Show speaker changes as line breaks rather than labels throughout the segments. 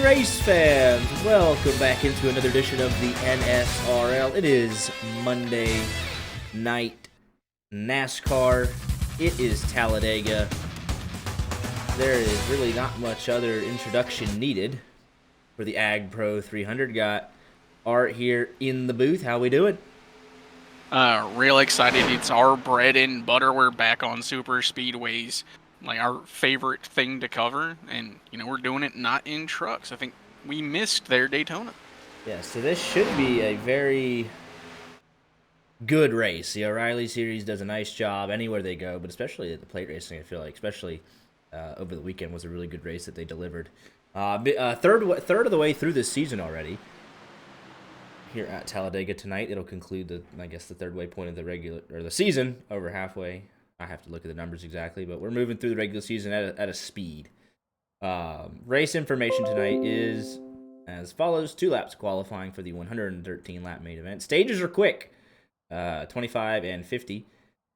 race fans, welcome back into another edition of the NSRL. It is Monday night NASCAR. It is Talladega. There is really not much other introduction needed for the Ag Pro 300. Got Art here in the booth. How we doing?
Real excited. It's our bread and butter. We're back on super speedways, like our favorite thing to cover, and we're doing it not in trucks. I think we missed their Daytona.
Yeah, so this should be a very good race. The O'Reilly Series does a nice job anywhere they go, but especially at the plate racing, I feel like, especially over the weekend, was a really good race that they delivered. Third of the way through this season already. Here at Talladega tonight, it'll conclude the third waypoint of the season, over halfway. I have to look at the numbers exactly, but we're moving through the regular season at a speed. Race information tonight is as follows: 2 laps qualifying for the 113 lap main event. Stages are quick, 25 and 50.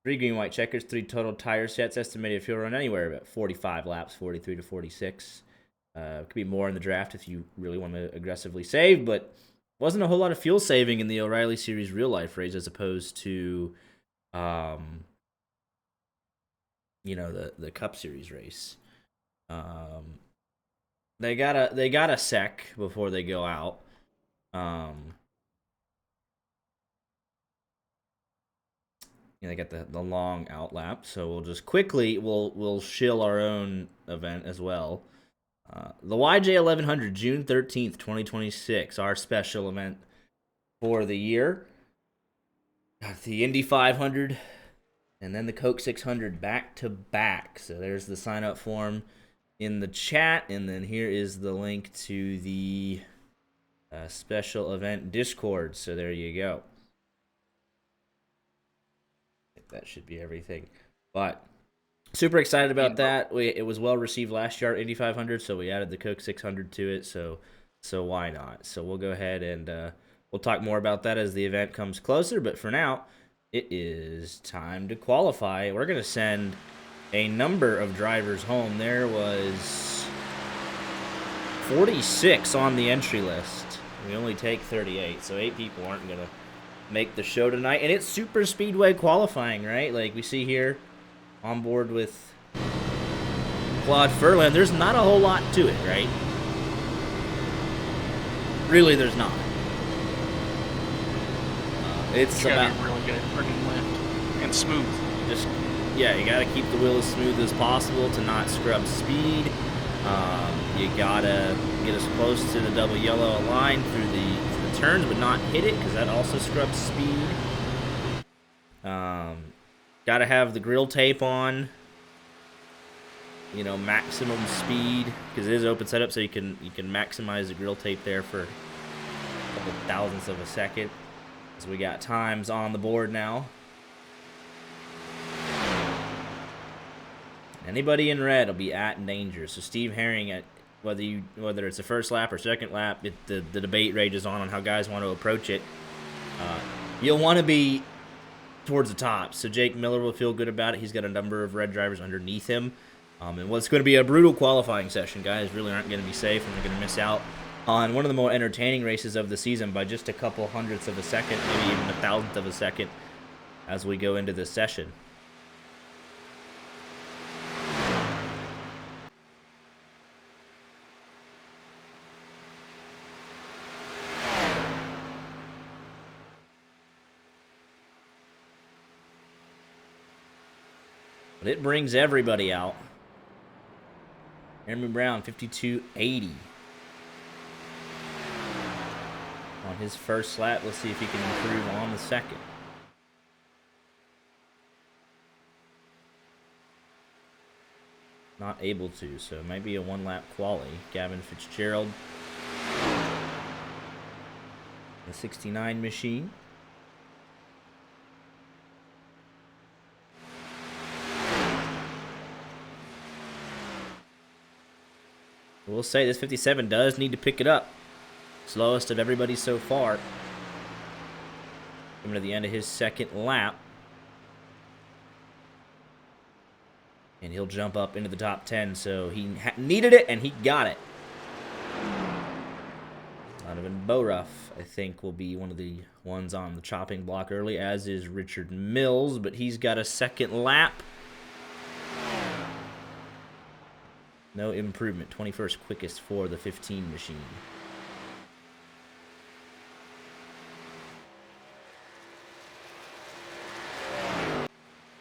3 green white checkers, 3 total tire sets. Estimated fuel run anywhere about 45 laps, 43 to 46. Could be more in the draft if you really want to aggressively save, but wasn't a whole lot of fuel saving in the O'Reilly Series real life race as opposed to, the Cup Series race. They got a sec before they go out. They got the long out lap, so we'll just quickly we'll shill our own event as well. The YJ 1100, June 13th, 2026, our special event for the year. Got the Indy 500 and then the Coke 600 back to back. So there's the sign up form in the chat, and then here is the link to the special event Discord. So there you go. I think that should be everything. But super excited about that. It was well received last year at Indy 500, so we added the Coke 600 to it. So why not? So we'll go ahead and we'll talk more about that as the event comes closer. But for now, it is time to qualify. We're gonna send a number of drivers home. There was 46 on the entry list. We only take 38, so 8 people aren't gonna make the show tonight. And it's super speedway qualifying, right? Like we see here. On board with Claude Furlan. There's not a whole lot to it, right? Really, there's not. It's about
really good at turning left and smooth.
You gotta keep the wheel as smooth as possible to not scrub speed. You gotta get as close to the double yellow line through the turns, but not hit it because that also scrubs speed. Gotta have the grill tape on, maximum speed, because it is open setup, so you can maximize the grill tape there for a couple thousandths of a second. So we got times on the board now. Anybody in red will be at danger. So Steve Herring, at whether it's the first lap or second lap, the debate rages on how guys want to approach it. You'll want to be towards the top, so Jake Miller will feel good about it. He's got a number of red drivers underneath him, and what's going to be a brutal qualifying session. Guys really aren't going to be safe, and they're going to miss out on one of the more entertaining races of the season by just a couple hundredths of a second, maybe even a thousandth of a second, as we go into this session. But it brings everybody out. Jeremy Brown, 52.80. On his first lap, let's see if he can improve on the second. Not able to, so it might be a 1-lap quali. Gavin Fitzgerald. The 69 machine. We'll say this 57 does need to pick it up. Slowest of everybody so far. Coming to the end of his second lap. And he'll jump up into the top 10. So he needed it, and he got it. Donovan Boruff, I think, will be one of the ones on the chopping block early, as is Richard Mills, but he's got a second lap. No improvement. 21st quickest for the 15 machine.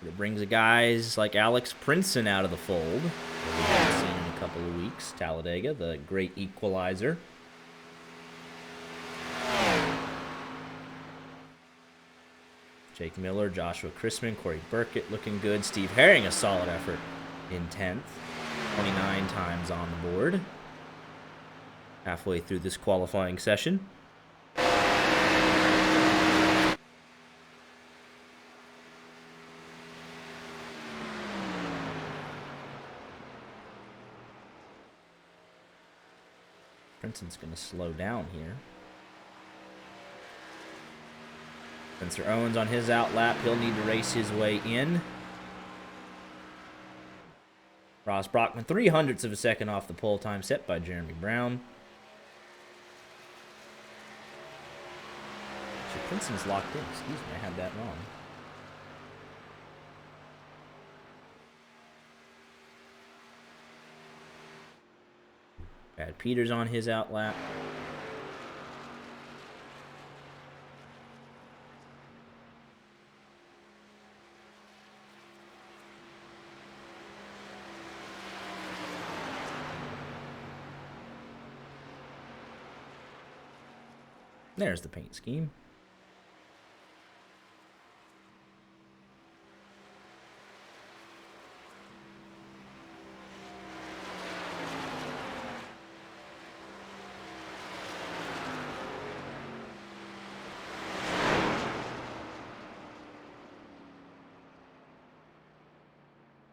It brings guys like Alex Princeton out of the fold, that we haven't seen in a couple of weeks. Talladega, the great equalizer. Jake Miller, Joshua Chrisman, Corey Burkett looking good. Steve Herring, a solid effort in 10th. 29 times on the board. Halfway through this qualifying session. Princeton's going to slow down here. Spencer Owens on his outlap. He'll need to race his way in. Ross Brockman, 0.03 of a second off the pole time set by Jeremy Brown. So Princeton's locked in. Excuse me, I had that wrong. Brad Peters on his outlap. There's the paint scheme.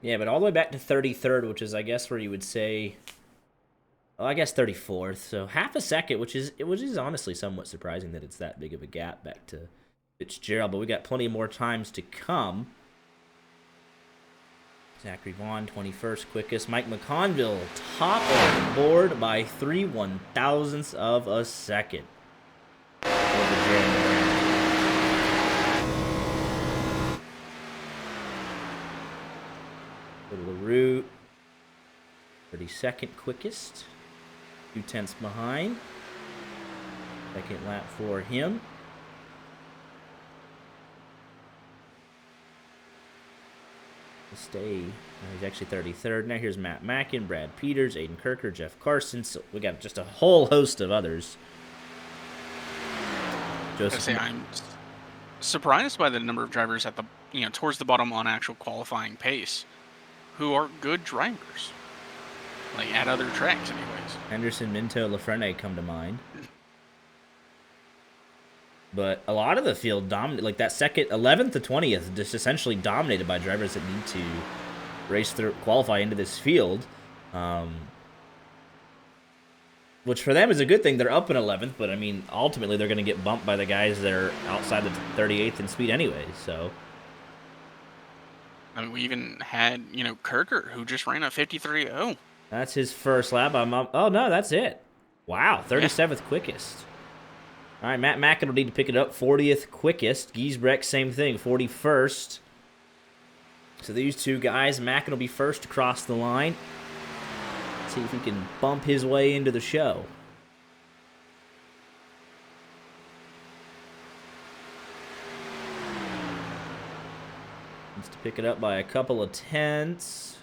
Yeah, but all the way back to 33rd, which is, I guess, where you would say, well, I guess 34th. So half a second, which is honestly somewhat surprising that it's that big of a gap back to Fitzgerald. But we got plenty more times to come. Zachary Vaughn, 21st quickest. Mike McConville, top of the board by 3/1000ths of a second. LaRue, 32nd quickest. 2/10 behind. Second lap for him. Stay. He's actually 33rd. Now here's Matt Mackin, Brad Peters, Aiden Kirker, Jeff Carson. So we got just a whole host of others.
Joseph, I'm surprised by the number of drivers at the towards the bottom on actual qualifying pace, who are good drivers, like at other tracks, anyways.
Henderson, Minto, Lafrene come to mind. But a lot of the field dominated, like that second 11th to 20th, just essentially dominated by drivers that need to race through, qualify into this field. Which for them is a good thing. They're up in 11th, but I mean, ultimately they're going to get bumped by the guys that are outside the 38th in speed anyway, so.
I mean, we even had, Kirker, who just ran a 53.0.
That's his first lap. Oh, no, that's it. Wow, 37th quickest. All right, Matt Mackin will need to pick it up. 40th quickest. Giesbrecht, same thing, 41st. So these two guys, Mackin will be first across the line. See if he can bump his way into the show. Needs to pick it up by a couple of tenths.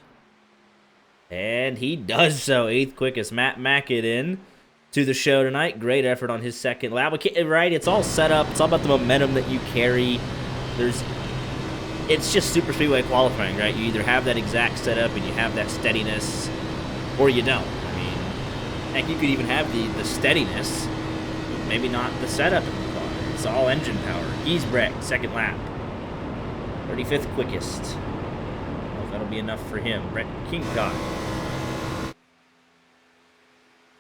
And he does so. 8th quickest. Matt Mackin in to the show tonight. Great effort on his second lap. Right, it's all set up. It's all about the momentum that you carry. It's just super speedway qualifying, right? You either have that exact setup and you have that steadiness, or you don't. I mean, heck, you could even have the steadiness, maybe not the setup in the car. It's all engine power. Giesbrecht, second lap. 35th quickest. I don't know if that'll be enough for him. Brett Kingcott.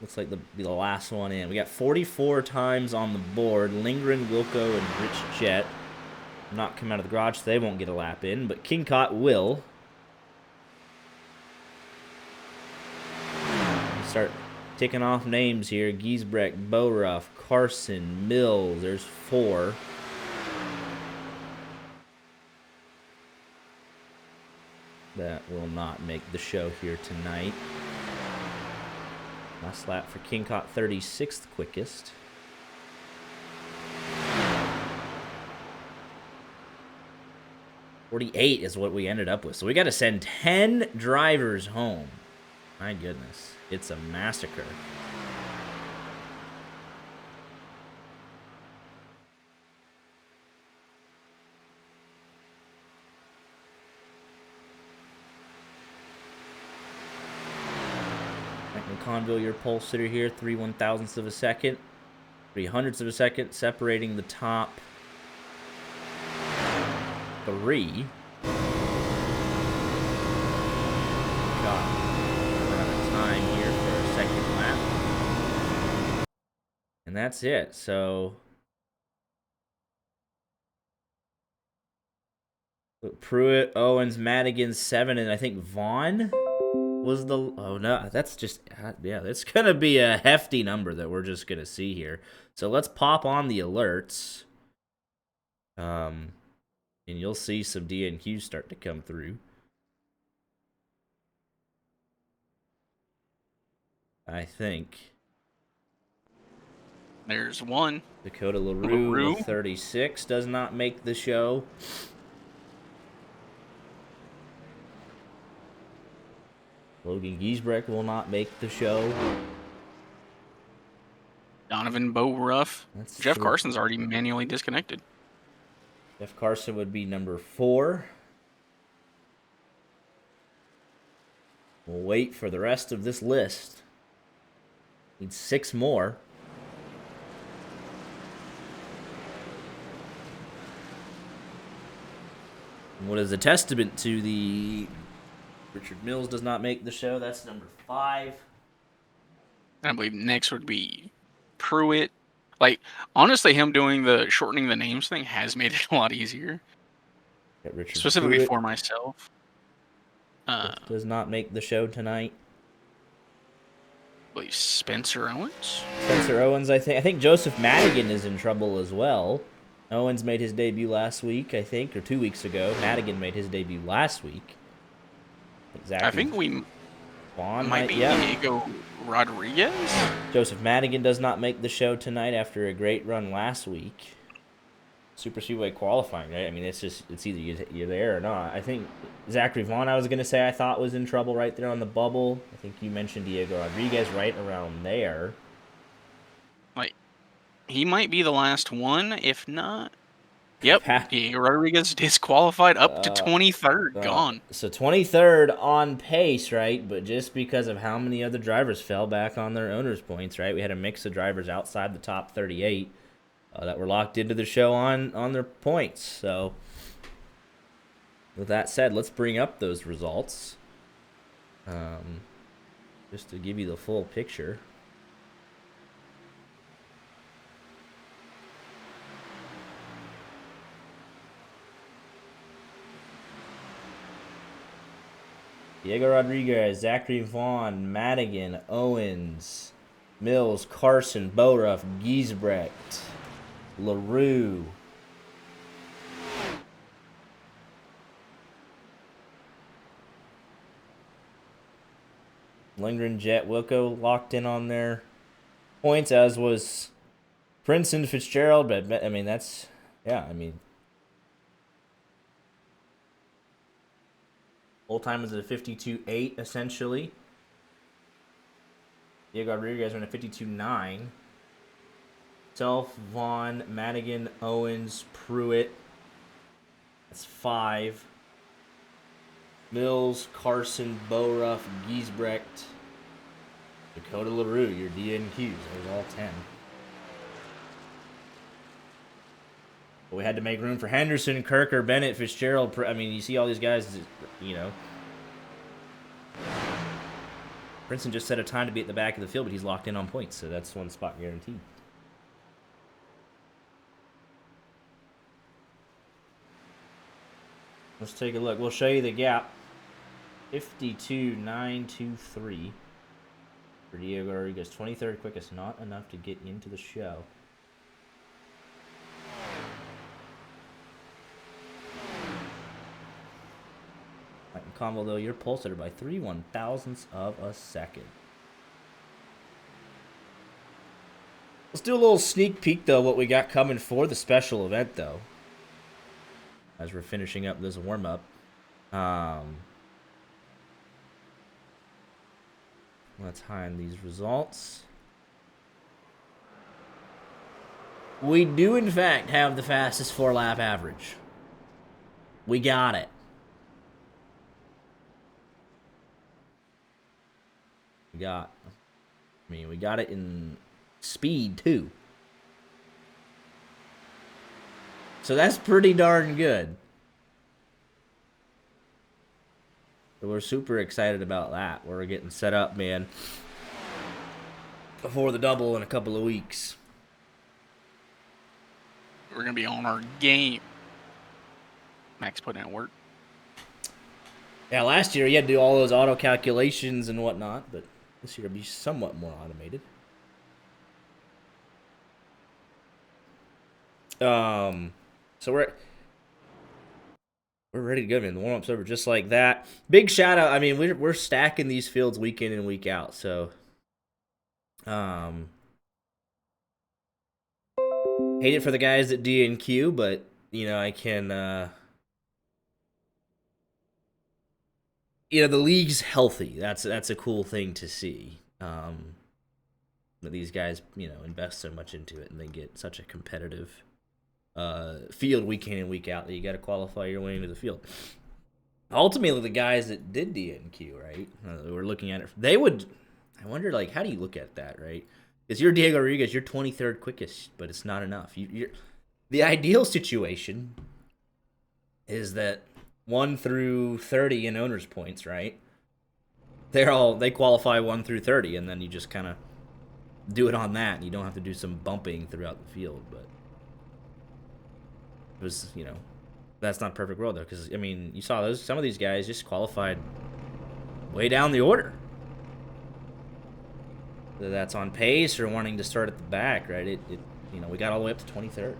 Looks like the last one in. We got 44 times on the board. Lindgren, Wilco, and Rich Jett not come out of the garage, so they won't get a lap in, but Kingcott will. Start Ticking off names here. Giesbrecht, Boruff, Carson, Mills. There's 4. That will not make the show here tonight. Last lap for King Caught 36th quickest. .48 is what we ended up with. So we got to send 10 drivers home. My goodness. It's a massacre. Conville, your pole sitter here, 3/1000ths of a second, 300ths of a second, separating the top 3. Got a time here for a second lap, and that's it. So Pruitt, Owens, Madigan 7, and I think Vaughn was the... Oh, no, that's just... Yeah, it's going to be a hefty number that we're just going to see here. So let's pop on the alerts. And you'll see some DNQs start to come through. I think.
There's one.
Dakota LaRue with 36 does not make the show. Logan Giesbrecht will not make the show.
Donovan Boruff. Jeff
3.
Carson's already manually disconnected.
Jeff Carson would be number 4. We'll wait for the rest of this list. Need 6 more. And what is a testament to the... Richard Mills does not make the show. That's number 5.
I believe next would be Pruitt. Like, honestly, him doing the shortening the names thing has made it a lot easier. Specifically
Pruitt
for myself.
does not make the show tonight.
I believe Spencer Owens.
Spencer Owens, I think Joseph Madigan is in trouble as well. Owens made his debut last week, I think, or 2 weeks ago. Madigan made his debut last week. Exactly.
I think we
Vaughn
might be Diego Rodriguez.
Joseph Madigan does not make the show tonight after a great run last week. Super Speedway qualifying, right? I mean, it's either you're there or not. I think Zachary Vaughn, I was going to say, I thought was in trouble right there on the bubble. I think you mentioned Diego Rodriguez right around there.
Like, he might be the last one, if not. Yep, Diego Rodriguez disqualified up to 23rd, gone.
So 23rd on pace, right? But just because of how many other drivers fell back on their owner's points, right? We had a mix of drivers outside the top 38 that were locked into the show on their points. So with that said, let's bring up those results just to give you the full picture. Diego Rodriguez, Zachary Vaughn, Madigan, Owens, Mills, Carson, Boruff, Giesbrecht, LaRue. Lindgren, Jet, Wilco locked in on their points, as was Princeton, Fitzgerald. But I mean, that's, yeah, I mean, old time was at a 52.8 essentially. Diego Rodriguez ran a 52.9. Self, Vaughn, Madigan, Owens, Pruitt. That's 5. Mills, Carson, Boruff, Giesbrecht, Dakota LaRue, your DNQs. Those all 10. But we had to make room for Henderson, Kirker, Bennett, Fitzgerald. I mean, you see all these guys, you know. Princeton just set a time to be at the back of the field, but he's locked in on points, so that's one spot guaranteed. Let's take a look. We'll show you the gap. 52.923. For Diego Rodriguez, 23rd quickest, not enough to get into the show. Mike McConville, though, you're pole sitter by 3/1000ths of a second. Let's do a little sneak peek, though, what we got coming for the special event, though. As we're finishing up this warm-up. Let's find these results. We do, in fact, have the fastest 4-lap average. We got it. We got it in speed, too. So that's pretty darn good. So we're super excited about that. We're getting set up, man, before the double in a couple of weeks.
We're going to be on our game. Max putting in work.
Yeah, last year you had to do all those auto calculations and whatnot, but this year it'll be somewhat more automated. So we're ready to go, man. The warm-up's over just like that. Big shout out. I mean, we're stacking these fields week in and week out. So, hate it for the guys at D&Q, but you know I can. You know, the league's healthy. That's a cool thing to see. That these guys, you know, invest so much into it and they get such a competitive field week in and week out that you got to qualify your way into the field. Ultimately, the guys that did D&Q, right, we're looking at it. They would. I wonder, like, how do you look at that, right? Because you're Diego Rodriguez, you're 23rd quickest, but it's not enough. You're the ideal situation is that 1 through 30 in owners' points, right? They qualify 1 through 30, and then you just kind of do it on that, and you don't have to do some bumping throughout the field. But it was, you know, that's not a perfect world though, because I mean, you saw some of these guys just qualified way down the order. Whether that's on pace or wanting to start at the back, right? It you know, we got all the way up to 23rd.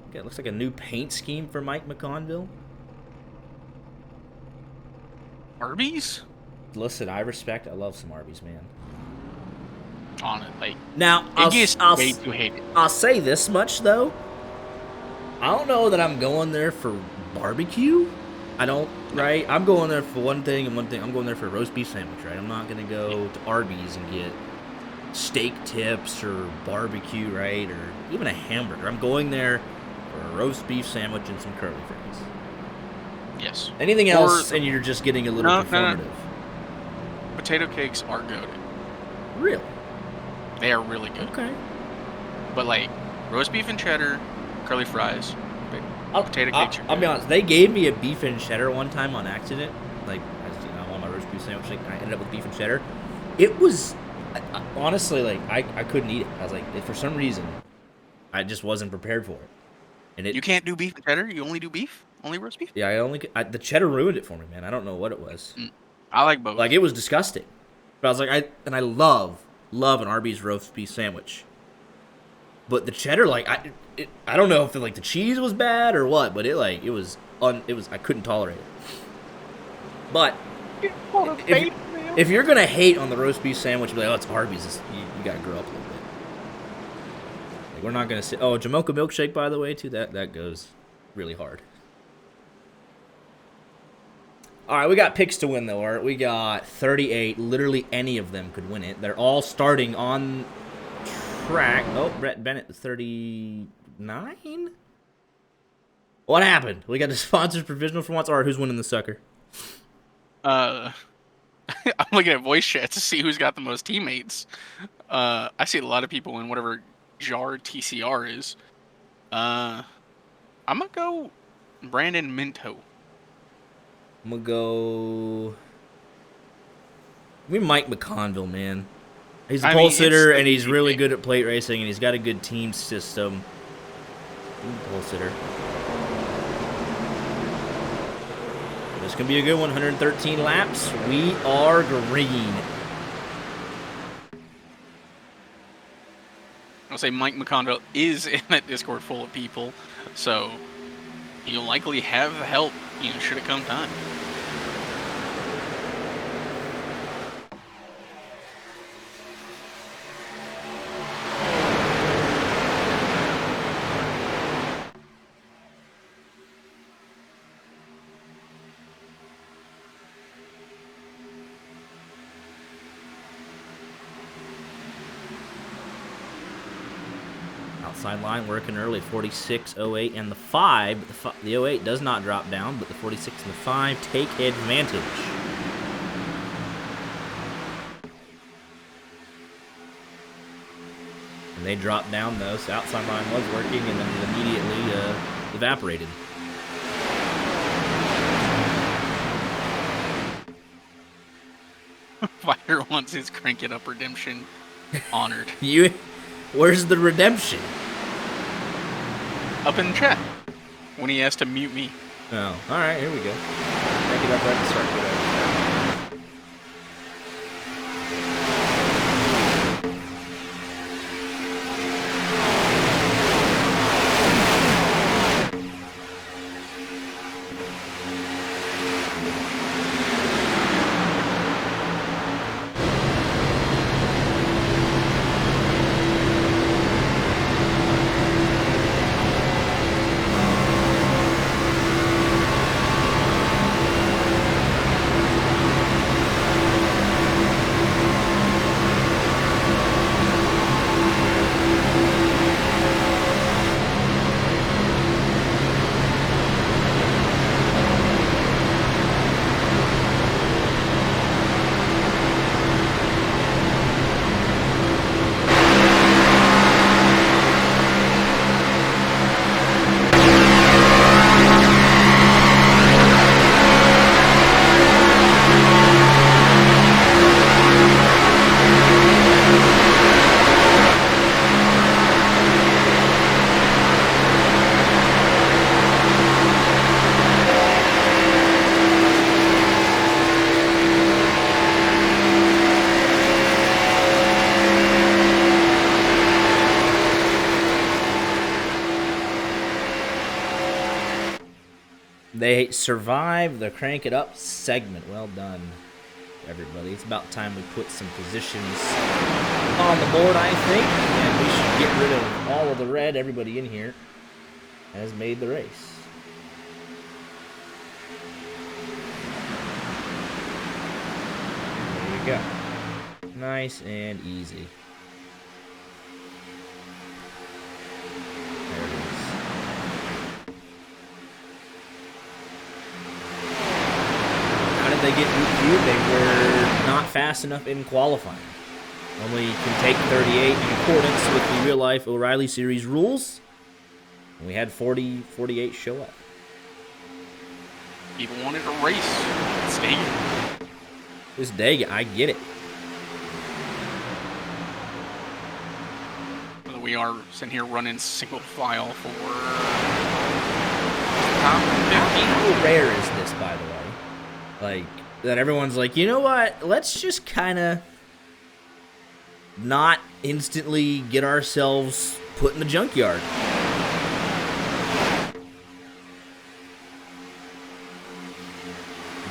Okay, it looks like a new paint scheme for Mike McConville.
Arby's?
Listen, I love some Arby's, man.
On it, like,
now, I'll say this much though. I don't know that I'm going there for barbecue. I don't, right? I'm going there for one thing and one thing. I'm going there for a roast beef sandwich, right? I'm not gonna go to Arby's and get steak tips or barbecue, right? Or even a hamburger. I'm going there for a roast beef sandwich and some curly fries.
Yes.
Anything else, and you're just getting a little performative. No.
Potato cakes are good.
Really?
They are really good.
Okay.
But like roast beef and cheddar, curly fries, potato cakes are good.
I'll be honest. They gave me a beef and cheddar one time on accident. Like, I want my roast beef sandwich. Like, I ended up with beef and cheddar. It was honestly like I couldn't eat it. I was like, for some reason, I just wasn't prepared for it. And
you can't do beef and cheddar. You only do beef. Only roast beef.
Yeah, the cheddar ruined it for me, man. I don't know what it was.
I like both.
Like, it was disgusting. But I was like, I love an Arby's roast beef sandwich. But the cheddar, like, I don't know if the cheese was bad or what, but I couldn't tolerate it. But if you're gonna hate on the roast beef sandwich, be like, oh, it's Arby's, you gotta grow up a little bit. Like, we're not gonna say, oh, Jamocha milkshake, by the way, too. That goes really hard. All right, we got picks to win, though. All right, we got 38. Literally any of them could win it. They're all starting on track. Oh, Brett Bennett, 39? What happened? We got the sponsors provisional for once. All right, who's winning the sucker?
I'm looking at voice chat to see who's got the most teammates. I see a lot of people in whatever jar TCR is. I'm going to go Brandon Minto.
I'm going to go... Mike McConville, man. He's a pole sitter, and he's really good at plate racing, and he's got a good team system. Pole sitter. This can be a good one. 113 laps. We are green.
I'll say Mike McConville is in that Discord full of people, so you'll likely have help, should it come time.
Outside line working early, 46.08 and the 5. The 08 does not drop down, but the 46 and the 5 take advantage. And they dropped down though, so outside line was working and then it immediately evaporated.
Fire wants his Crank It Up redemption honored.
Where's the redemption?
Up in the chat. When he has to mute me.
Oh, alright, here we go. Crank it up right to start. They survived the Crank It Up segment. Well done, everybody. It's about time we put some positions on the board, I think. And we should get rid of all of the red. Everybody in here has made the race. There you go. Nice and easy. There it is. They get DQ'd, they were not fast enough in qualifying. Only can take 38 in accordance with the real-life O'Reilly Series rules. And we had 48 show up.
People wanted a race. It's Dega.
This Dega, I get it.
We are sitting here running single file for top 50.
How rare is this, by the way? Like, that everyone's like, you know what? Let's just kind of not instantly get ourselves put in the junkyard. I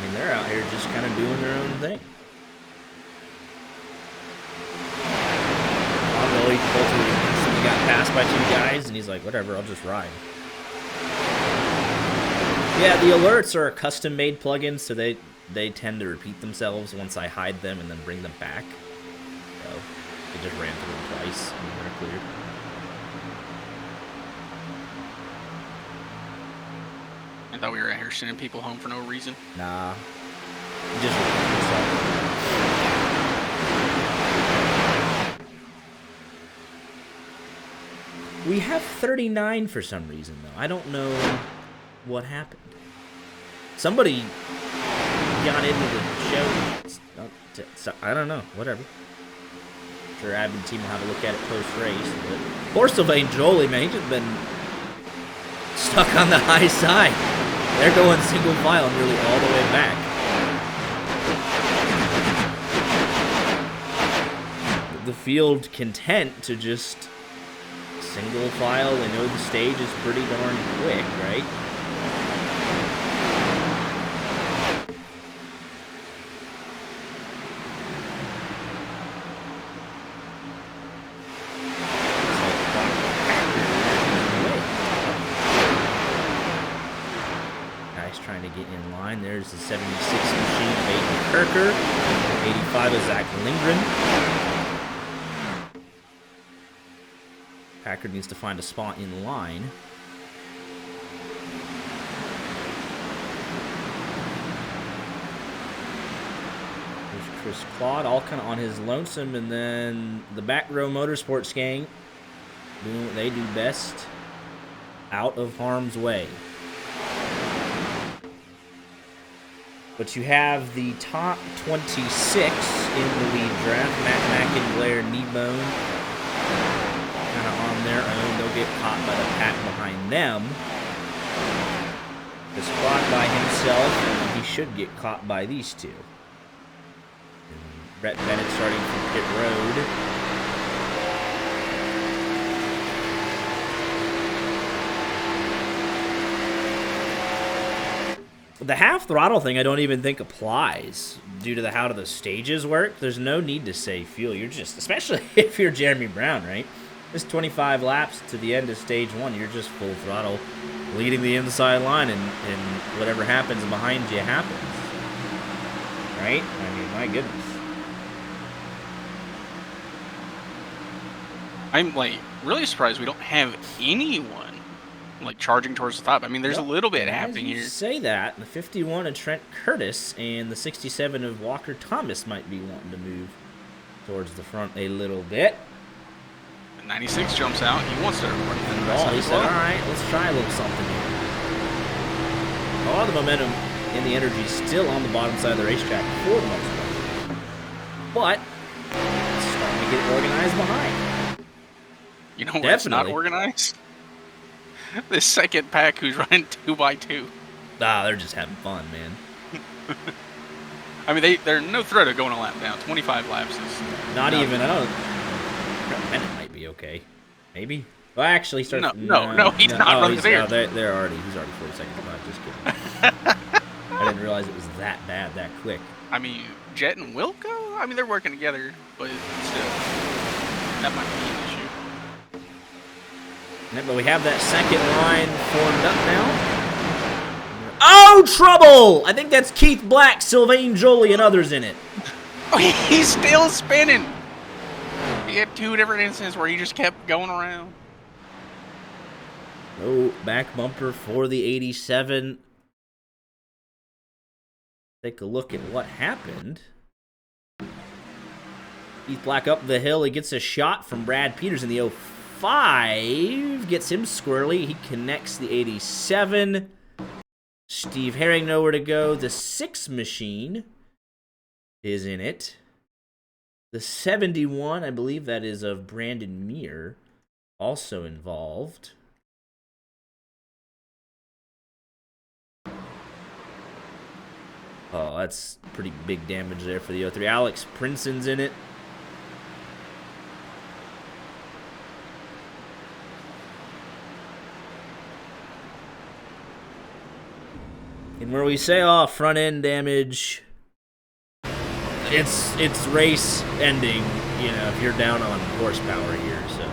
mean, they're out here just kind of doing their own thing. Although he ultimately got passed by 2 guys, and he's like, whatever, I'll just ride. Yeah, the alerts are custom-made plugins, so they tend to repeat themselves once I hide them and then bring them back. So, they just ran through them twice, and they're cleared.
I thought we were out here sending people home for no reason.
Nah. Just yourself. We have 39 for some reason, though. I don't know what happened. Somebody got into the show. I don't know. Whatever. I'm sure admin team will have a look at it post-race. But poor Sylvain Jolie, man, he's just been stuck on the high side. They're going single file nearly all the way back. The field content to just single file. They know the stage is pretty darn quick, right? Trying to get in line. There's the 76 machine of Aiden Kirker. 85 is Zach Lindgren. Packard needs to find a spot in line. There's Chris Claude, all kind of on his lonesome, and then the Back Row Motorsports gang doing what they do best, out of harm's way. But you have the top 26 in the lead draft. Matt Mackin, Blair, Kneebone, kind of on their own. They'll get caught by the pack behind them. The squad by himself, and he should get caught by these two. And Brett Bennett starting from pit road. The half throttle thing I don't even think applies due to how the stages work. There's no need to save fuel. You're just, especially if you're Jeremy Brown, right? Just 25 laps to the end of stage 1. You're just full throttle, leading the inside line, and whatever happens behind you happens. Right? I mean, my goodness.
I'm like really surprised we don't have anyone like charging towards the top. I mean, there's a little bit happening here.
Say that the 51 of Trent Curtis and the 67 of Walker Thomas might be wanting to move towards the front a little bit.
96 jumps out. He wants to run the
ball. He said, "All right, let's try a little something here." A lot of the momentum and the energy is still on the bottom side of the racetrack for the most part, but it's starting to get organized behind.
You know where it's not organized? This second pack who's running 2x2.
Ah, they're just having fun, man.
I mean, they're no threat of going a lap down. 25 laps is
not even. I don't. Bennett might be okay. Maybe. Well, actually,
he's not running there.
They're already. He's already 40 seconds behind. Just kidding. I didn't realize it was that bad, that quick.
I mean, Jet and Wilco. I mean, they're working together, but still, that might be an issue.
Yeah, but we have that second line formed up now. Oh, trouble! I think that's Keith Black, Sylvain Joly, and others in it.
Oh, he's still spinning. He had 2 different instances where he just kept going around.
Oh, back bumper for the 87. Take a look at what happened. Keith Black up the hill. He gets a shot from Brad Peters in the 05. Gets him squirrely. He connects the 87. Steve Herring nowhere to go. The 6 machine is in it. The 71, I believe that is of Brandon Meir, also involved. Oh, that's pretty big damage there for the 03. Alex Prinson's in it. And where we say, oh, front end damage, it's race ending, you know, if you're down on horsepower here. So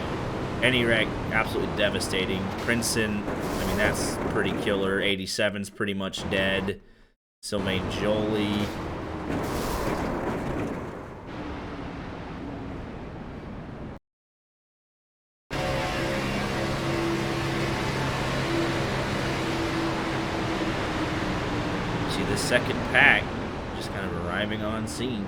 any wreck, absolutely devastating. Princeton, I mean, that's pretty killer. 87's pretty much dead. Sylvain Joly. See the second pack just kind of arriving on scene.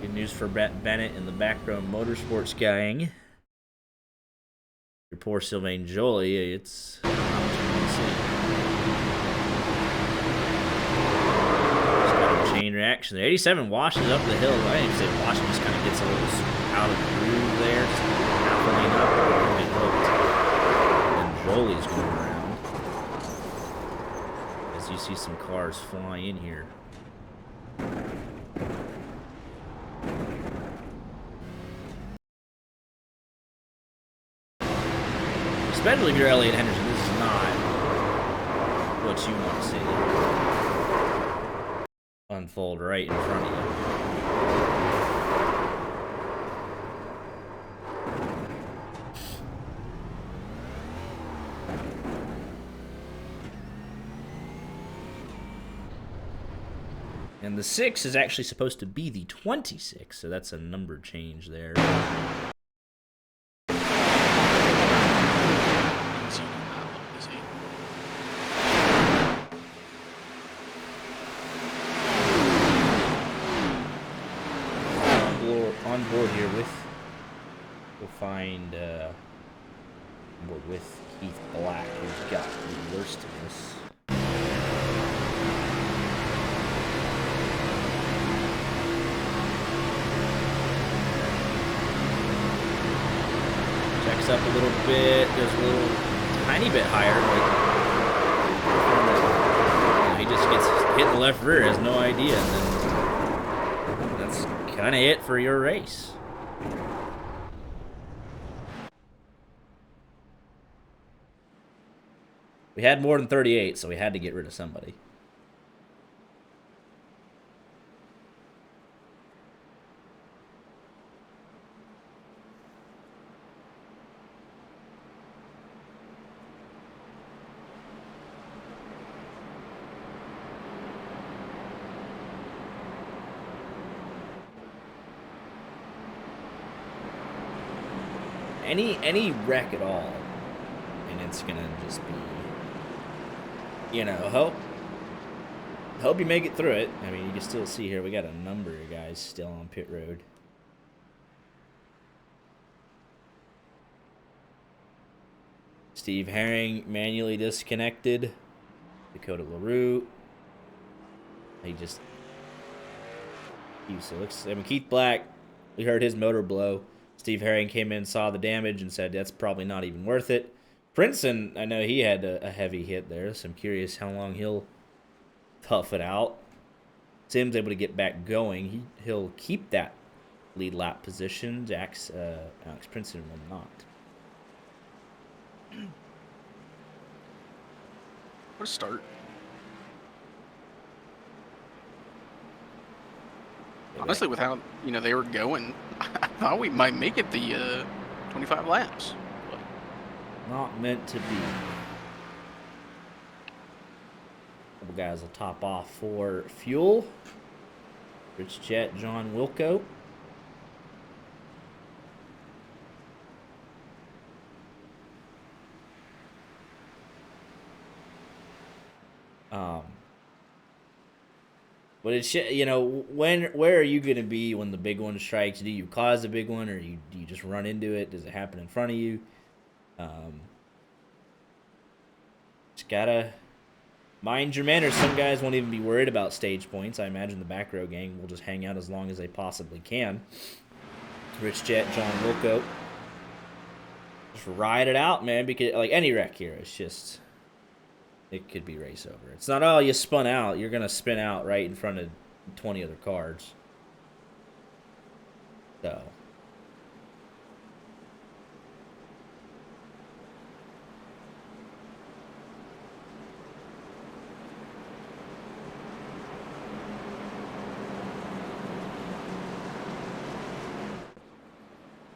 Good news for Brett Bennett and the Back Row Motorsports gang. Your poor Sylvain Joly, it's not much you can see. Just got a chain reaction. The 87 washes up the hill. I didn't even say washing, just kind of gets a little out of the groove there. slowly is going around. As you see some cars fly in here. Especially if you're Elliott Henderson, this is not what you want to see unfold right in front of you. And the 6 is actually supposed to be the 26, so that's a number change there. On board here we'll find on board with Keith Black, who's got the worst of this. Checks up a little bit, goes a little tiny bit higher, but he just gets hit in the left rear, has no idea, and then that's kind of it for your race. We had more than 38, so we had to get rid of somebody. Any wreck at all, and it's gonna just be, you know, hope you make it through it. I mean, you can still see here we got a number of guys still on pit road. Steve Herring manually disconnected. Dakota LaRue. He just looks. I mean, Keith Black. We heard his motor blow. Steve Herring came in, saw the damage, and said that's probably not even worth it. Princeton, I know he had a heavy hit there, so I'm curious how long he'll tough it out. Tim's able to get back going. He'll keep that lead lap position. Alex Princeton will not.
What a start. Honestly, with how they were going, I thought we might make it the 25 laps. But
not meant to be. Couple guys will top off for fuel. Rich Jet, John Wilco. But it's, where are you going to be when the big one strikes? Do you cause a big one, or do you just run into it? Does it happen in front of you? Just gotta mind your manners. Some guys won't even be worried about stage points. I imagine the back row gang will just hang out as long as they possibly can. Rich Jet, John Wilco. Just ride it out, man, because like any wreck here, it's just... it could be race over. It's not, oh, you spun out. You're going to spin out right in front of 20 other cars. So.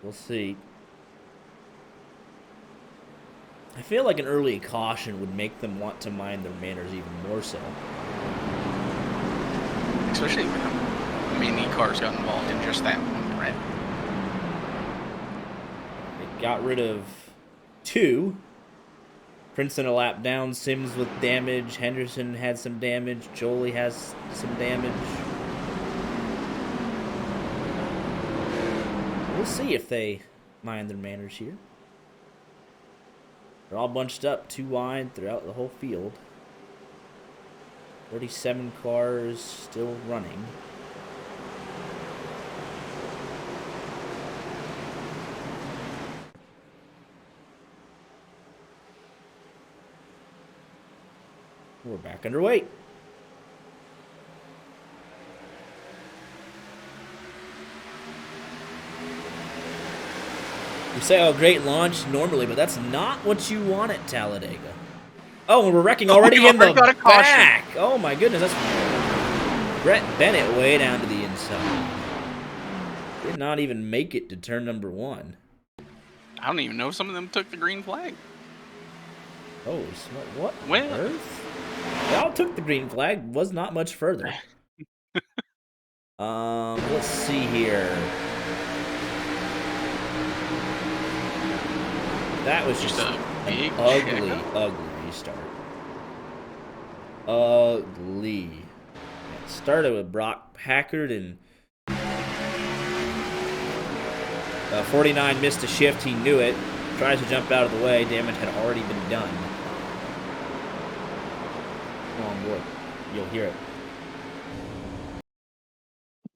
We'll see. I feel like an early caution would make them want to mind their manners even more so.
Especially when many cars got involved in just that one, right?
They got rid of 2. Princeton a lap down. Sims with damage. Henderson had some damage. Jolie has some damage. We'll see if they mind their manners here. They're all bunched up 2 wide throughout the whole field. 37 cars still running. We're back underway. You say, oh, great launch normally, but that's not what you want at Talladega. Oh, and we're wrecking already
We've
in the
got a caution.
back. Oh, my goodness. That's Brett Bennett way down to the inside. Did not even make it to turn number 1.
I don't even know if some of them took the green flag.
Oh, what
Well,
on earth? They all took the green flag. Was not much further. Let's see here. That was just
a big
ugly restart. Ugly. It started with Brock Packard and 49 missed a shift. He knew it. Tries to jump out of the way. Damage had already been done. Come on, boy. You'll hear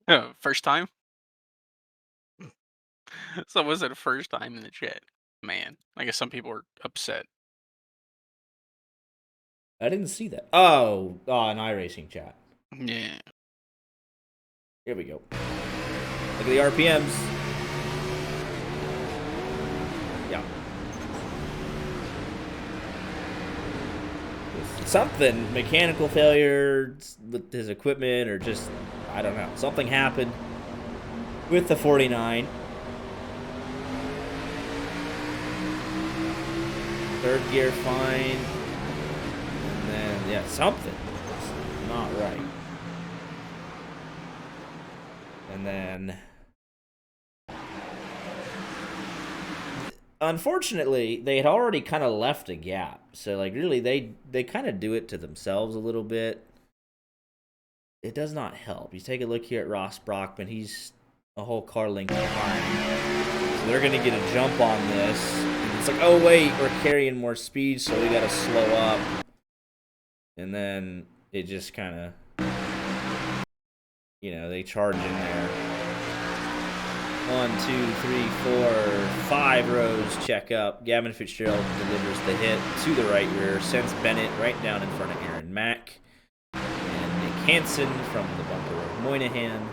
it.
First time? So was it a first time in the chat? Man, I guess some people were upset.
I didn't see that. Oh, an iRacing chat.
Yeah.
Here we go. Look at the RPMs. Yeah. Something, mechanical failure with his equipment, or just, I don't know. Something happened with the 49. Third gear fine. And then, yeah, something. It's not right. And then, unfortunately, they had already kind of left a gap. So, like, really, they kind of do it to themselves a little bit. It does not help. You take a look here at Ross Brockman. He's a whole car length behind. So they're going to get a jump on this. And it's like, oh, wait, we're carrying more speed, so we got to slow up. And then it just kind of, they charge in there. 1, 2, 3, 4, 5 rows check up. Gavin Fitzgerald delivers the hit to the right rear, sends Bennett right down in front of Aaron Mack. And Nick Hansen from the bumper of Moynihan.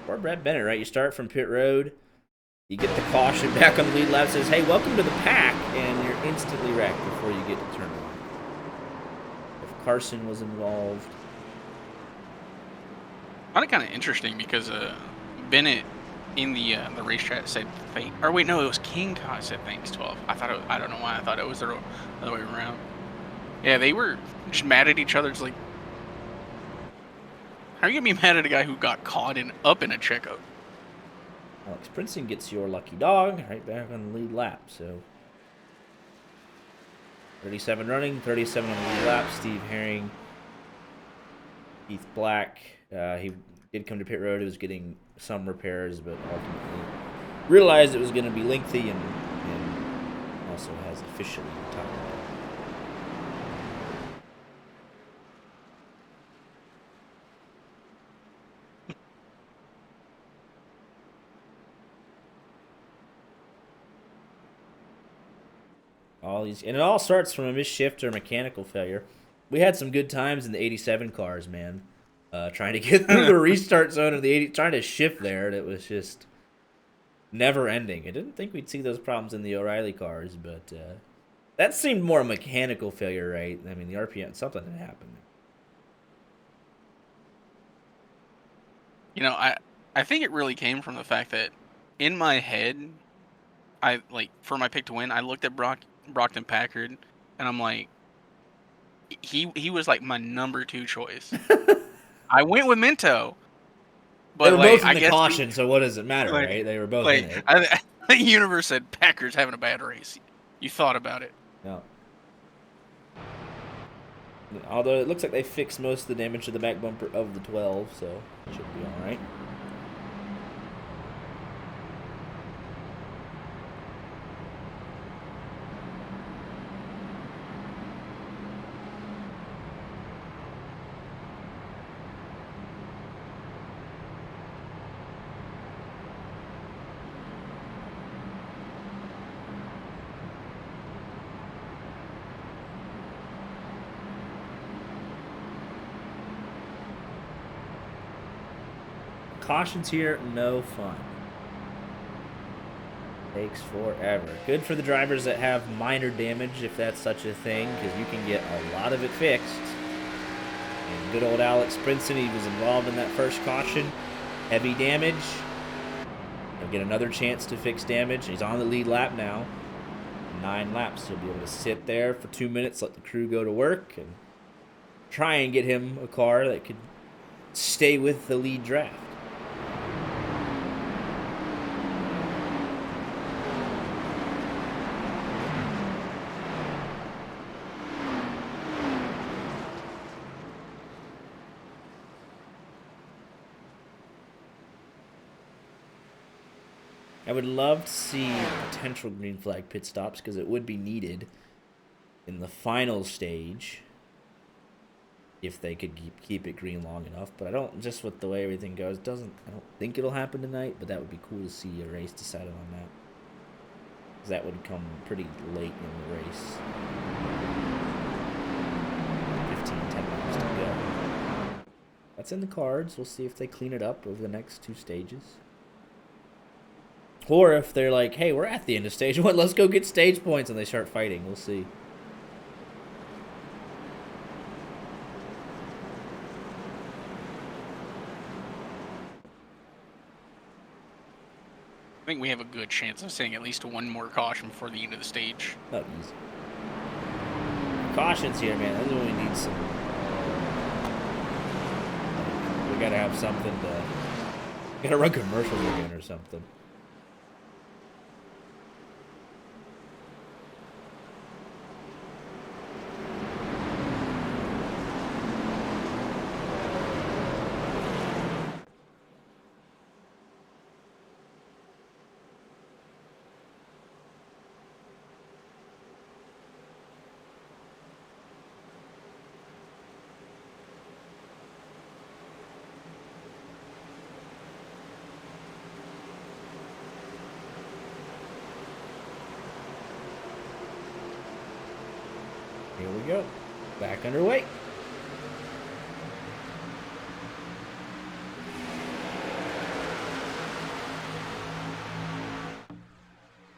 Or Brett Bennett, right? You start from pit road. You get the caution back on the lead lap. Says, hey, welcome to the pack. And you're instantly wrecked before you get to turn 1. If Carson was involved.
I found it kind of interesting because Bennett in the race chat said thank. Or wait, no, it was King Todd said thanks 12. I don't know why I thought it was the other way around. Yeah, they were just mad at each other. It's like, how are you gonna be mad at a guy who got caught up in a checkout?
Alex Princeton gets your lucky dog right back on the lead lap. So 37 running, 37 on the lead lap. Steve Herring, Keith Black. He did come to pit road. He was getting some repairs, but ultimately realized it was going to be lengthy and also has officially retired. And it all starts from a misshift or mechanical failure. We had some good times in the 87 cars, man. Trying to get through the restart zone of the 80, trying to shift there, and it was just never ending. I didn't think we'd see those problems in the O'Reilly cars, but that seemed more a mechanical failure, right? I mean, the RPM, something had happened.
I think it really came from the fact that in my head, for my pick to win, I looked at Brockton Packard, and I'm like, he was like my number 2 choice. I went with Minto, but
they were both in
I
the
guess
caution, so what does it matter, right? They were both in it.
The universe said Packard's having a bad race. You thought about it.
No. Although it looks like they fixed most of the damage to the back bumper of the 12, so it should be all right. Cautions here, no fun. Takes forever. Good for the drivers that have minor damage, if that's such a thing, because you can get a lot of it fixed. And good old Alex Brinson, he was involved in that first caution. Heavy damage. He'll get another chance to fix damage. He's on the lead lap now. 9 laps. He'll be able to sit there for 2 minutes, let the crew go to work, and try and get him a car that could stay with the lead draft. I would love to see potential green flag pit stops because it would be needed in the final stage if they could keep it green long enough. But I don't, just with the way everything goes, I don't think it'll happen tonight, but that would be cool to see a race decided on that. Because that would come pretty late in the race. 10 laps to go. That's in the cards. We'll see if they clean it up over the next 2 stages. Or if they're like, hey, we're at the end of stage 1, let's go get stage points, and they start fighting. We'll see.
I think we have a good chance of seeing at least one more caution before the end of the stage.
Not easy. Cautions here, man. That's when we need some. We gotta have something to. We gotta run commercials again or something. Here we go. Back underway.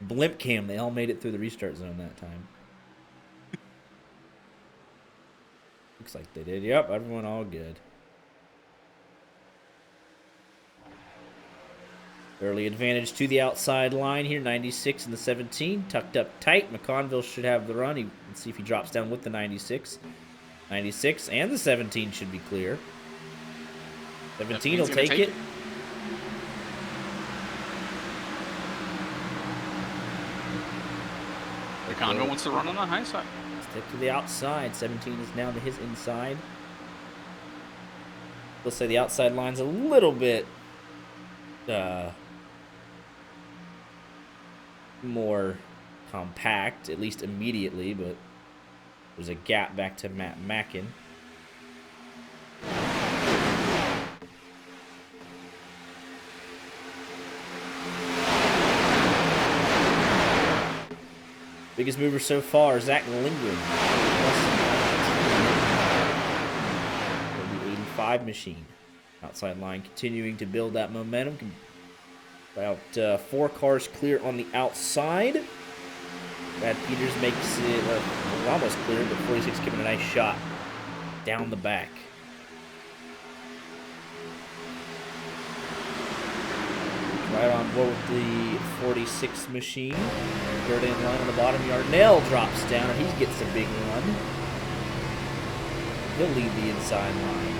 Blimp cam. They all made it through the restart zone that time. Looks like they did. Yep, everyone all good. Early advantage to the outside line here. 96 and the 17. Tucked up tight. McConville should have the run. Let's see if he drops down with the 96. 96 and the 17 should be clear. 17 will take it.
McConville wants to run on the high side.
Stick to the outside. 17 is now to his inside. Let's say the outside line's a little bit more compact, at least immediately, but there's a gap back to Matt Mackin. Biggest mover so far, Zach Lindgren. The 85 machine. Outside line continuing to build that momentum. About 4 cars clear on the outside. Brad Peters makes it almost clear, but 46 giving a nice shot down the back. Right on board with the 46 machine. Third in line on the bottom. Yarnell drops down, and he gets a big run. He'll lead the inside line.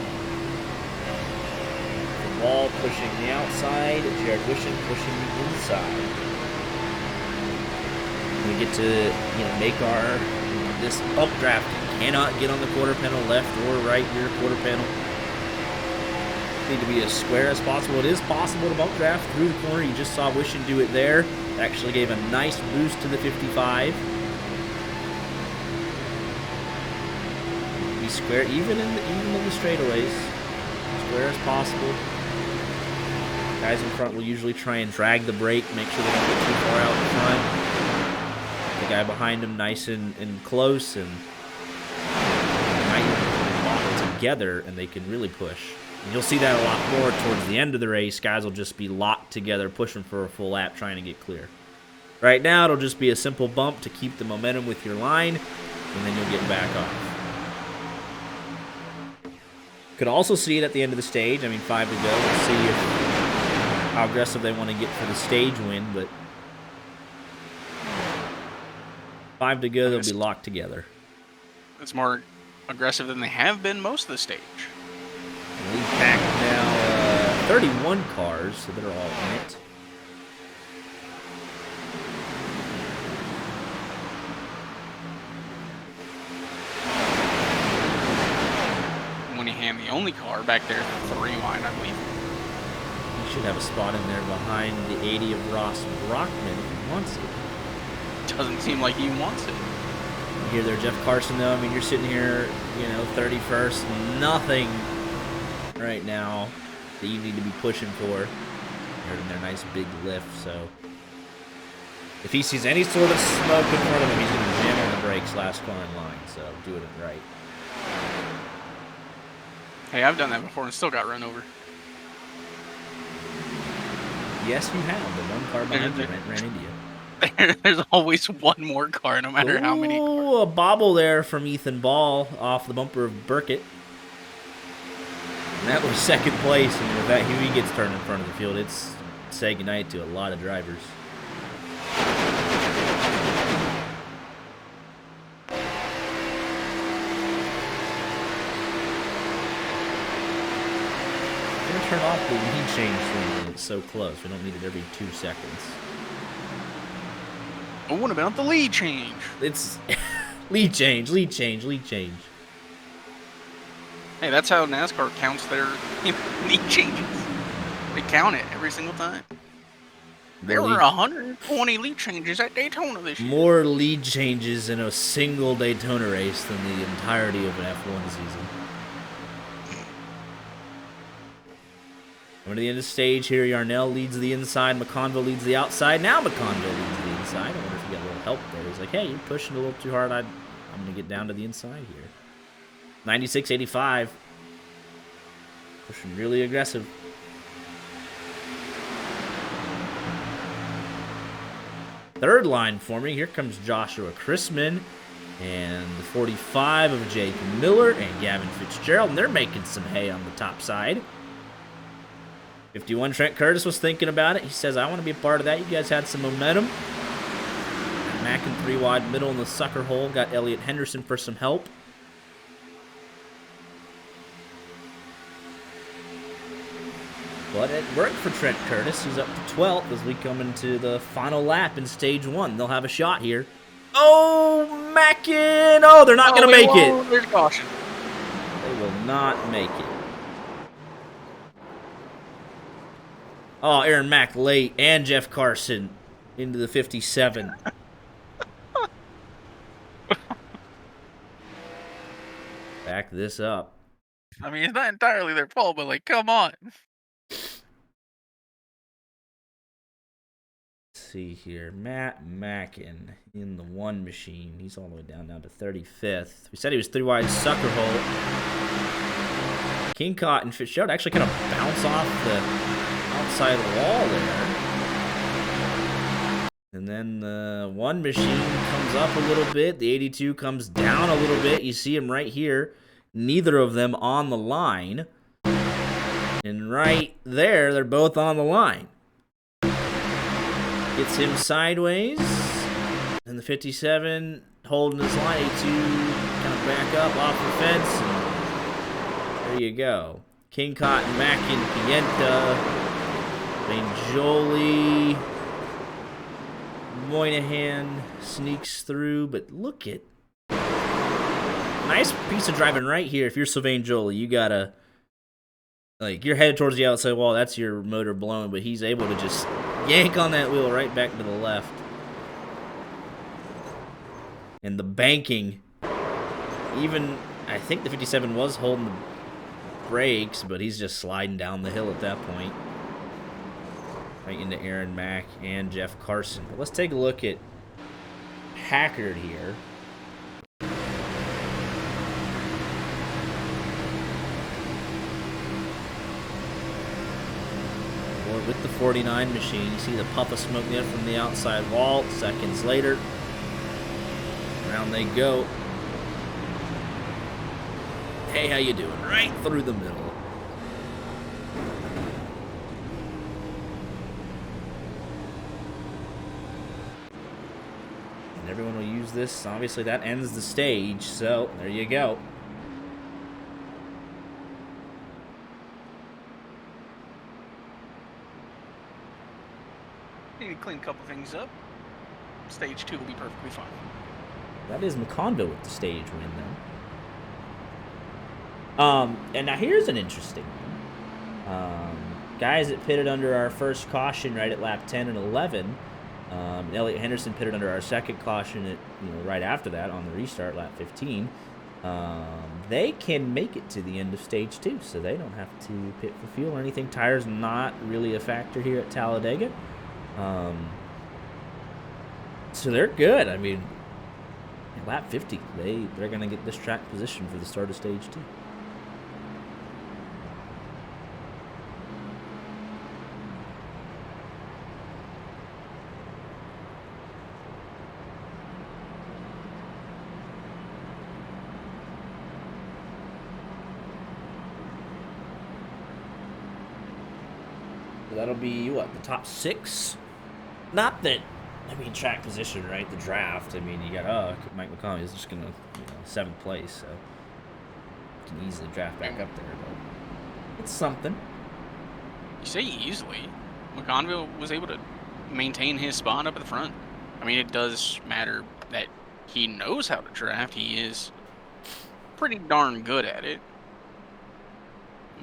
Wall pushing the outside, Jared Wishing pushing the inside. We get to make our this updraft. Cannot get on the quarter panel left or right rear quarter panel. Need to be as square as possible. It is possible to bump draft through the corner. You just saw Wishing do it there. It actually gave a nice boost to the 55. Be square even in the straightaways. Square as possible. Guys in front will usually try and drag the brake, make sure they don't get too far out in front. The guy behind him nice and close, and might lock together, and they can really push. And you'll see that a lot more towards the end of the race. Guys will just be locked together, pushing for a full lap, trying to get clear. Right now, it'll just be a simple bump to keep the momentum with your line, and then you'll get back off. Could also see it at the end of the stage. I mean, 5 to go. We'll see how aggressive they want to get for the stage win, but 5 to go, they'll be locked together.
It's more aggressive than they have been most of the stage.
Lead pack now 31 cars, so they're all in it.
Moynihan, the only car back there, 3 wide, I believe.
He should have a spot in there behind the 80 of Ross Brockman if he wants it.
Doesn't seem like he wants it.
You hear there, Jeff Carson, though. I mean, you're sitting here, 31st, nothing right now that you need to be pushing for. They're in their nice big lift, so if he sees any sort of smoke in front of him, he's going to be jamming the brakes last car in line, so doing it right.
Hey, I've done that before and still got run over.
Yes, you have. The one car behind you ran into you.
There's always one more car, no matter how many cars.
Ooh, a bobble there from Ethan Ball off the bumper of Burkett. And that was second place, and with that, he gets turned in front of the field. It's say goodnight to a lot of drivers. I'm going to turn off the lead change thing when it's so close. We don't need it every 2 seconds.
Oh, what about the lead change?
It's lead change, lead change, lead change.
Hey, that's how NASCAR counts their lead changes. They count it every single time. There were 120 lead changes at Daytona this year.
More lead changes in a single Daytona race than the entirety of an F1 season. Coming to the end of the stage here, Yarnell leads the inside, McConville leads the outside. Now McConville leads the inside. I wonder if he got a little help there. He's like, hey, you're pushing a little too hard. I'm going to get down to the inside here. 96.85. Pushing really aggressive. Third line forming. Here comes Joshua Chrisman and the 45 of Jake Miller and Gavin Fitzgerald. And they're making some hay on the top side. 51 Trent Curtis was thinking about it. He says, I want to be a part of that. You guys had some momentum. Mack in 3 wide middle in the sucker hole. Got Elliott Henderson for some help. But it worked for Trent Curtis. He's up to 12th as we come into the final lap in stage 1. They'll have a shot here. Oh, Mackin! Oh, they're not going to make it.
There's caution.
They will not make it. Oh, Aaron Mack late and Jeff Carson into the 57. Back this up.
I mean, it's not entirely their fault, but, like, come on.
Let's see here. Matt Mackin in the 1 machine. He's all the way down to 35th. We said he was 3 wide sucker hole. Kingcott and Fitzgerald actually kind of bounce off the outside wall there. And then the 1 machine comes up a little bit. The 82 comes down a little bit. You see him right here. Neither of them on the line. And right there, they're both on the line. Gets him sideways. And the 57 holding his line. 82 kind of back up off the fence. And there you go. Kingcott, Mackin, Pienta, Banjoli, Moynihan sneaks through, but look at nice piece of driving right here. If you're Sylvain Joly, you gotta, like, you're headed towards the outside wall. That's your motor blowing, but he's able to just yank on that wheel right back to the left. And the banking, even I think the 57 was holding the brakes, but he's just sliding down the hill at that point. Right into Aaron Mack and Jeff Carson. But let's take a look at Packard here. with the 49 machine. You see the puff of smoke there from the outside wall. Seconds later, around they go. Hey, how you doing? Right through the middle. And everyone will use this. Obviously, that ends the stage, so there you go.
Need to clean a couple things up. Stage 2 will be perfectly fine.
That is McConville with the stage win, then. And now here's an interesting one. Guys that pitted under our first caution right at lap 10 and 11. Elliot Henderson pitted under our second caution at, right after that on the restart, lap 15. They can make it to the end of stage 2, so they don't have to pit for fuel or anything. Tires not really a factor here at Talladega. So they're good. I mean, lap 50, they're going to get this track position for the start of stage 2. So that'll be, the top 6? Not that, track position, right? The draft. You got, Mike McConnell is just going to, 7th place, so you can easily draft back up there, but it's something.
You say easily. McConville was able to maintain his spot up at the front. It does matter that he knows how to draft. He is pretty darn good at it.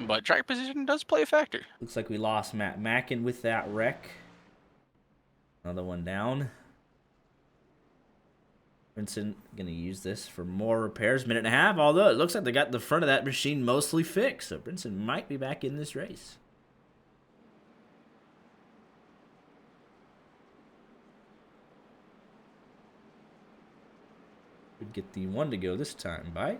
But track position does play a factor.
Looks like we lost Matt Mackin with that wreck. Another one down. Brinson going to use this for more repairs. Minute and a half, although it looks like they got the front of that machine mostly fixed. So Brinson might be back in this race. Could get the one to go this time, bye.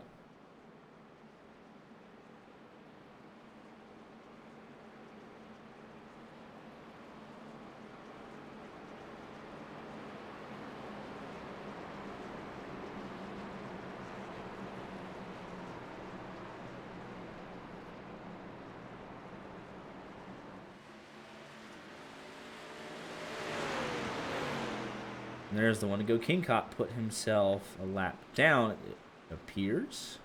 And there's the one to go. Kingcott put himself a lap down, it appears.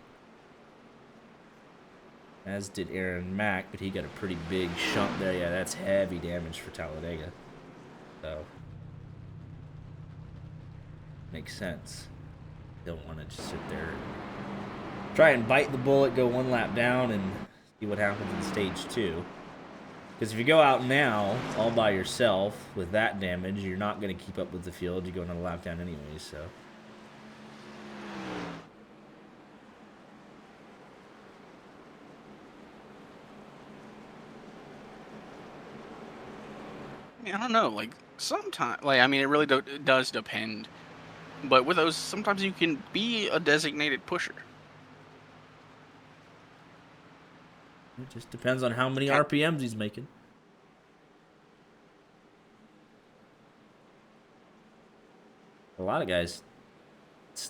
As did Aaron Mack, but he got a pretty big shunt there. Yeah, that's heavy damage for Talladega. So, makes sense. Don't want to just sit there and try and bite the bullet, go one lap down, and see what happens in stage 2. Because if you go out now all by yourself with that damage, you're not going to keep up with the field. You're going on a lap down anyways, so.
I don't know. Sometimes, it really does depend. But with those, sometimes you can be a designated pusher.
It just depends on how many RPMs he's making. A lot of guys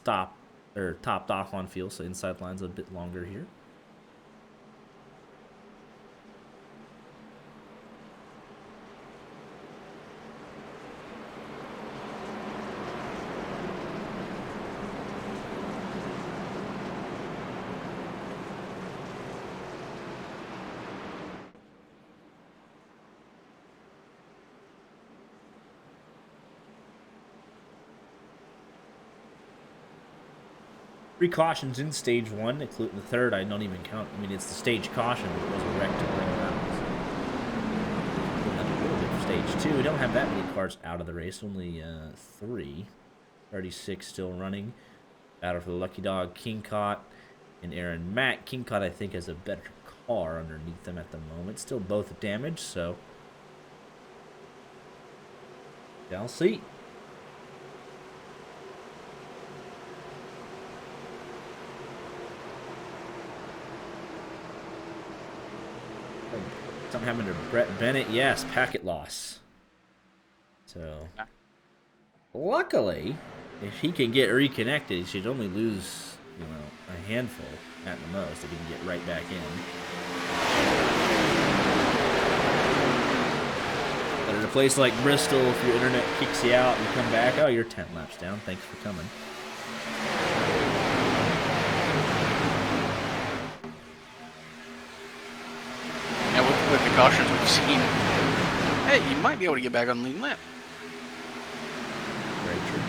topped off on fuel, so inside line's a bit longer here. Precautions in stage 1, including the third. I don't even count. It's the stage caution, but it was a wreck to bring it out. So, a little bit for stage 2. We don't have that many cars out of the race. Only 3. 36 still running. Battle for the lucky dog, Kingcott and Aaron Mack. Kingcott, I think, has a better car underneath them at the moment. Still both damaged, so shall see. Something happened to Brett Bennett. Yes, packet loss. So, luckily, if he can get reconnected, he should only lose, a handful at the most if he can get right back in. But at a place like Bristol, if your internet kicks you out and you come back, oh, you're 10 laps down. Thanks for coming.
Yeah, with the cautions we've seen, hey, you might be able to get back on the lead lap.
Very true.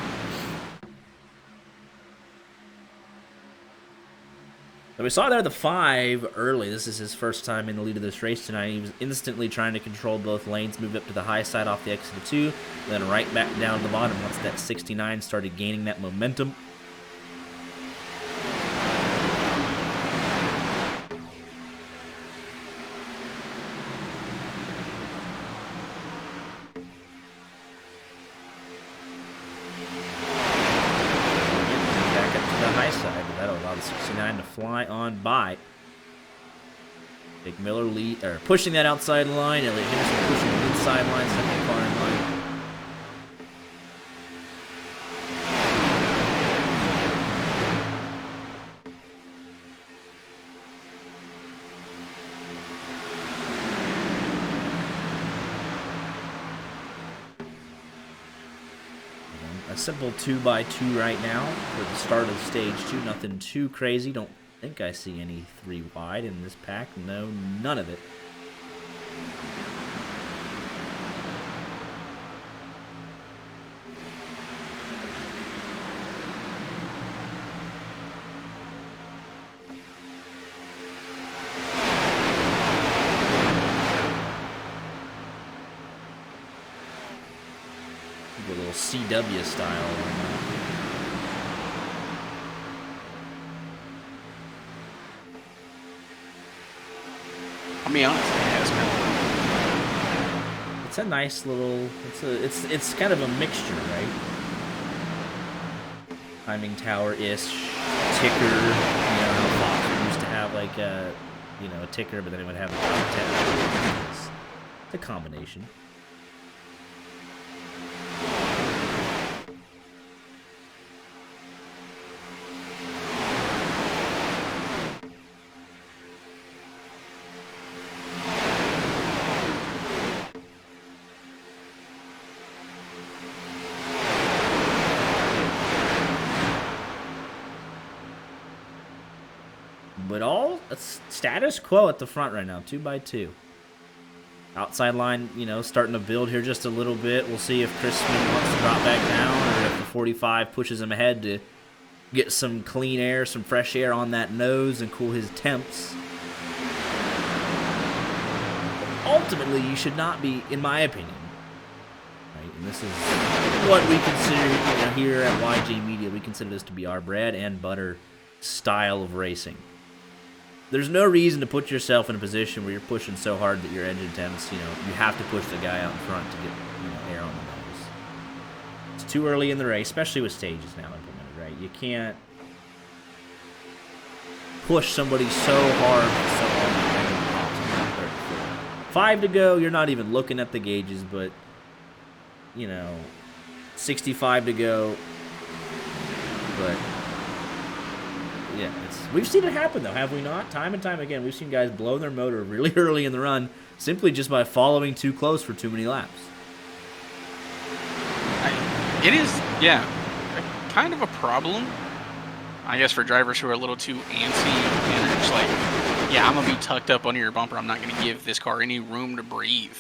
So we saw there the 5 early. This is his first time in the lead of this race tonight. He was instantly trying to control both lanes, move up to the high side off the exit of 2, then right back down to the bottom once that 69 started gaining that momentum. The 69 to fly on by. Big Miller lead, or pushing that outside line. Elliott Henderson pushing the inside line, second car in line. A simple 2x2 right now for the start of stage 2. Nothing too crazy. Don't think I see any 3 wide in this pack. No, none of it. A little CW style.
I'll be honest, it has been.
It's a nice little. It's kind of a mixture, right? Timing tower-ish ticker. You know how Fox used to have like a ticker, but then it would have the top 10. It's a combination. But all status quo at the front right now, 2x2. Outside line, starting to build here just a little bit. We'll see if Crispin wants to drop back down or if the 45 pushes him ahead to get some clean air, some fresh air on that nose and cool his temps. Ultimately, you should not be, in my opinion, right? And this is what we consider, here at YG Media, we consider this to be our bread and butter style of racing. There's no reason to put yourself in a position where you're pushing so hard that your engine temps, you have to push the guy out in front to get, air on the nose. It's too early in the race, especially with stages now implemented, right? You can't push somebody so hard. 5 to go, you're not even looking at the gauges, but, 65 to go, but... yeah, we've seen it happen, though, have we not? Time and time again, we've seen guys blow their motor really early in the run simply just by following too close for too many laps.
It is, kind of a problem, I guess, for drivers who are a little too antsy and are just like, I'm going to be tucked up under your bumper. I'm not going to give this car any room to breathe.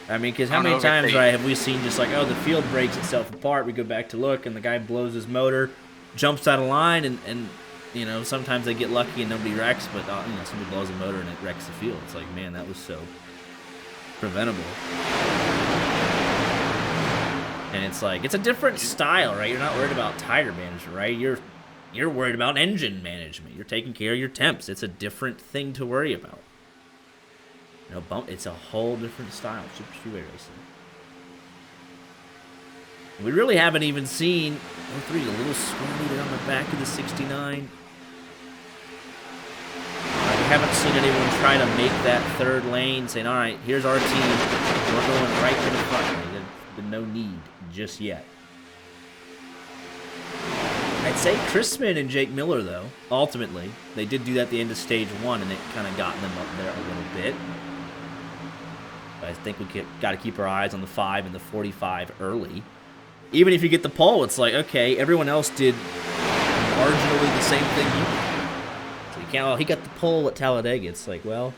Because how many times, right, have we seen just like, the field breaks itself apart, we go back to look, and the guy blows his motor, jumps out of line, and sometimes they get lucky and nobody wrecks, but somebody blows a motor and it wrecks the field. It's like, man, that was so preventable. And it's like, it's a different style, right? You're not worried about tire management, right? You're worried about engine management. You're taking care of your temps. It's a different thing to worry about. It's a whole different style, super speedway racing. We really haven't even seen 03, a little swirly there on the back of the 69. We haven't seen anyone try to make that third lane, saying, all right, here's our team. We're going right to the front. Like, there's been no need just yet. I'd say Chrisman and Jake Miller, though, ultimately. They did do that at the end of stage 1, and it kind of got them up there a little bit. But I think we got to keep our eyes on the 5 and the 45 early. Even if you get the pole, it's like, okay, everyone else did marginally the same thing you did. So you can't, oh, he got the pole at Talladega. It's like, well,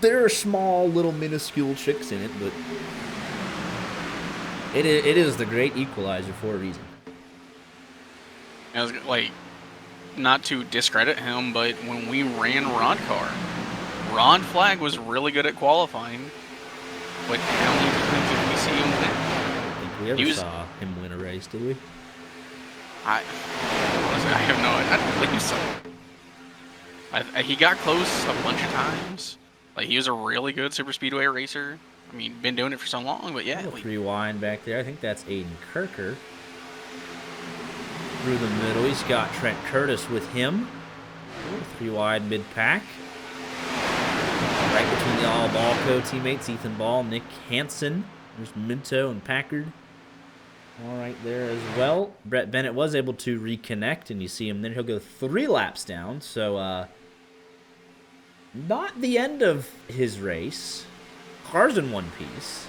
there are small, little, minuscule tricks in it, but it is the great equalizer for a reason.
I was like, not to discredit him, but when we ran Rod Car, Ron Flag was really good at qualifying. But how many times did we see him win?
I don't think we ever saw him win a race, did we?
I have no idea. I don't believe so. He got close a bunch of times. Like, he was a really good super speedway racer. I mean, been doing it for so long, but yeah.
Rewind back there. I think that's Aiden Kirker. Through the middle, he's got Trent Curtis with him. 3 wide mid-pack. Right between the all Ballco teammates, Ethan Ball, Nick Hansen. There's Minto and Packard. All right there as well. Brett Bennett was able to reconnect, and you see him. Then he'll go 3 laps down. So, not the end of his race. Car's in one piece.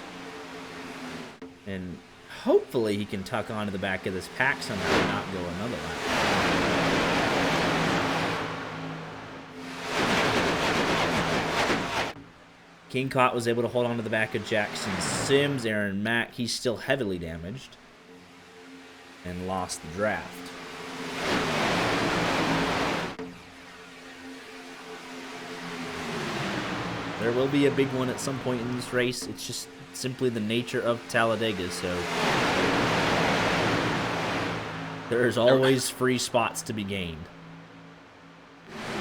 And hopefully he can tuck onto the back of this pack somehow and not go another lap. King Cott was able to hold on to the back of Jackson Sims. Aaron Mack, he's still heavily damaged and lost the draft. There will be a big one at some point in this race. It's just simply the nature of Talladega, so there's always free spots to be gained.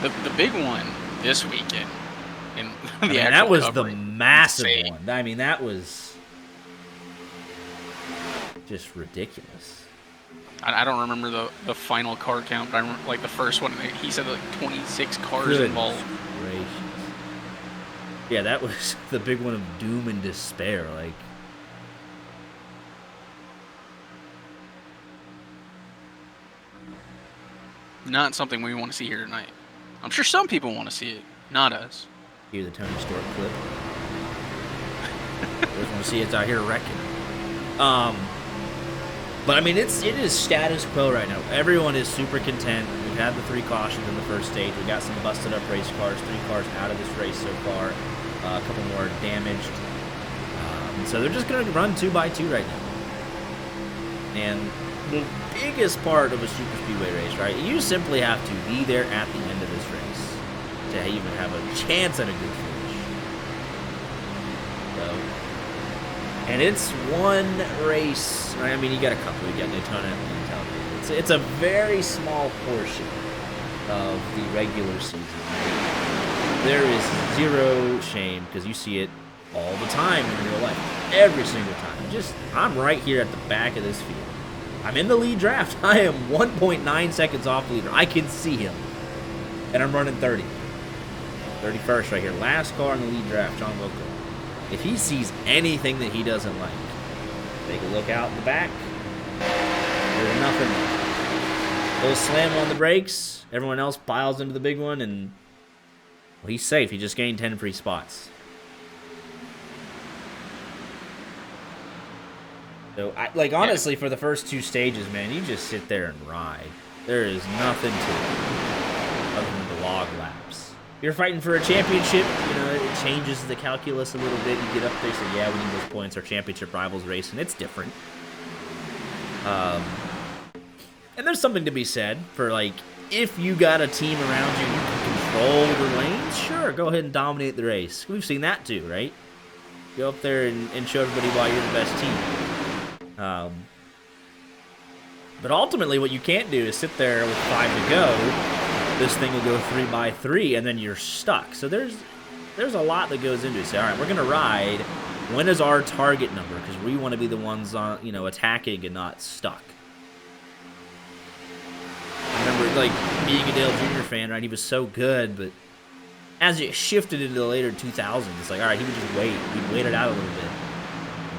The big one this weekend, and
that was the massive one. I mean, that was just ridiculous.
I don't remember the final car count, but I remember, like, the first one, he said like 26 cars involved.
Gracious. Yeah, that was the big one of doom and despair. Like,
not something we want to see here tonight. I'm sure some people want to see it, not us.
Hear the Tony Stork clip. Just want to see it's out here wrecking. But I mean, it is status quo right now. Everyone is super content. We've had the 3 cautions in the first stage. We got some busted up race cars. 3 cars out of this race so far. A couple more damaged. So they're just going to run 2x2 right now. And the biggest part of a super speedway race, right? You simply have to be there at the end of this race to even have a chance at a good finish. So, and it's one race, right? I mean, you got a couple. You got Daytona and Talladega. It's a very small portion of the regular season. Right? There is zero shame because you see it all the time in real life. Every single time. I'm right here at the back of this field. I'm in the lead draft. I am 1.9 seconds off the leader. I can see him. And I'm running 30. 31st right here. Last car in the lead draft, John Wilco. If he sees anything that he doesn't like, take a look out in the back. There's nothing. He'll slam on the brakes. Everyone else piles into the big one, and well, he's safe. He just gained 10 free spots. So, honestly, for the first 2 stages, man, you just sit there and ride. There is nothing to it other than the log laps. If you're fighting for a championship, it changes the calculus a little bit. You get up there, say, yeah, we need those points. Our championship rivals race, and it's different. And there's something to be said for, like, if you got a team around you, you can control the lanes, sure, go ahead and dominate the race. We've seen that too, right? Go up there and show everybody why you're the best team. But ultimately, what you can't do is sit there with 5 to go. This thing will go 3x3, and then you're stuck. So there's a lot that goes into it. Say, all right, we're gonna ride. When is our target number? Because we want to be the ones on, attacking and not stuck. Remember, like being a Dale Jr. fan, right? He was so good, but as it shifted into the later 2000s, it's like, all right, he would just wait. He'd wait it out a little bit.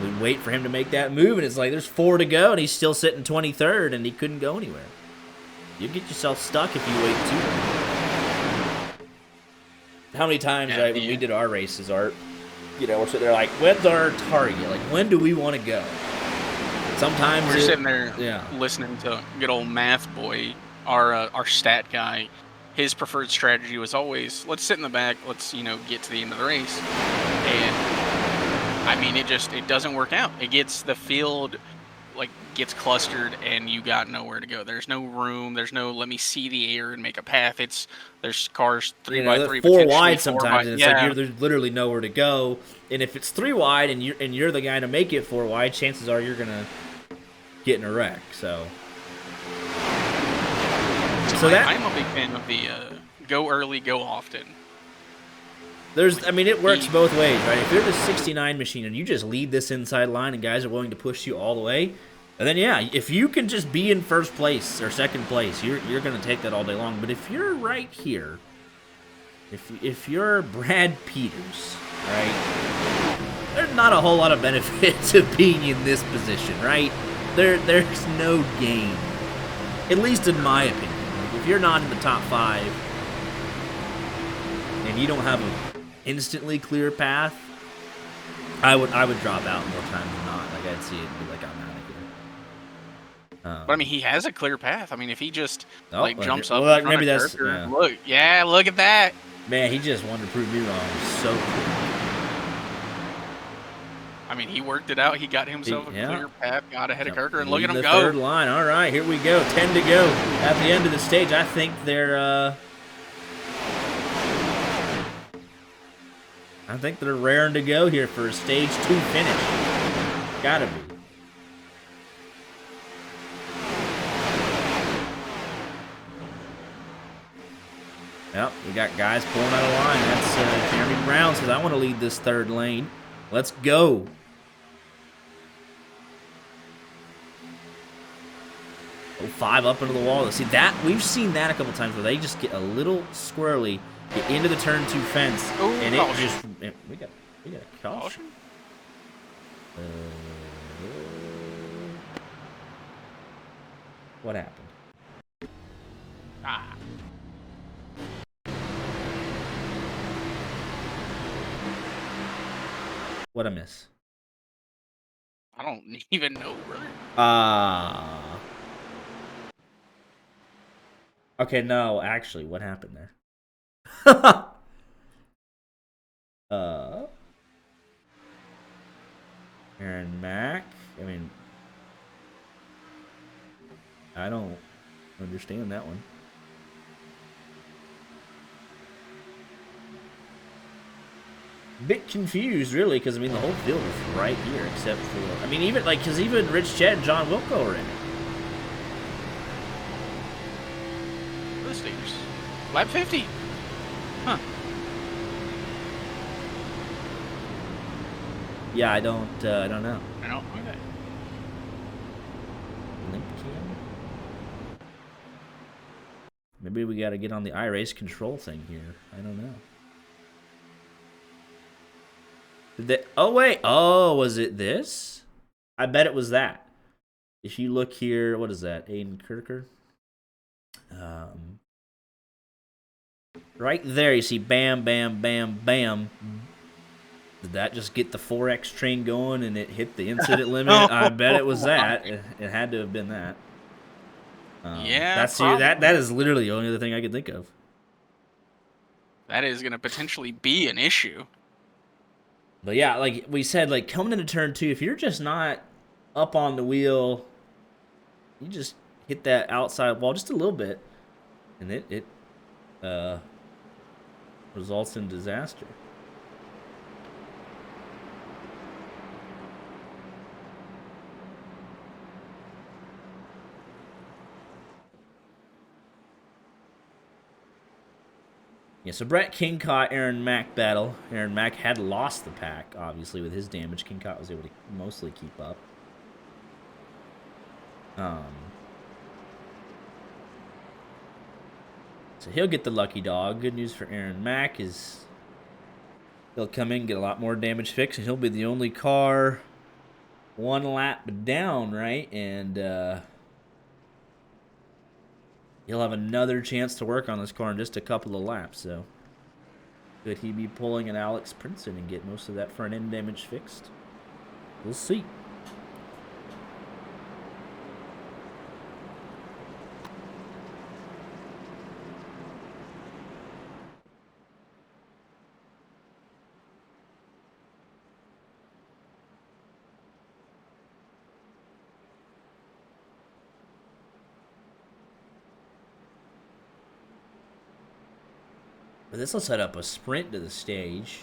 We'd wait for him to make that move, and it's like there's 4 to go, and he's still sitting 23rd, and he couldn't go anywhere. You get yourself stuck if you wait too long. How many times, right, when we did our races, Art, we're sitting there like, when's our target? Like, when do we want to go? Sometimes
we're sitting there listening to good old Math Boy, our stat guy. His preferred strategy was always, let's sit in the back, let's, get to the end of the race. And, I mean, it doesn't work out. It gets the field, gets clustered, and you got nowhere to go. There's no room. There's no, let me see the air and make a path. There's cars 3x3.
4 wide sometimes, and it's like there's literally nowhere to go. And if it's 3 wide and you're the guy to make it 4 wide, chances are you're going to get in a wreck, so... I'm
a big fan of the go early, go often.
It works both ways, right? If you're the 69 machine and you just lead this inside line and guys are willing to push you all the way, and then if you can just be in first place or second place, you're going to take that all day long. But if you're right here, if you're Brad Peters, right, there's not a whole lot of benefit to being in this position, right? There's no gain, at least in my opinion. If you're not in the top 5 and you don't have an instantly clear path, I would drop out more times than not. I'd see it and be like, I'm out of here.
But I mean, he has a clear path. I mean, if he just jumps up,
maybe that's
look at that.
Man, he just wanted to prove me wrong. So cool.
I mean, he worked it out. He got himself a clear path, got ahead of Kirker, and look at him go.
Third line. All right, here we go. 10 to go at the end of the stage. I think they're raring to go here for a stage 2 finish. Gotta be. Yep, we got guys pulling out of line. That's Jeremy Brown says, I want to lead this third lane. Let's go. Oh, 5 up into the wall. See that? We've seen that a couple times where they just get a little squirrely, get into the turn 2 fence, and it just we got a caution. What happened? What'd I miss?
I don't even know, brother.
Okay, no, actually, what happened there? Aaron Mack. I mean, I don't understand that one. Bit confused, really, because I mean the whole field is right here, except for even even Rich Chet and John Wilco are in it.
Lap 50. Huh.
Yeah, I don't know.
I don't. Okay.
Limp cam? Maybe we got to get on the iRace control thing here. I don't know. Oh, wait. Oh, was it this? I bet it was that. If you look here, what is that? Aiden Kirker? Right there, you see bam, bam, bam, bam. Did that just get the 4X train going and it hit the incident limit? I bet it was that. It had to have been that. That is literally the only other thing I could think of.
That is going to potentially be an issue.
But yeah, like we said, like coming into turn 2, if you're just not up on the wheel, you just hit that outside wall just a little bit, and it results in disaster. Yeah, so Brett Kincott, Aaron Mack battle. Aaron Mack had lost the pack, obviously, with his damage. Kincott was able to mostly keep up. So he'll get the lucky dog. Good news for Aaron Mack is he'll come in, get a lot more damage fixed, and he'll be the only car one lap down, right? And he'll have another chance to work on this car in just a couple of laps. So could he be pulling an Alex Princeton and get most of that front end damage fixed? We'll see. But this will set up a sprint to the stage.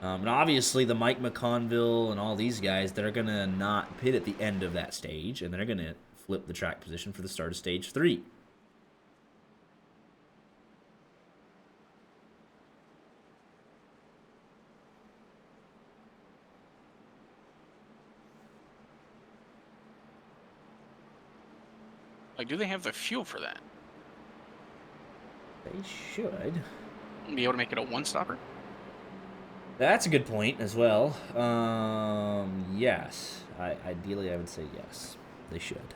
And obviously the Mike McConville and all these guys, they're going to not pit at the end of that stage, and they're going to flip the track position for the start of stage 3.
Like, do they have the fuel for that?
They should.
Be able to make it a one-stopper?
That's a good point as well. Yes. Ideally, I would say yes. They should.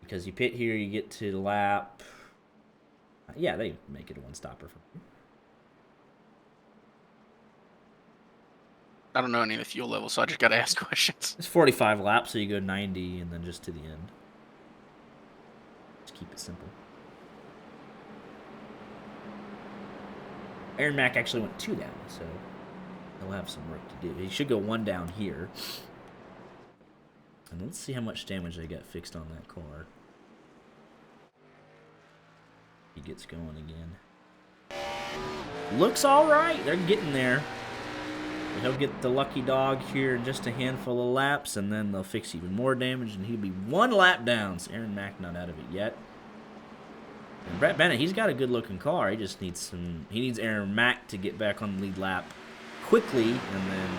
Because you pit here, you get to the lap. Yeah, they make it a one-stopper for me.
I don't know any of the fuel levels, so I just gotta ask questions.
It's 45 laps, so you go 90 and then just to the end. Just keep it simple. Aaron Mack actually went 2 down, so he'll have some work to do. He should go 1 down here. And let's see how much damage they got fixed on that car. He gets going again. Looks alright. They're getting there. He'll get the lucky dog here in just a handful of laps, and then they'll fix even more damage, and he'll be 1 lap down. So Aaron Mack not out of it yet. And Brett Bennett, he's got a good-looking car. He just needs some. He needs Aaron Mack to get back on the lead lap quickly, and then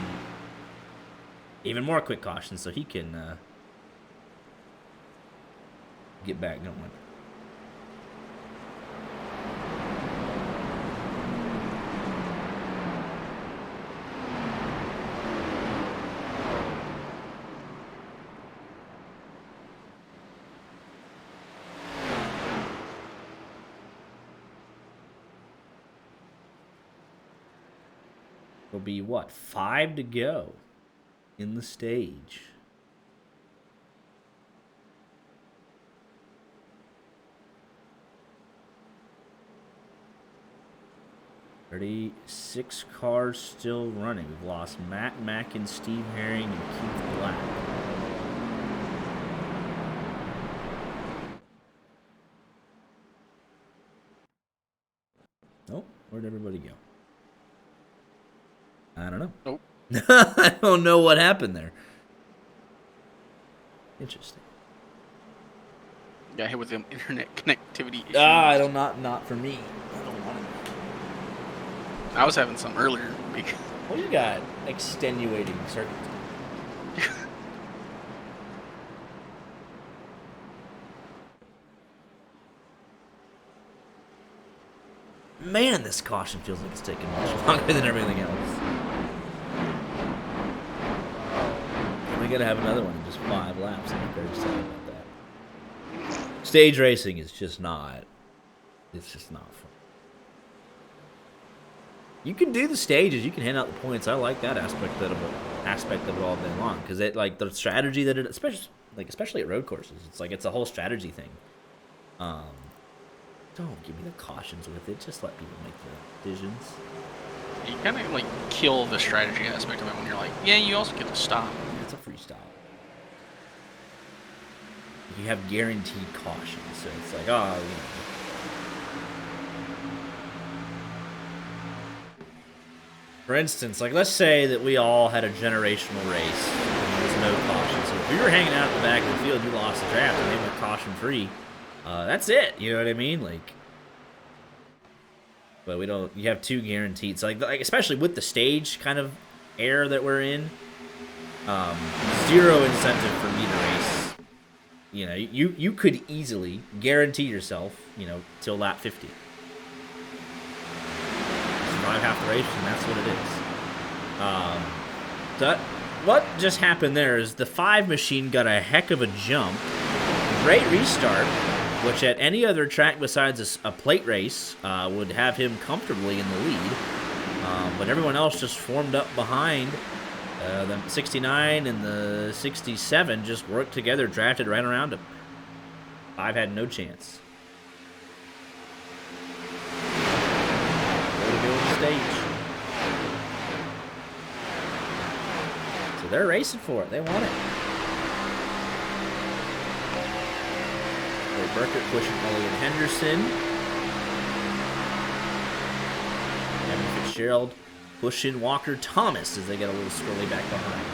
even more quick caution, so he can get back going. Will be what, 5 to go in the stage. Six cars still running. We've lost Matt Mack and Steve Herring and Keith Black. Nope. Where'd everybody go? I don't know.
Nope.
I don't know what happened there. Interesting.
Got hit with the internet connectivity issues.
I don't not for me. I don't want it.
I was having some earlier.
Well, you got extenuating circumstances. Man, this caution feels like it's taking much longer than everything else. We gotta have another one in just 5 laps. I'm very excited about that. Stage racing is just not. It's just not fun. You can do the stages. You can hand out the points. I like that aspect of it all day long, because it, like, the strategy that it, especially at road courses, it's like it's a whole strategy thing. Don't give me the cautions with it. Just let people make the decisions.
You kind of like kill the strategy aspect of it when you're like, yeah, you also get to stop.
It's a freestyle. You have guaranteed caution, so it's like, oh, you know. For instance, like, let's say that we all had a generational race and there was no caution. So if we were hanging out at the back of the field, you lost the draft and they went caution free. That's it. You know what I mean? Like, but we don't. You have 2 guaranteed. So like especially with the stage kind of era that we're in, 0 incentive for me to race you could easily guarantee yourself, till lap 50. Survive half the race, and that's what it is. What just happened there is the 5 machine got a heck of a jump. Great restart, which at any other track besides a plate race would have him comfortably in the lead. But everyone else just formed up behind. The 69 and the 67 just worked together, drafted right around him. 5 had no chance. Way to go on the stage. So they're racing for it. They want it. Ray Burkett pushing Elliott Henderson. Evan Fitzgerald pushing Walker Thomas as they get a little squirrely back behind.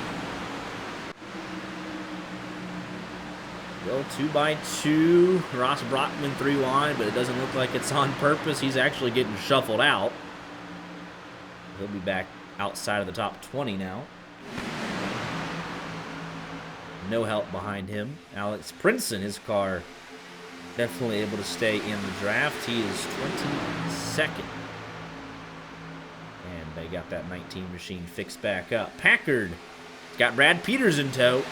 Well, 2x2. Ross Brockman 3 wide, but it doesn't look like it's on purpose. He's actually getting shuffled out. He'll be back outside of the top 20 now. No help behind him. Alex Princeton, his car, definitely able to stay in the draft. He is 22nd. And they got that 19 machine fixed back up. Packard got Brad Peters in tow.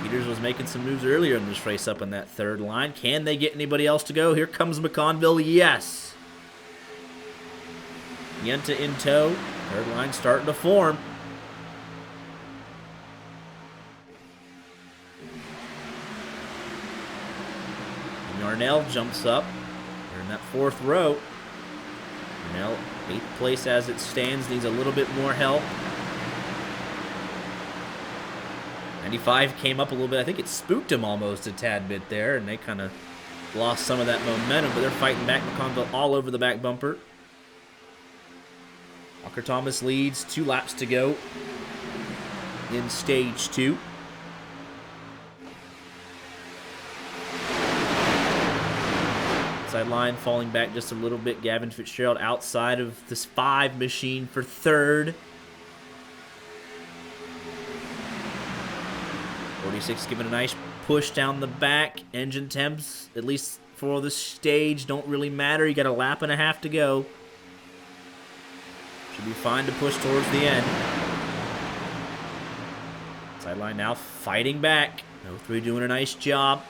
Peters was making some moves earlier in this race up in that third line. Can they get anybody else to go? Here comes McConville. Yes. Yenta in tow. Third line starting to form. Yarnell jumps up. They're in that 4th row. Yarnell, 8th place as it stands, needs a little bit more help. 95 came up a little bit. I think it spooked him almost a tad bit there, and they kind of lost some of that momentum, but they're fighting back. McConville all over the back bumper. Walker Thomas leads, 2 laps to go in stage 2. Sideline falling back just a little bit. Gavin Fitzgerald outside of this 5 machine for 3rd. 46 giving a nice push down the back. Engine temps, at least for the stage, don't really matter. You got a lap and a half to go. Should be fine to push towards the end. Sideline now fighting back. 03 doing a nice job.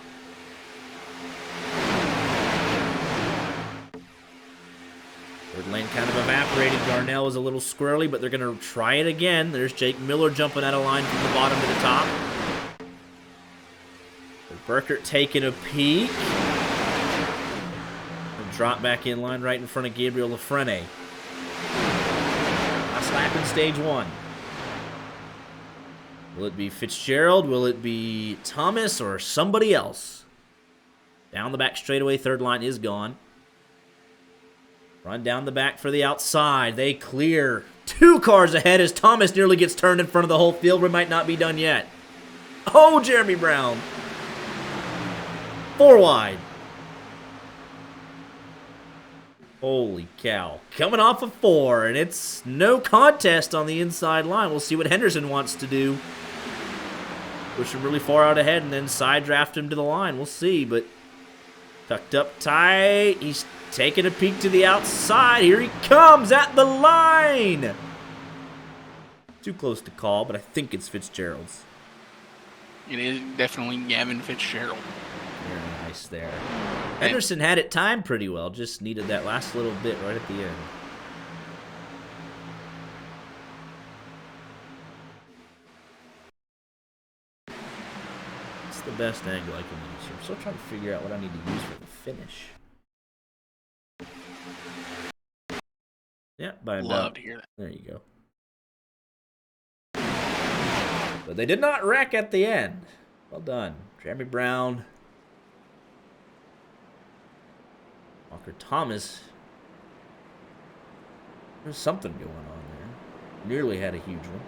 Third lane kind of evaporated. Darnell was a little squirrely, but they're going to try it again. There's Jake Miller jumping out of line from the bottom to the top. Burkert taking a peek. And drop back in line right in front of Gabriel Lafrene. Last lap in stage 1. Will it be Fitzgerald? Will it be Thomas or somebody else? Down the back straightaway, third line is gone. Run down the back for the outside. They clear 2 cars ahead as Thomas nearly gets turned in front of the whole field. We might not be done yet. Oh, Jeremy Brown. 4 wide. Holy cow. Coming off of 4, and it's no contest on the inside line. We'll see what Henderson wants to do. Push him really far out ahead and then side draft him to the line. We'll see, but tucked up tight. He's taking a peek to the outside. Here he comes at the line. Too close to call, but I think it's Fitzgerald's.
It is definitely Gavin Fitzgerald.
Very nice there. Henderson had it timed pretty well. Just needed that last little bit right at the end. It's the best angle I can use here. I'm still trying to figure out what I need to use for the finish. Yeah, by about.
Love to hear that.
There you go. But they did not wreck at the end. Well done. Jeremy Brown. Walker Thomas. There's something going on there. Nearly had a huge one.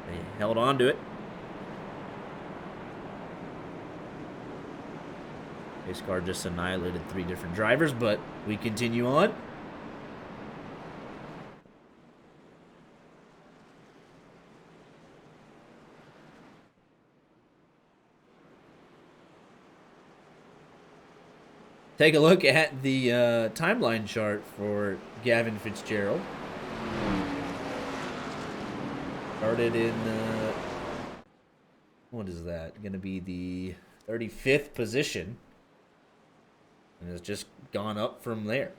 They held on to it. Pace car just annihilated 3 different drivers, but we continue on. Take a look at the timeline chart for Gavin Fitzgerald. Started in, what is that? Going to be the 35th position. And has just gone up from there.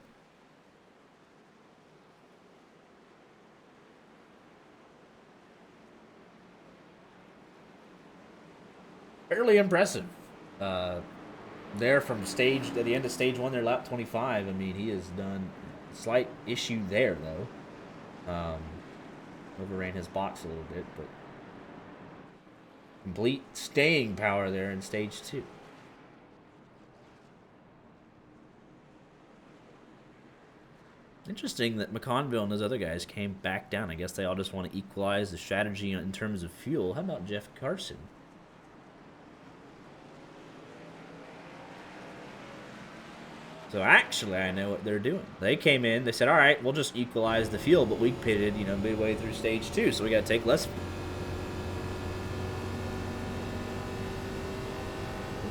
Fairly impressive. There from at the end of stage one, they're lap 25. I mean, he has done a slight issue there, though. Overran his box a little bit, but complete staying power there in stage two. Interesting that McConville and those other guys came back down. I guess they all just want to equalize the strategy in terms of fuel. How about Jeff Carson? So actually, I know what they're doing. They came in, they said, all right, we'll just equalize the fuel, but we pitted, midway through stage two, so we got to take less fuel.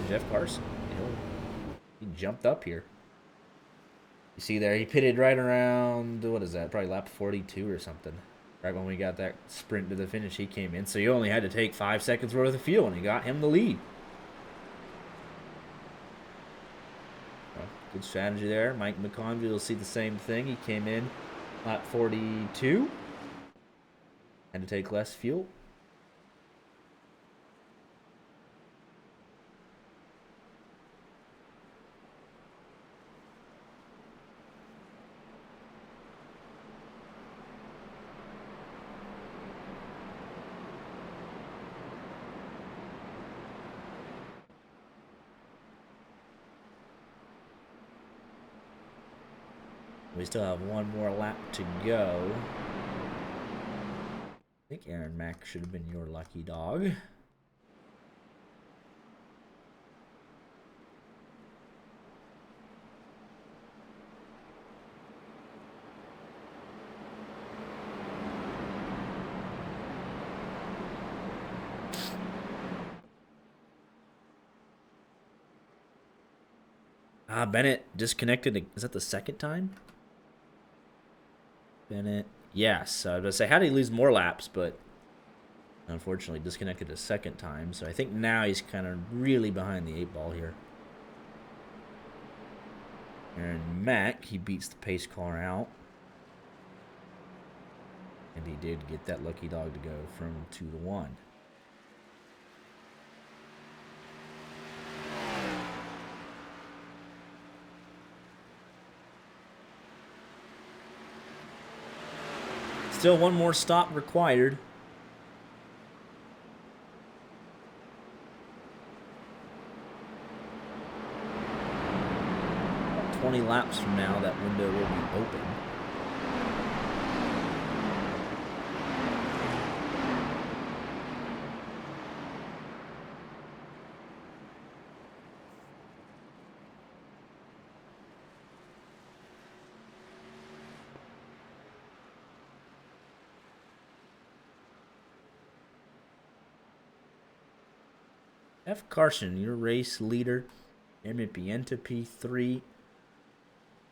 Jeff Carson, he jumped up here. You see there, he pitted right around, what is that, probably lap 42 or something. Right when we got that sprint to the finish, he came in. So you only had to take 5 seconds worth of fuel, and he got him the lead. Well, good strategy there. Mike McConville will see the same thing. He came in lap 42. Had to take less fuel. We still have one more lap to go. I think Aaron Mack should have been your lucky dog. Bennett disconnected. Is that the second time? Bennett. Yes. I was going to say, how did he lose more laps? But unfortunately disconnected a second time. So I think now he's kind of really behind the 8 ball here. Aaron Mack, he beats the pace car out. And he did get that lucky dog to go from 2 to 1. Still one more stop required. About 20 laps from now, that window will be open. F. Carson, your race leader. Emmett Pienta, P3.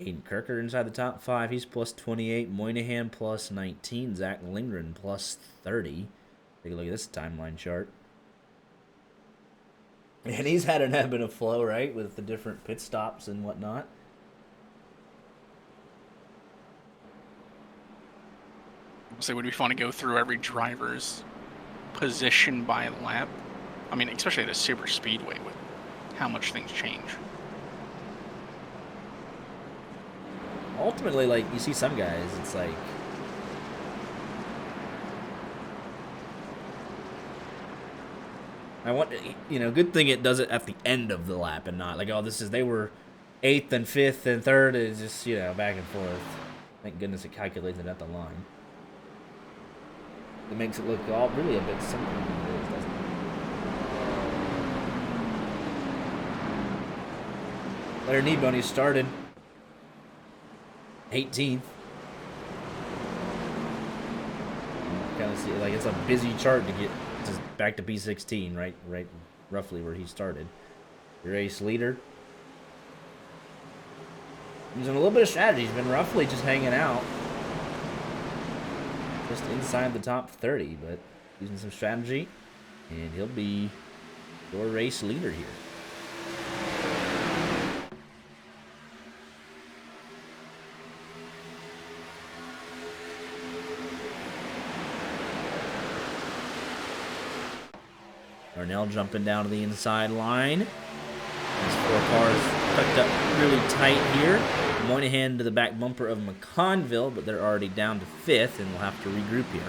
Aiden Kirker inside the top 5. He's plus 28. Moynihan plus 19. Zach Lindgren plus 30. Take a look at this timeline chart. And he's had an ebb and a flow, right? With the different pit stops and whatnot.
So it would be fun to go through every driver's position by lap. I mean, especially at a super speedway with how much things change.
Ultimately, like, you see some guys, it's like... I want, good thing it does it at the end of the lap and not like, oh, they were 8th and 5th and 3rd. It's just, back and forth. Thank goodness it calculates it at the line. It makes it look all really a bit simpler than it is, doesn't it? Larry Kneeboney started 18th. Kind of see, like, it's a busy chart to get back to P16, right roughly where he started. Your race leader. Using a little bit of strategy. He's been roughly just hanging out. Just inside the top 30, but using some strategy. And he'll be your race leader here. Darnell jumping down to the inside line. These 4 cars tucked up really tight here. Moynihan to the back bumper of McConville, but they're already down to 5th, and we'll have to regroup here.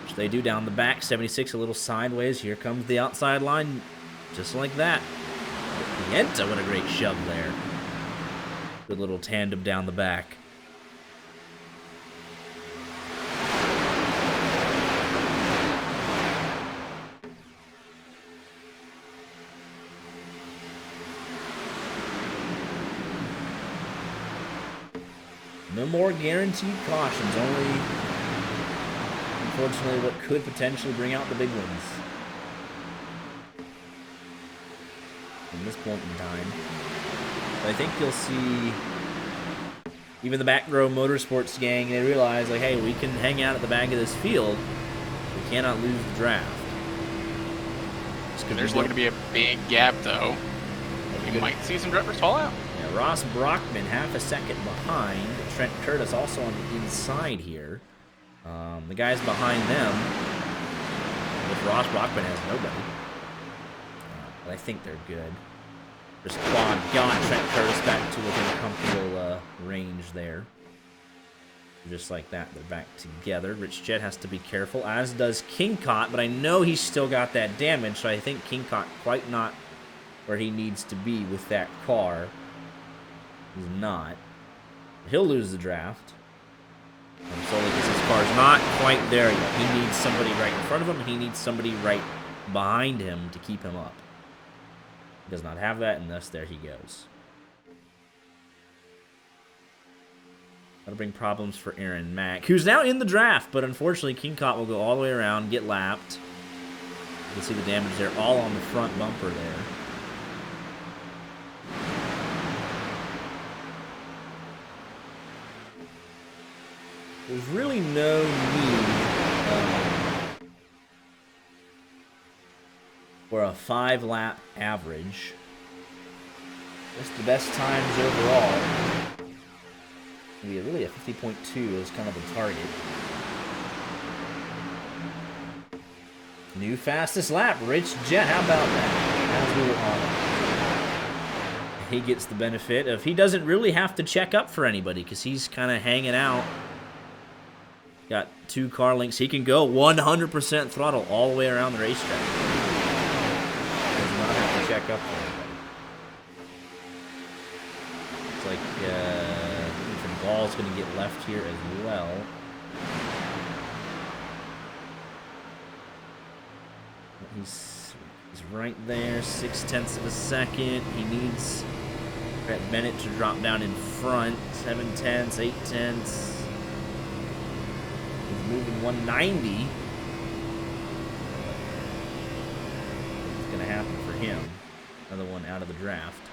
Which they do down the back. 76 a little sideways. Here comes the outside line, just like that. Pienta, what a great shove there. Good little tandem down the back. No more guaranteed cautions, only, unfortunately, what could potentially bring out the big ones from this point in time. But I think you'll see even the back row motorsports gang, they realize, like, hey, we can hang out at the back of this field. We cannot lose the draft.
There's looking to be a big gap, though. You might see some drivers fall out.
Yeah, Ross Brockman half a second behind. Trent Curtis also on the inside here. The guys behind them, with Ross Brockman has nobody. But I think they're good. Just quad got Trent Curtis back to within a comfortable range there. Just like that, they're back together. Rich Jet has to be careful, as does Kingcott, but I know he's still got that damage, so I think Kingcott quite not where he needs to be with that car. He's not. He'll lose the draft. Solely because his car's not quite there yet. He needs somebody right in front of him, and he needs somebody right behind him to keep him up. He does not have that, and thus there he goes. That'll bring problems for Aaron Mack, who's now in the draft, but unfortunately Kingcott will go all the way around, get lapped. You can see the damage there, all on the front bumper there. There's really no need for a 5-lap average. Just the best times overall. Really a 50.2 is kind of the target. New fastest lap, Rich Jet. How about that? As we were on. He gets the benefit of he doesn't really have to check up for anybody because he's kind of hanging out. Got 2 car links. He can go 100% throttle all the way around the racetrack. Does not have to check up for anybody. It's like Ball's going to get left here as well. He's right there, 0.6 of a second. He needs Brett Bennett to drop down in front. 0.7, 0.8. He's moving 190. What's going to happen for him? Another one out of the draft.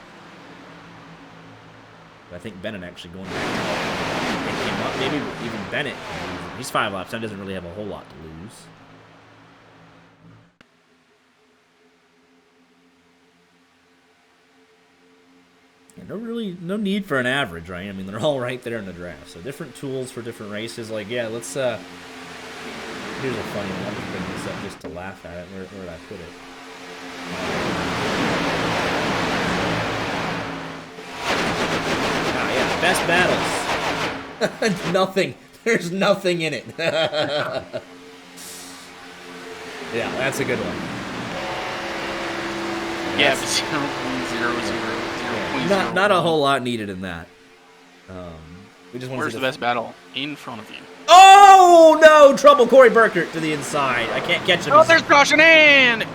But I think Bennett actually going back to pick him up. Maybe even Bennett. He's 5 laps. That doesn't really have a whole lot to lose. No need for an average, right? I mean, they're all right there in the draft. So different tools for different races. Like, yeah, let's, here's a funny one. I'll just bring this up just to laugh at it. Where did I put it? Yeah, best battles. Nothing. There's nothing in it. Yeah, that's a good one.
Yeah, 0.00.
Not a whole lot needed in that. We just want
Where's the best battle? In front of you.
Oh, no! Trouble. Corey Burkert to the inside. I can't catch him.
Oh, there's caution and...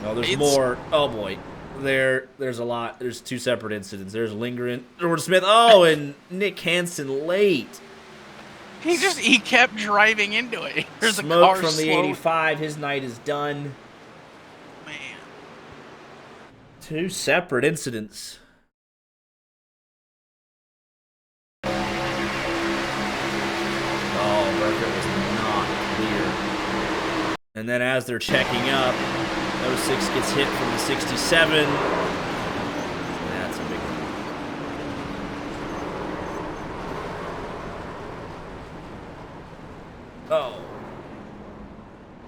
No, there's more. Oh, boy. There's a lot. There's 2 separate incidents. There's Lindgren, George Smith. Oh, and Nick Hansen late.
He kept driving into it. There's
Smoke
a car
from the 85. His night is done.
Man.
2 separate incidents. And then as they're checking up, 06 gets hit from the 67. That's a big one. Oh.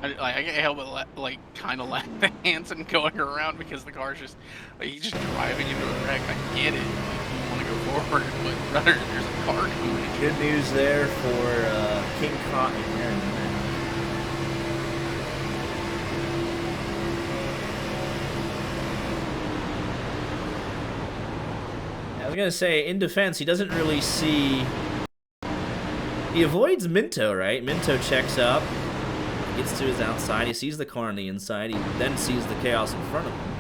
I can't help but like kind of laugh at Hansen going around because the car's just like he's just driving into a wreck. I get it. Like, you want to go forward, but brother, there's a car coming.
Good news there for King Cotton there in the back. I was gonna say, in defense, he doesn't really see. He avoids Minto, right? Minto checks up. Gets to his outside, he sees the car on the inside, he then sees the chaos in front of him.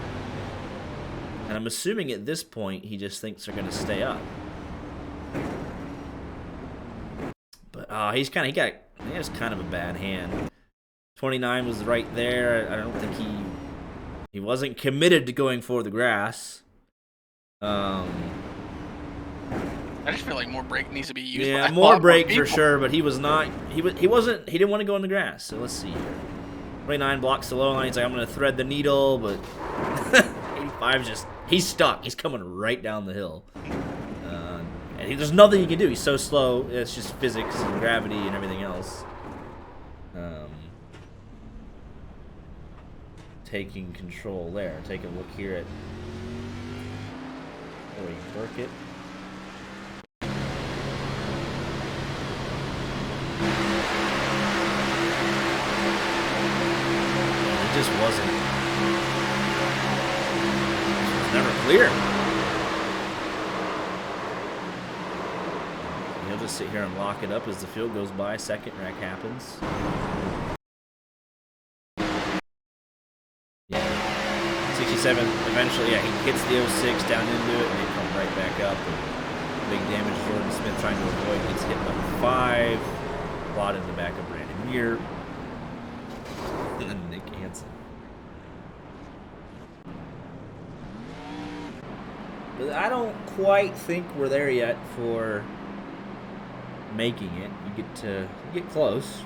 And I'm assuming at this point, he just thinks they're going to stay up. But he has kind of a bad hand. 29 was right there. I don't think he wasn't committed to going for the grass.
I just feel like more brake needs to be used.
Yeah, more brake for sure, but he was not. He didn't want to go in the grass. So let's see here. 29 blocks the low line. He's like, I'm gonna thread the needle, but 85's he's stuck. He's coming right down the hill, and there's nothing he can do. He's so slow. It's just physics and gravity and everything else. Taking control there. Take a look here at Corey Burkett. Just wasn't. It was never clear. He'll just sit here and lock it up as the field goes by. Second wreck happens. Yeah. 67, eventually, yeah, he hits the 06 down into it, and they come right back up. And big damage. Jordan Smith trying to avoid, gets hit number 5. Plot in the back of Brandon Muir. And then Nick Hansen. But I don't quite think we're there yet for making it. You get close,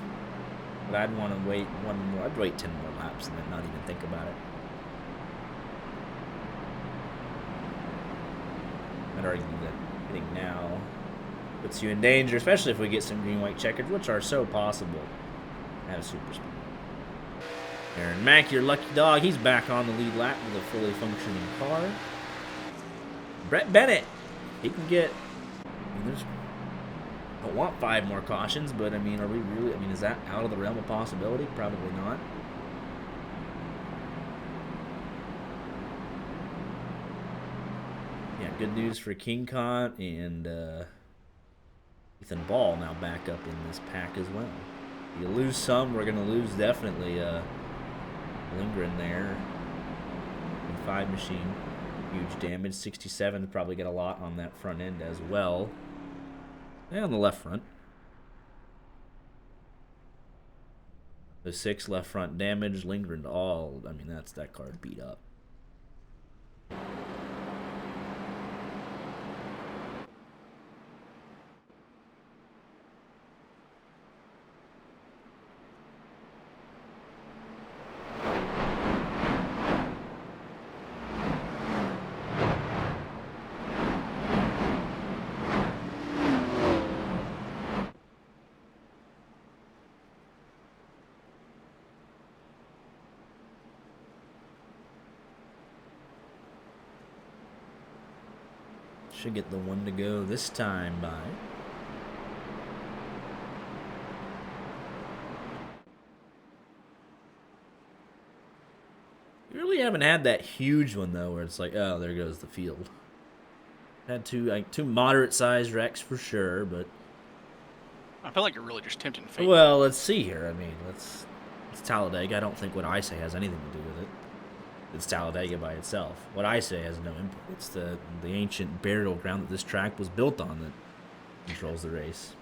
but I'd want to wait one more. I'd wait 10 more laps and then not even think about it. I'd argue that hitting now puts you in danger, especially if we get some green-white checkers, which are so possible at a super speed. Aaron Mack, your lucky dog, he's back on the lead lap with a fully functioning car. Brett Bennett, he can get. I don't want 5 more cautions, but I mean, are we really? I mean, is that out of the realm of possibility? Probably not. Yeah, good news for King Con and Ethan Ball now back up in this pack as well. You lose some, we're gonna lose definitely. Lindgren there. 5 machine. Huge damage. 67 probably get a lot on that front end as well. And on the left front. The 6 left front damage. Lindgren all. I mean, that card beat up. Should get the one to go this time by. You really haven't had that huge one though, where it's like, oh, there goes the field. Had two moderate-sized wrecks for sure, but
I feel like you're really just tempting fate.
well, let's see here. I mean, it's Talladega. I don't think what I say has anything to do with it. It's Talladega by itself. What I say has no input. It's the ancient burial ground that this track was built on that controls the race.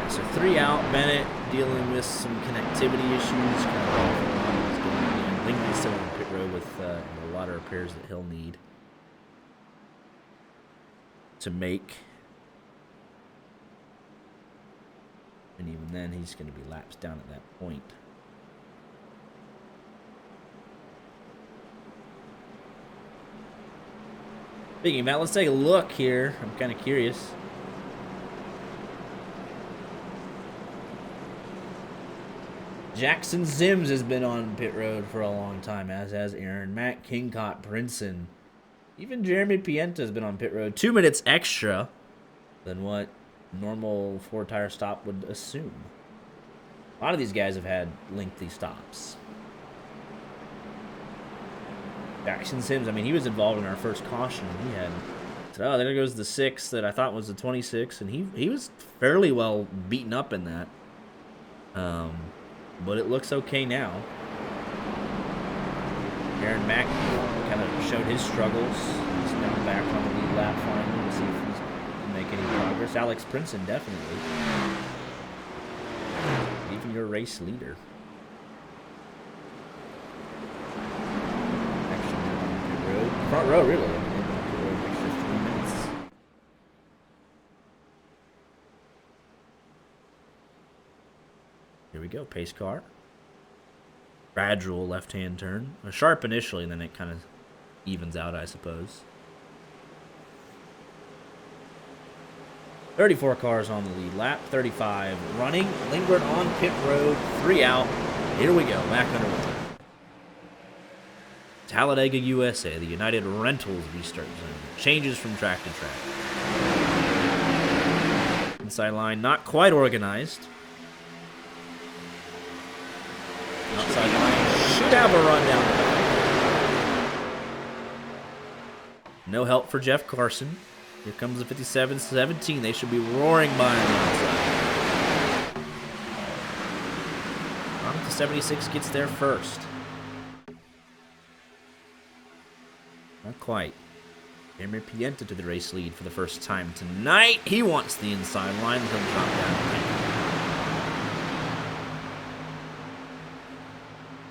So 3 out. Bennett dealing with some connectivity issues. Kind of off and on. He's going again. Lincoln's still on the pit road with a lot of repairs that he'll need. to make. And even then, he's going to be laps down at that point. Speaking of that, let's take a look here. I'm kind of curious. Jackson Sims has been on pit road for a long time, as has Aaron Mack, Kingcott, Brinson. Even Jeremy Pienta has been on pit road 2 minutes extra than what normal 4-tire stop would assume. A lot of these guys have had lengthy stops. Jackson Sims, I mean, he was involved in our first caution. He had, oh, there goes the 6 that I thought was the 26, and he was fairly well beaten up in that. But it looks okay now. Aaron Mack kind of showed his struggles. He's now back on the lead lap finally. We'll see if he's make any progress. Alex Princeton, definitely. Even your race leader. Front row, really. I mean, they've been on the road extra 3 minutes. Here we go, pace car. Gradual left-hand turn. A sharp initially, and then it kind of evens out, I suppose. 34 cars on the lead lap, 35 running. Lingard on pit road, 3 out. Here we go, back underway. Talladega, USA, the United Rentals restart zone. Changes from track to track. Inside line not quite organized. Outside line should have a run down the back. No help for Jeff Carson. Here comes the 57-17. They should be roaring by on the outside. The 76 gets there first. Not quite. Jeremy Pienta to the race lead for the first time tonight. He wants the inside line. He'll drop down.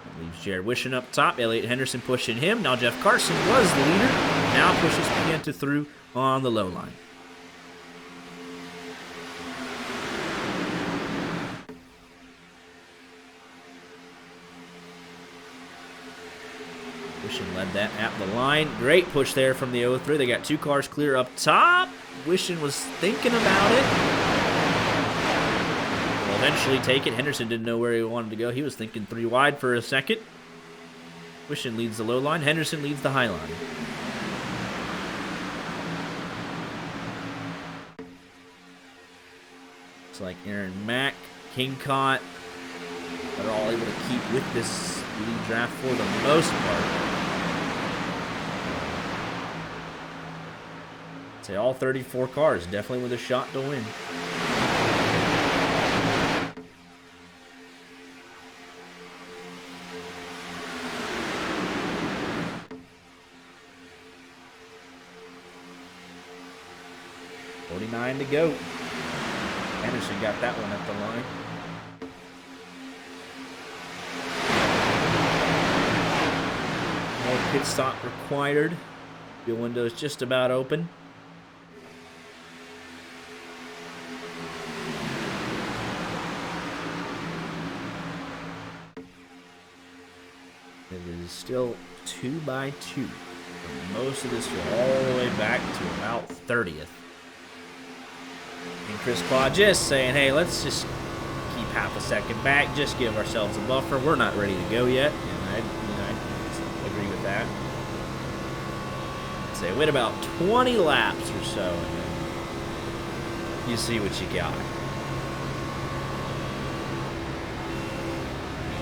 That leaves Jared Wishing up top. Elliott Henderson pushing him. Now Jeff Carson was the leader. Now pushes Pienta through on the low line. Wishing led that at the line. Great push there from the 03. They got 2 cars clear up top. Wishing was thinking about it. Will eventually take it. Henderson didn't know where he wanted to go. He was thinking 3 wide for a second. Wishing leads the low line. Henderson leads the high line. Looks like Aaron Mack, Kingcott are all able to keep with this lead draft for the most part. I'd say all 34 cars definitely with a shot to win. $49 to go. Anderson got that one at the line. More pit stop required. Fuel window is just about open. It is still 2 by 2. Most of this will all the way back to about 30th. And Chris Claude just saying, hey, let's just keep half a second back, just give ourselves a buffer. We're not ready to go yet, and I agree with that. I'd say wait about 20 laps or so, and then you see what you got.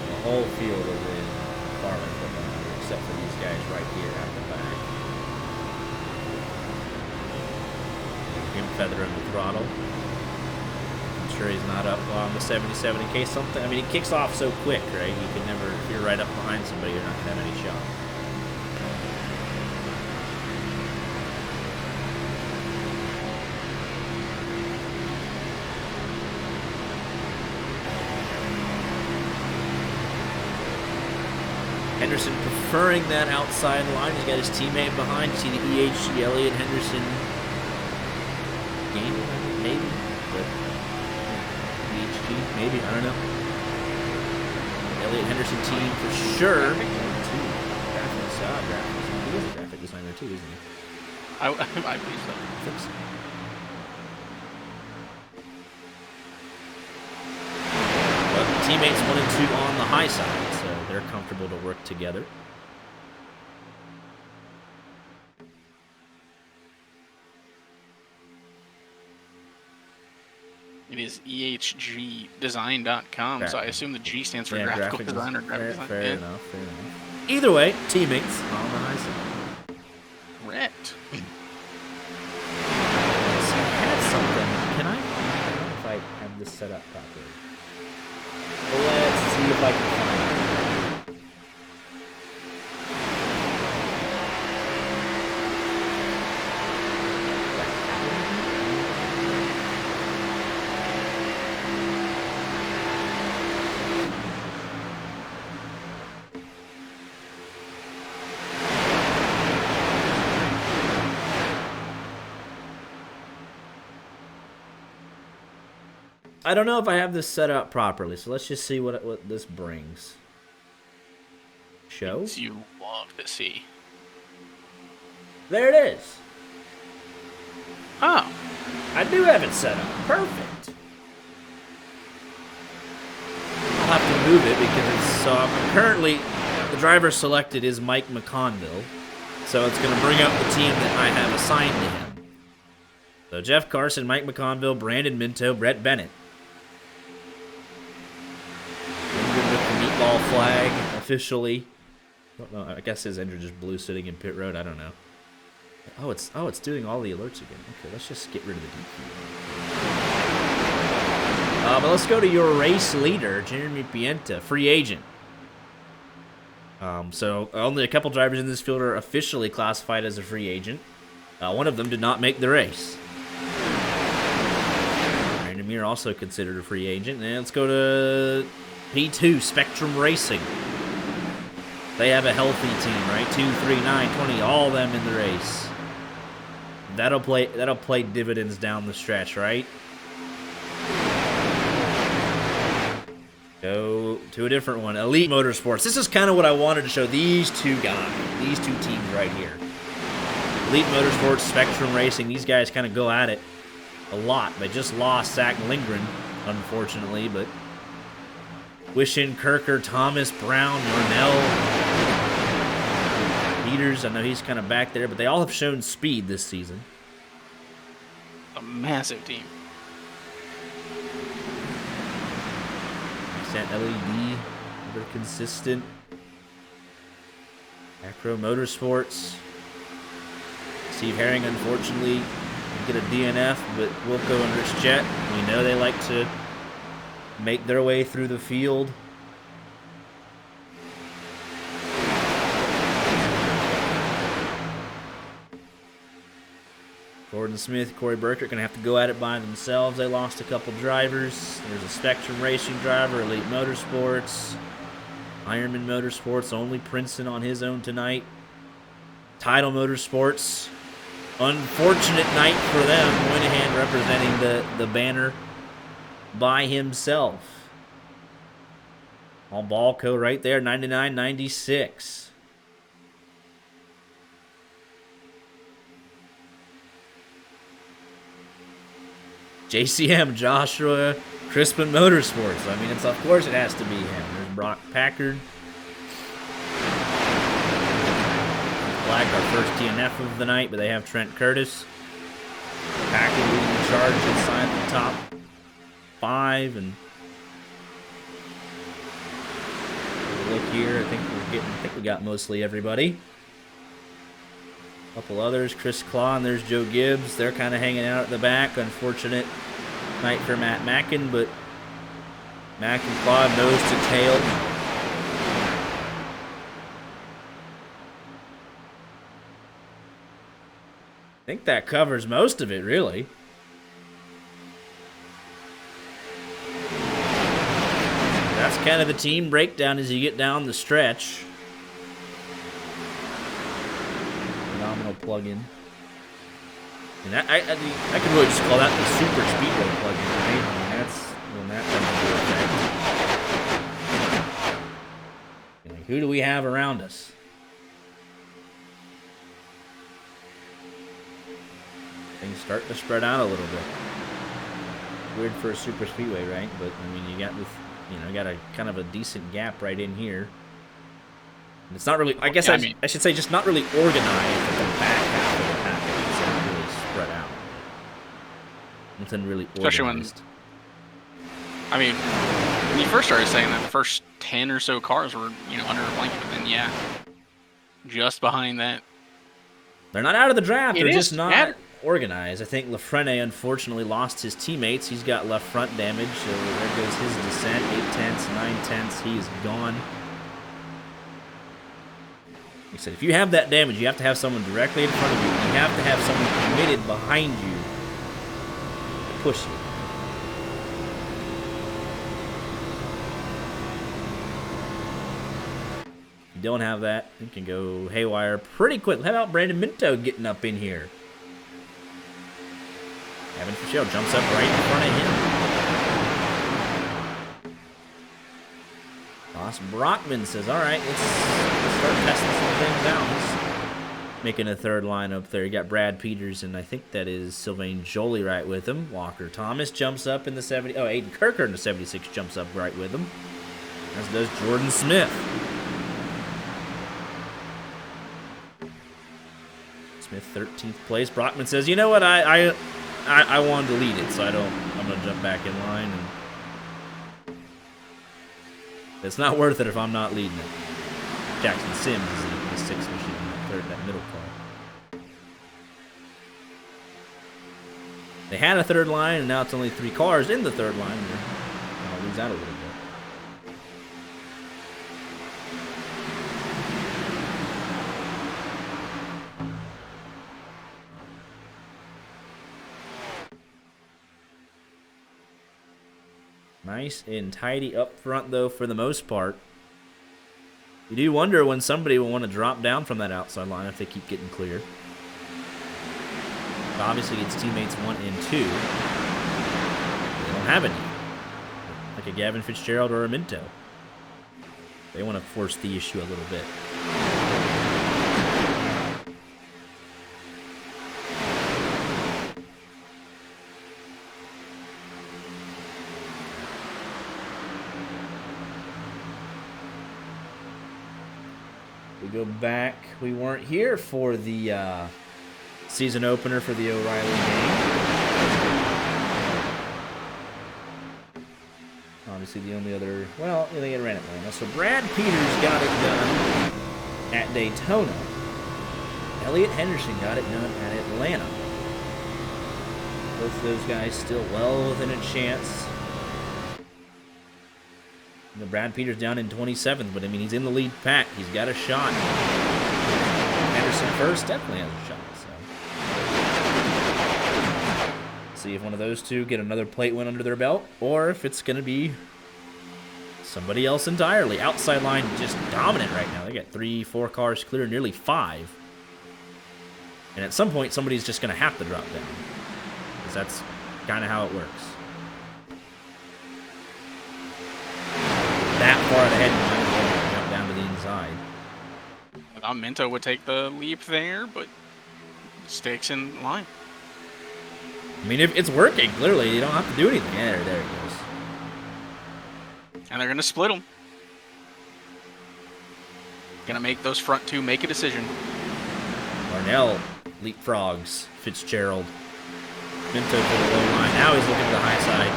The whole field is in Carlin, except for these guys right here at the back. Him feathering the throttle. I'm sure he's not up on the 77 in case something. I mean, he kicks off so quick, right? You can never, if you're right up behind somebody, you're not going to have any shot. Henderson preferring that outside line. He's got his teammate behind. You see the EHG Elliott Henderson game, maybe. But BHG, maybe, I don't know. Elliot Henderson team for sure. Graphics, graphics. He is a graphic designer too, isn't he?
I believe so.
I think so. But teammates 1 and 2 on the high side, so they're comfortable to work together.
It is ehgdesign.com, so I assume the G stands for graphical design or graphic design.
Fair enough, fair enough. Either way, teammates on the high side.
Correct.
So I had something. Can I don't know if I have this set up properly. Let's see if I can find it. I don't know if I have this set up properly, so let's just see what this brings. Show?
You love to see.
There it is.
Oh.
I do have it set up. Perfect. I'll have to move it because it's currently the driver selected is Mike McConville, so it's going to bring up the team that I have assigned to him. So Jeff Carson, Mike McConville, Brandon Minto, Brett Bennett. Ball flag officially. Don't know. I guess his engine just blew sitting in pit road. I don't know. Oh, it's doing all the alerts again. Okay, let's just get rid of the DQ. But let's go to your race leader, Jeremy Pienta, free agent. So only a couple drivers in this field are officially classified as a free agent. One of them did not make the race. Brandon Muir also considered a free agent. And let's go to P2, Spectrum Racing. They have a healthy team, right? 2, 3, 9, 20, all of them in the race. That'll play dividends down the stretch, right? Go to a different one. Elite Motorsports. This is kind of what I wanted to show. These two guys, these two teams right here. Elite Motorsports, Spectrum Racing. These guys kind of go at it a lot. They just lost Zach Lindgren, unfortunately, but Wishin, Kirker, Thomas, Brown, Marnell, Peters. I know he's kind of back there, but they all have shown speed this season.
A massive team.
That LED, they're consistent. Acro Motorsports. Steve Herring, unfortunately, didn't get a DNF, but Wilco and Rich Jett, we know they like to make their way through the field. Gordon Smith, Corey Burkett gonna have to go at it by themselves. They lost a couple drivers. There's a Spectrum Racing driver, Elite Motorsports, Ironman Motorsports, only Princeton on his own tonight. Title Motorsports, unfortunate night for them. Moynihan representing the banner by himself. On Balco right there, 99-96. JCM, Joshua Crispin Motorsports. I mean, of course it has to be him. There's Brock Packard. Black, our first DNF of the night, but they have Trent Curtis. Packard leading the charge inside the top 5, and look here. I think we got mostly everybody. A couple others, Chris Claw, and there's Joe Gibbs. They're kind of hanging out at the back. Unfortunate night for Matt Mackin, but Mack and Claw nose to tail. I think that covers most of it, really. That's kind of the team breakdown as you get down the stretch. Phenomenal plug-in. And I could really just call that the super speedway plug-in, right? I mean, that's when that comes into effect. Like, who do we have around us? Things start to spread out a little bit. Weird for a super speedway, right? But I mean, you got this, you got a kind of a decent gap right in here. And it's not really. I guess I should say just not really organized at the back half of the package. It's not really spread out. Nothing really organized.
When you first started saying that, the first 10 or so cars were, under a blanket, but then just behind that.
They're not out of the draft. They're just not organized. I think Lafrene unfortunately lost his teammates. He's got left front damage, so there goes his descent. 8/10, 9/10. He is gone. Like I said, if you have that damage, you have to have someone directly in front of you. You have to have someone committed behind you to push you. If you don't have that, you can go haywire pretty quick. How about Brandon Minto getting up in here? Evan Fitzgerald jumps up right in front of him. Ross Brockman says, all right, let's start testing some things out. He's making a third line up there. You got Brad Peters, and I think that is Sylvain Joly right with him. Walker Thomas jumps up in the 70. Oh, Aiden Kirker in the 76 jumps up right with him. As does Jordan Smith. Smith 13th place. Brockman says, you know what, I wanted to lead it, so I'm going to jump back in line. And it's not worth it if I'm not leading it. Jackson Sims is the sixth machine, that middle car. They had a third line, and now it's only 3 cars in the third line. I'll lose out a little bit. Nice and tidy up front, though, for the most part. You do wonder when somebody will want to drop down from that outside line if they keep getting clear. But obviously, it's teammates 1 and 2. They don't have any. Like a Gavin Fitzgerald or a Minto. They want to force the issue a little bit. Go back. We weren't here for the season opener for the O'Reilly game. Obviously, the only other... Well, they ran at Atlanta. So Brad Peters got it done at Daytona. Elliott Henderson got it done at Atlanta. Both of those guys still well within a chance. Brad Peters down in 27th, but I mean, he's in the lead pack. He's got a shot. Henderson first definitely has a shot. So, see if one of those two get another plate win under their belt, or if it's going to be somebody else entirely. Outside line just dominant right now. They got 3-4 cars clear, nearly 5. And at some point, somebody's just going to have to drop down, because that's kind of how it works. That far ahead, you might as well jump down to the inside.
I thought Minto would take the leap there, but sticks in line.
I mean, if it's working, clearly, you don't have to do anything. Yeah, there it goes.
And they're going to split them. Going to make those front 2 make a decision.
Larnell leapfrogs Fitzgerald. Minto to the low line. Now he's looking to the high side.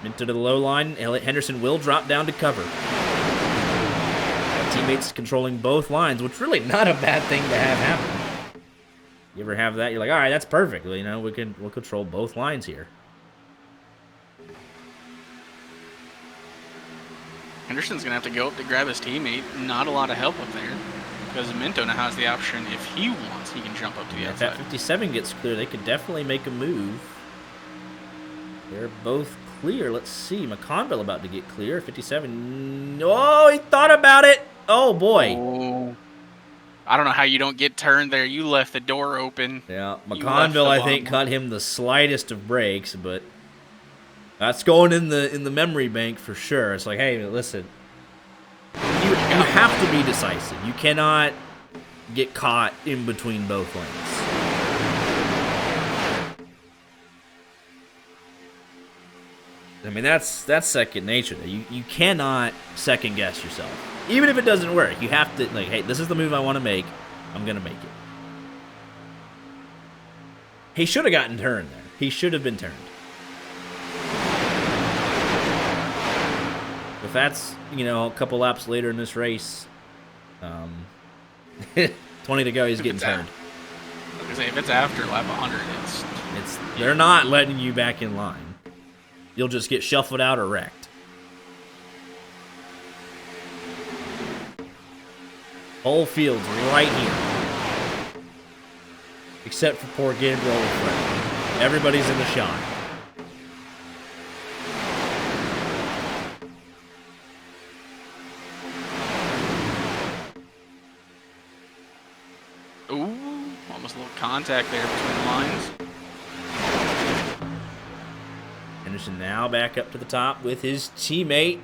Minto to the low line. Elliott Henderson will drop down to cover. Teammates controlling both lines, which really not a bad thing to have happen. You ever have that? You're like, all right, that's perfect. We'll control both lines here.
Henderson's going to have to go up to grab his teammate. Not a lot of help up there. Because Minto now has the option, if he wants, he can jump up to the outside.
If that 57 gets clear, they could definitely make a move. They're both clear. Let's see. McConville about to get clear. 57. Oh, he thought about it. Oh, boy.
I don't know how you don't get turned there. You left the door open.
Yeah,
You left
McConville,
the
I think,
bottom
cut him the slightest of breaks, but that's going in the memory bank for sure. It's like, hey, listen, you have to be decisive. You cannot get caught in between both lanes. I mean, that's second nature. You cannot second guess yourself. Even if it doesn't work, you have to, like, hey, this is the move I want to make. I'm going to make it. He should have gotten turned there. He should have been turned. If that's, a couple laps later in this race, 20 to go, he's getting turned.
I was going to say, if it's after lap 100,
they're not letting you back in line. You'll just get shuffled out or wrecked. Whole field's right here. Except for poor Gabriel and Fred. Everybody's in the shot.
ooh, almost a little contact there between the lines.
Henderson now back up to the top with his teammate.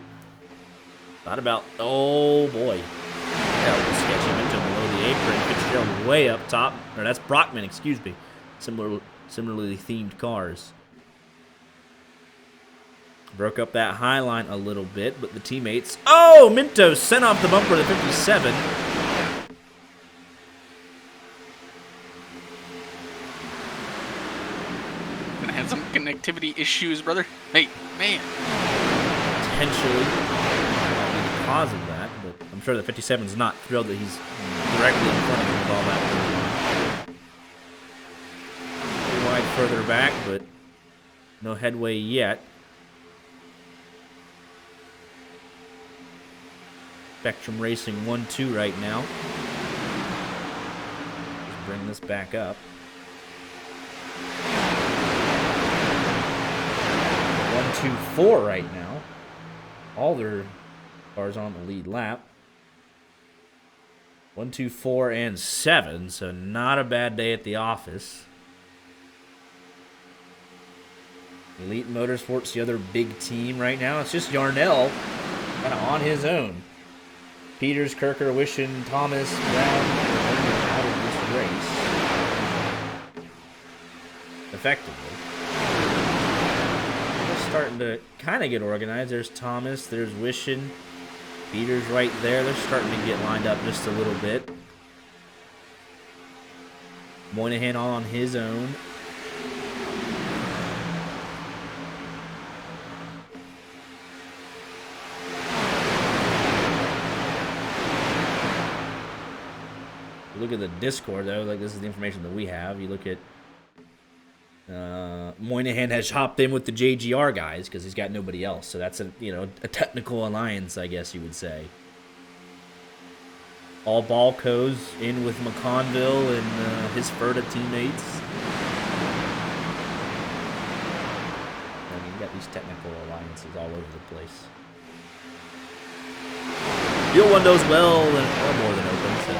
Thought about, oh boy. That was sketchy. Minto below the apron. Fitzgerald way up top. Or that's Brockman, excuse me. Similarly themed cars. Broke up that high line a little bit, but the teammates... Oh! Minto sent off the bumper to 57.
Gonna have some connectivity issues, brother. Hey, man.
Potentially. The cause of that, but I'm sure the 57's not thrilled that he's directly in front of him with all that. Wide further back, but no headway yet. Spectrum Racing 1-2 right now. Let's bring this back up. 1-2-4 right now. All their cars on the lead lap. 1-2-4 and 7, so not a bad day at the office. Elite Motorsports, the other big team right now. It's just Yarnell kind of on his own. Peters, Kirker, Wishon, Thomas, Brown out of this race. Effectively. They're starting to kind of get organized. There's Thomas, there's Wishon. Peters right there. They're starting to get lined up just a little bit. Moynihan on his own. Look at the Discord though, like this is the information that we have. You look at Moynihan has hopped in with the JGR guys because he's got nobody else. So that's a technical alliance, I guess you would say. All Balco's in with McConville and his Ferda teammates. I mean, you got these technical alliances all over the place. Field one does well and more than open, so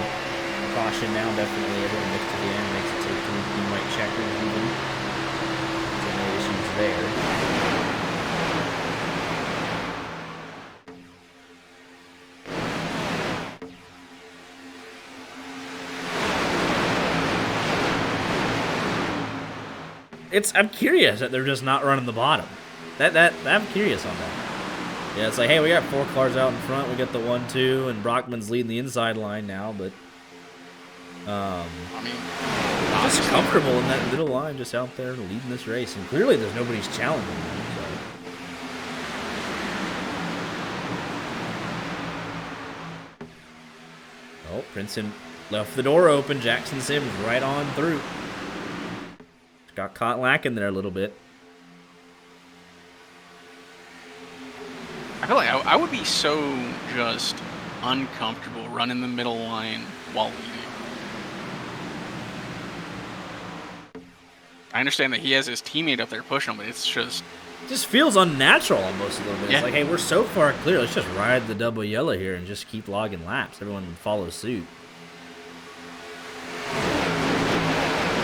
caution now, definitely. Everyone gets to the end, makes it take two white checkers even. So no issues there. I'm curious that they're just not running the bottom. I'm curious on that. Yeah, it's like, hey, we got 4 cars out in front. We got the 1-2, and Brockman's leading the inside line now, but
I mean,
just comfortable in that middle line, just out there leading this race, and clearly there's nobody's challenging them. So. Oh, Princeton left the door open. Jackson Sims right on through. Got caught lacking there a little bit.
I feel like I would be so just uncomfortable running the middle line while leading. I understand that he has his teammate up there pushing him, but it's just...
It just feels unnatural almost a little bit.
Yeah.
It's like, hey, we're so far clear. Let's just ride the double yellow here and just keep logging laps. Everyone follows suit.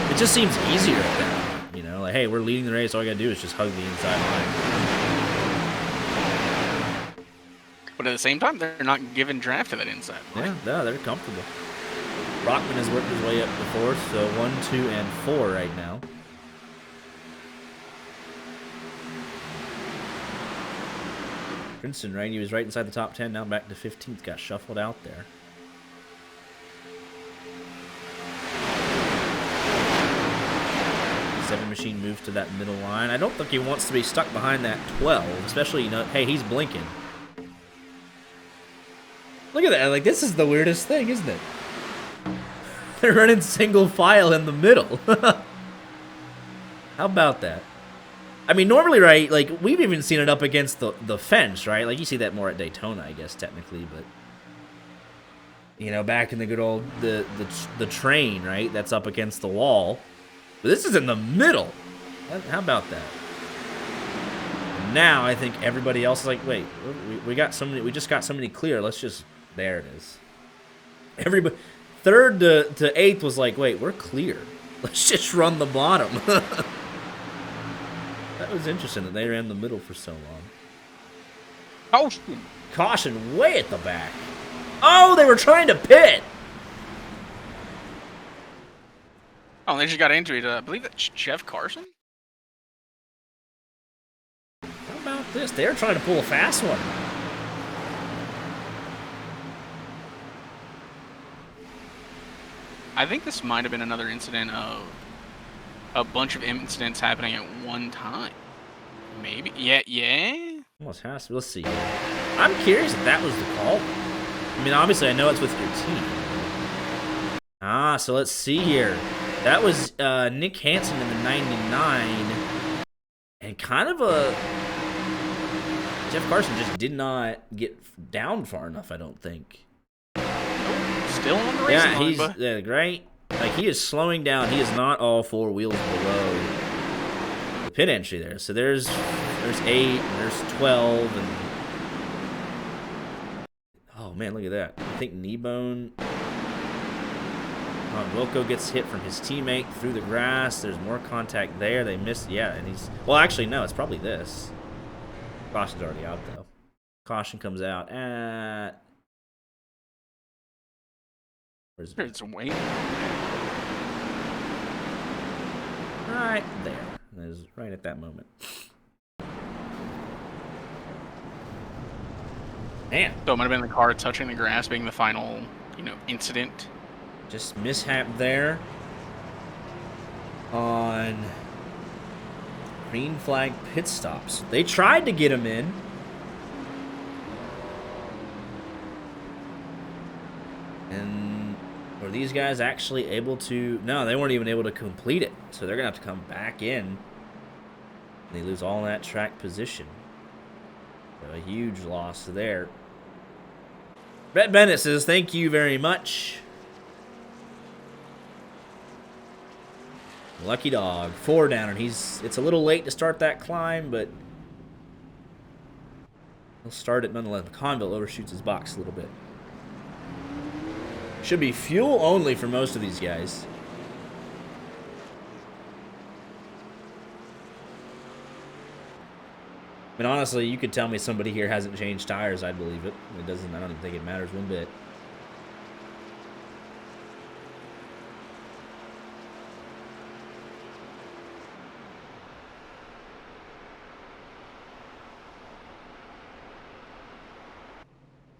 It just seems easier at that point, you know? Like, hey, we're leading the race. All we got to do is just hug the inside line.
But at the same time, they're not giving draft to that inside line.
Yeah, no, they're comfortable. Brockman has worked his way up to 4th, so 1, 2, and 4 right now. Princeton, right? He was right inside the top 10, now back to 15th. Got shuffled out there. Seven Machine moves to that middle line. I don't think he wants to be stuck behind that 12, especially, you know, hey, he's blinking. Look at that. Like, this is the weirdest thing, isn't it? They're running single file in the middle. How about that? I mean, normally, right, like, we've even seen it up against the fence, right? Like, you see that more at Daytona, I guess, technically, but... You know, back in the good old, the train, right? That's up against the wall. But this is in the middle. How about that? And now I think everybody else is like, wait, we got so many. We just got so many clear. Let's just. There it is. Everybody, 3rd to 8th was like, wait, we're clear. Let's just run the bottom. That was interesting that they ran the middle for so long. Caution way at the back. Oh, they were trying to pit.
Oh, they just got into it. I believe that's Jeff Carson.
How about this? They're trying to pull a fast one.
I think this might have been another incident of a bunch of incidents happening at one time. Maybe. Yeah.
Almost has to. Let's see. I'm curious if that was the call. I mean, obviously, I know it's with your team. So let's see here. That was Nick Hansen in the 99. And kind of a... Jeff Carson just did not get down far enough, I don't think.
Still on the racing line,
he's great. Like, he is slowing down. He is not all 4 wheels below the pit entry there. So there's 8, there's 12, and... Oh, man, look at that. I think Kneebone... Wilco gets hit from his teammate through the grass. There's more contact there. They missed. Yeah, and he's... Well, actually, no. It's probably this. Caution's already out, though. Caution comes out at... Where's it?
It's waiting.
Right there. That is right at that moment. Man.
So it might have been the car touching the grass being the final, incident.
Just mishap there on green flag pit stops. They tried to get him in. And were these guys actually able to... No, they weren't even able to complete it. So they're going to have to come back in. They lose all that track position. So a huge loss there. Brett Bennett says, thank you very much. Lucky dog. 4 down, and it's a little late to start that climb, but he'll start it nonetheless. McConville overshoots his box a little bit. Should be fuel only for most of these guys. I mean, honestly, you could tell me somebody here hasn't changed tires, I'd believe it. It doesn't. I don't even think it matters one bit.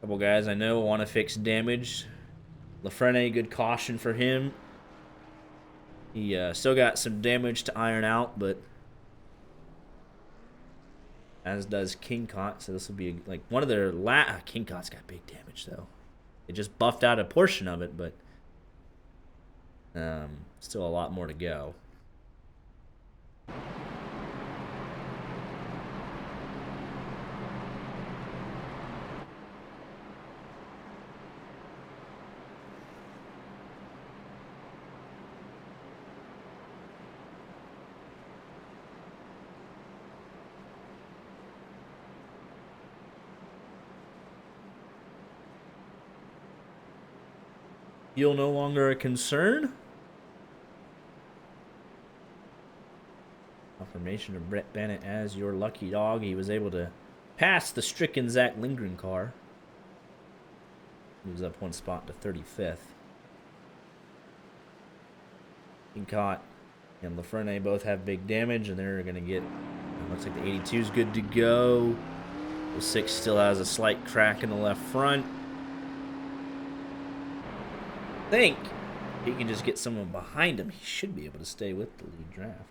Couple guys I know want to fix damage. Lafrene, good caution for him. He still got some damage to iron out, but as does King Cot, so this will be like one of their King Cot's got big damage though. It just buffed out a portion of it, but still a lot more to go. Fuel no longer a concern. Confirmation of Brett Bennett as your lucky dog. He was able to pass the stricken Zach Lindgren car. Moves up one spot to 35th. Pincott and Lafrene both have big damage, and they're going to get... Looks like the 82 is good to go. The 6 still has a slight crack in the left front. I think he can just get someone behind him. He should be able to stay with the lead draft.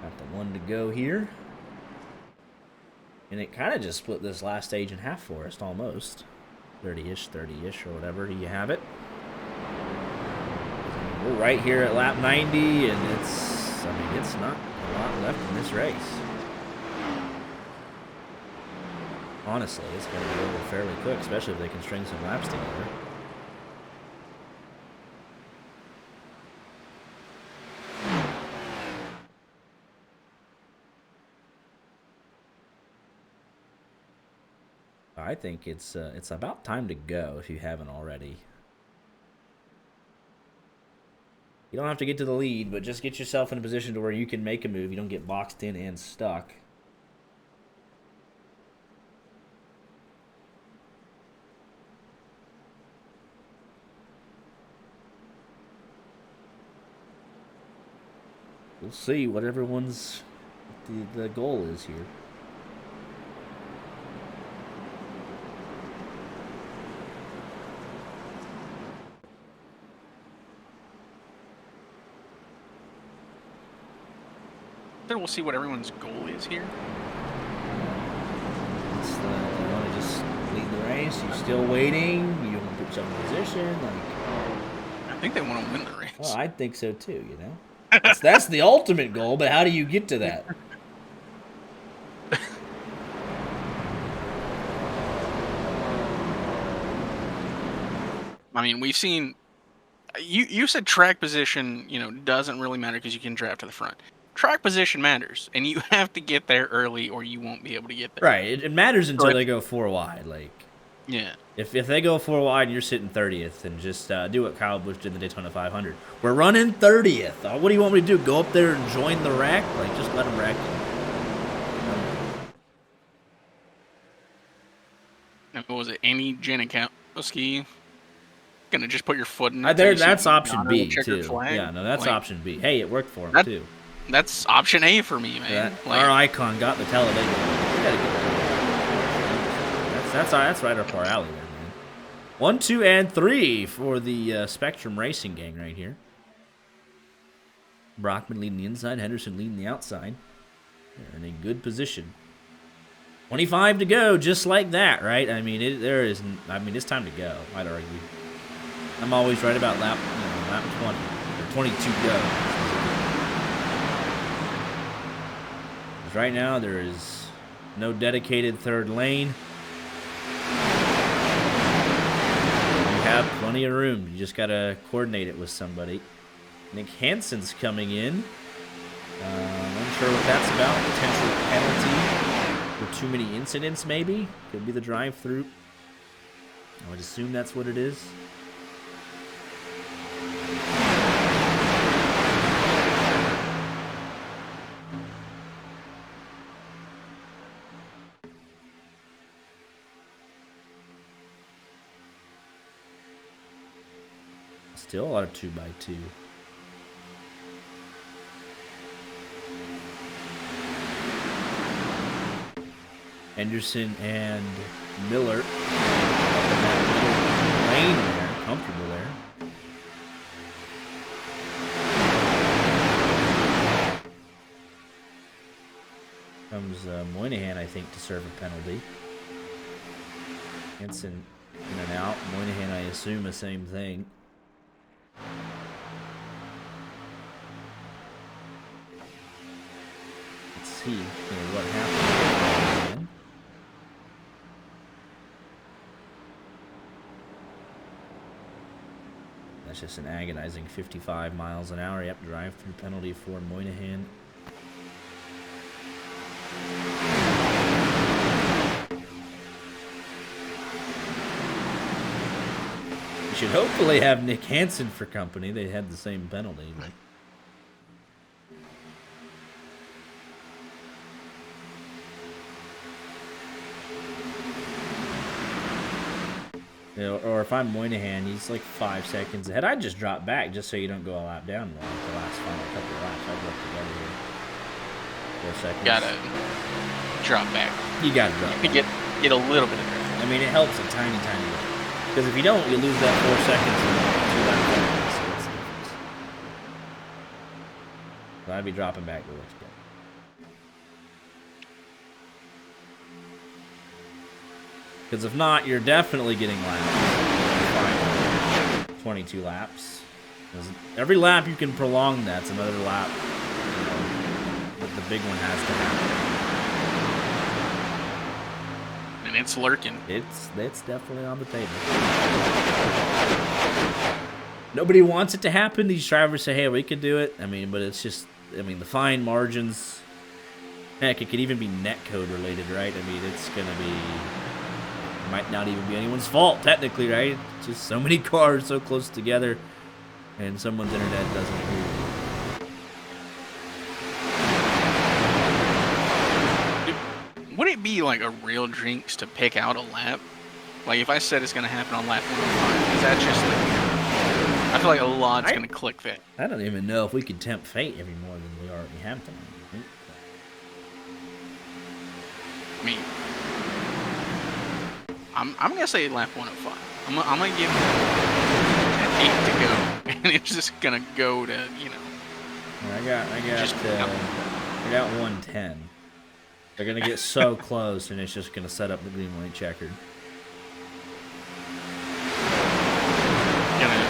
Got the 1 to go here. And it kind of just split this last stage in half for us, almost. 30-ish, 30-ish, or whatever. You have it. We're right here at lap 90, and it's not a lot left in this race. Honestly, it's going to be over fairly quick, especially if they can string some laps together. I think it's about time to go if you haven't already. You don't have to get to the lead, but just get yourself in a position to where you can make a move. You don't get boxed in and stuck. We'll see what everyone's the goal is here.
Then we'll see what everyone's goal is here.
You want to just lead the race? You're still waiting? You want to put yourself in position?
I think they want to win the race.
Well, I think so too, you know? That's the ultimate goal, but how do you get to that?
I mean, we've seen... You said track position, doesn't really matter because you can draft to the front. Track position matters, and you have to get there early or you won't be able to get there.
Right, it matters until they go 4 wide.
Yeah.
If they go 4 wide and you're sitting 30th, then just do what Kyle Busch did in the Daytona 500. We're running 30th. What do you want me to do? Go up there and join the wreck? Just let them wreck
you. What was it? Annie Janikowski? Gonna just put your foot in
it? That's option B, too.
Flag?
Yeah, no, that's option B. Hey, it worked for him, too.
That's option A for me, man.
Our icon got the Talladega. We gotta get that's right up our alley there, man. 1, 2, and 3 for the Spectrum Racing gang right here. Brockman leading the inside, Henderson leading the outside. They're in a good position. 25 to go, just like that, right? I mean, it's time to go. I'd argue. I'm always right about lap 20 or 22 to go. Right now, there is no dedicated third lane. You have plenty of room. You just got to coordinate it with somebody. Nick Hansen's coming in. Unsure what that's about. Potential penalty for too many incidents, maybe. Could be the drive-through. I would assume that's what it is. Still a lot of 2x2. Henderson and Miller up in that lane there, comfortable there. Comes Moynihan, I think, to serve a penalty. Henson in and out. Moynihan, I assume, the same thing. Let's see what happens. That's just an agonizing 55 miles an hour. Yep, drive-through penalty for Moynihan. You should hopefully have Nick Hansen for company. They had the same penalty. But... You know, or if I'm Moynihan, he's like 5 seconds ahead. I'd just drop back just so you don't go a lap down like the last final couple of laps. I'd work together here. 4 seconds.
Gotta drop back.
You gotta drop back.
Get a little bit of drift.
I mean, it helps a tiny, tiny bit. Because if you don't, you lose that 4 seconds and 2 laps. So it's the difference. So I'd be dropping back to work together. Because if not, you're definitely getting laps. 22 laps. Every lap you can prolong that's another lap. You know, but the big one has to happen.
And it's lurking.
It's definitely on the table. Nobody wants it to happen. These drivers say, hey, we could do it. I mean, but it's just, I mean, the fine margins. Heck, it could even be netcode related, right? I mean, it's going to be... might not even be anyone's fault, technically, right? It's just so many cars so close together, and someone's internet doesn't agree.
Would it be like a real jinx to pick out a lap? Like if I said it's gonna happen on lap 105, is that just like? I feel like a lot's gonna click that.
I don't even know if we could tempt fate any more than we already have tonight.
I mean. I'm gonna say lap 105. I'm gonna give it an 8 to go, and it's just gonna go to
I got 110. They're gonna get so close, and it's just gonna set up the green white checkered.
Gonna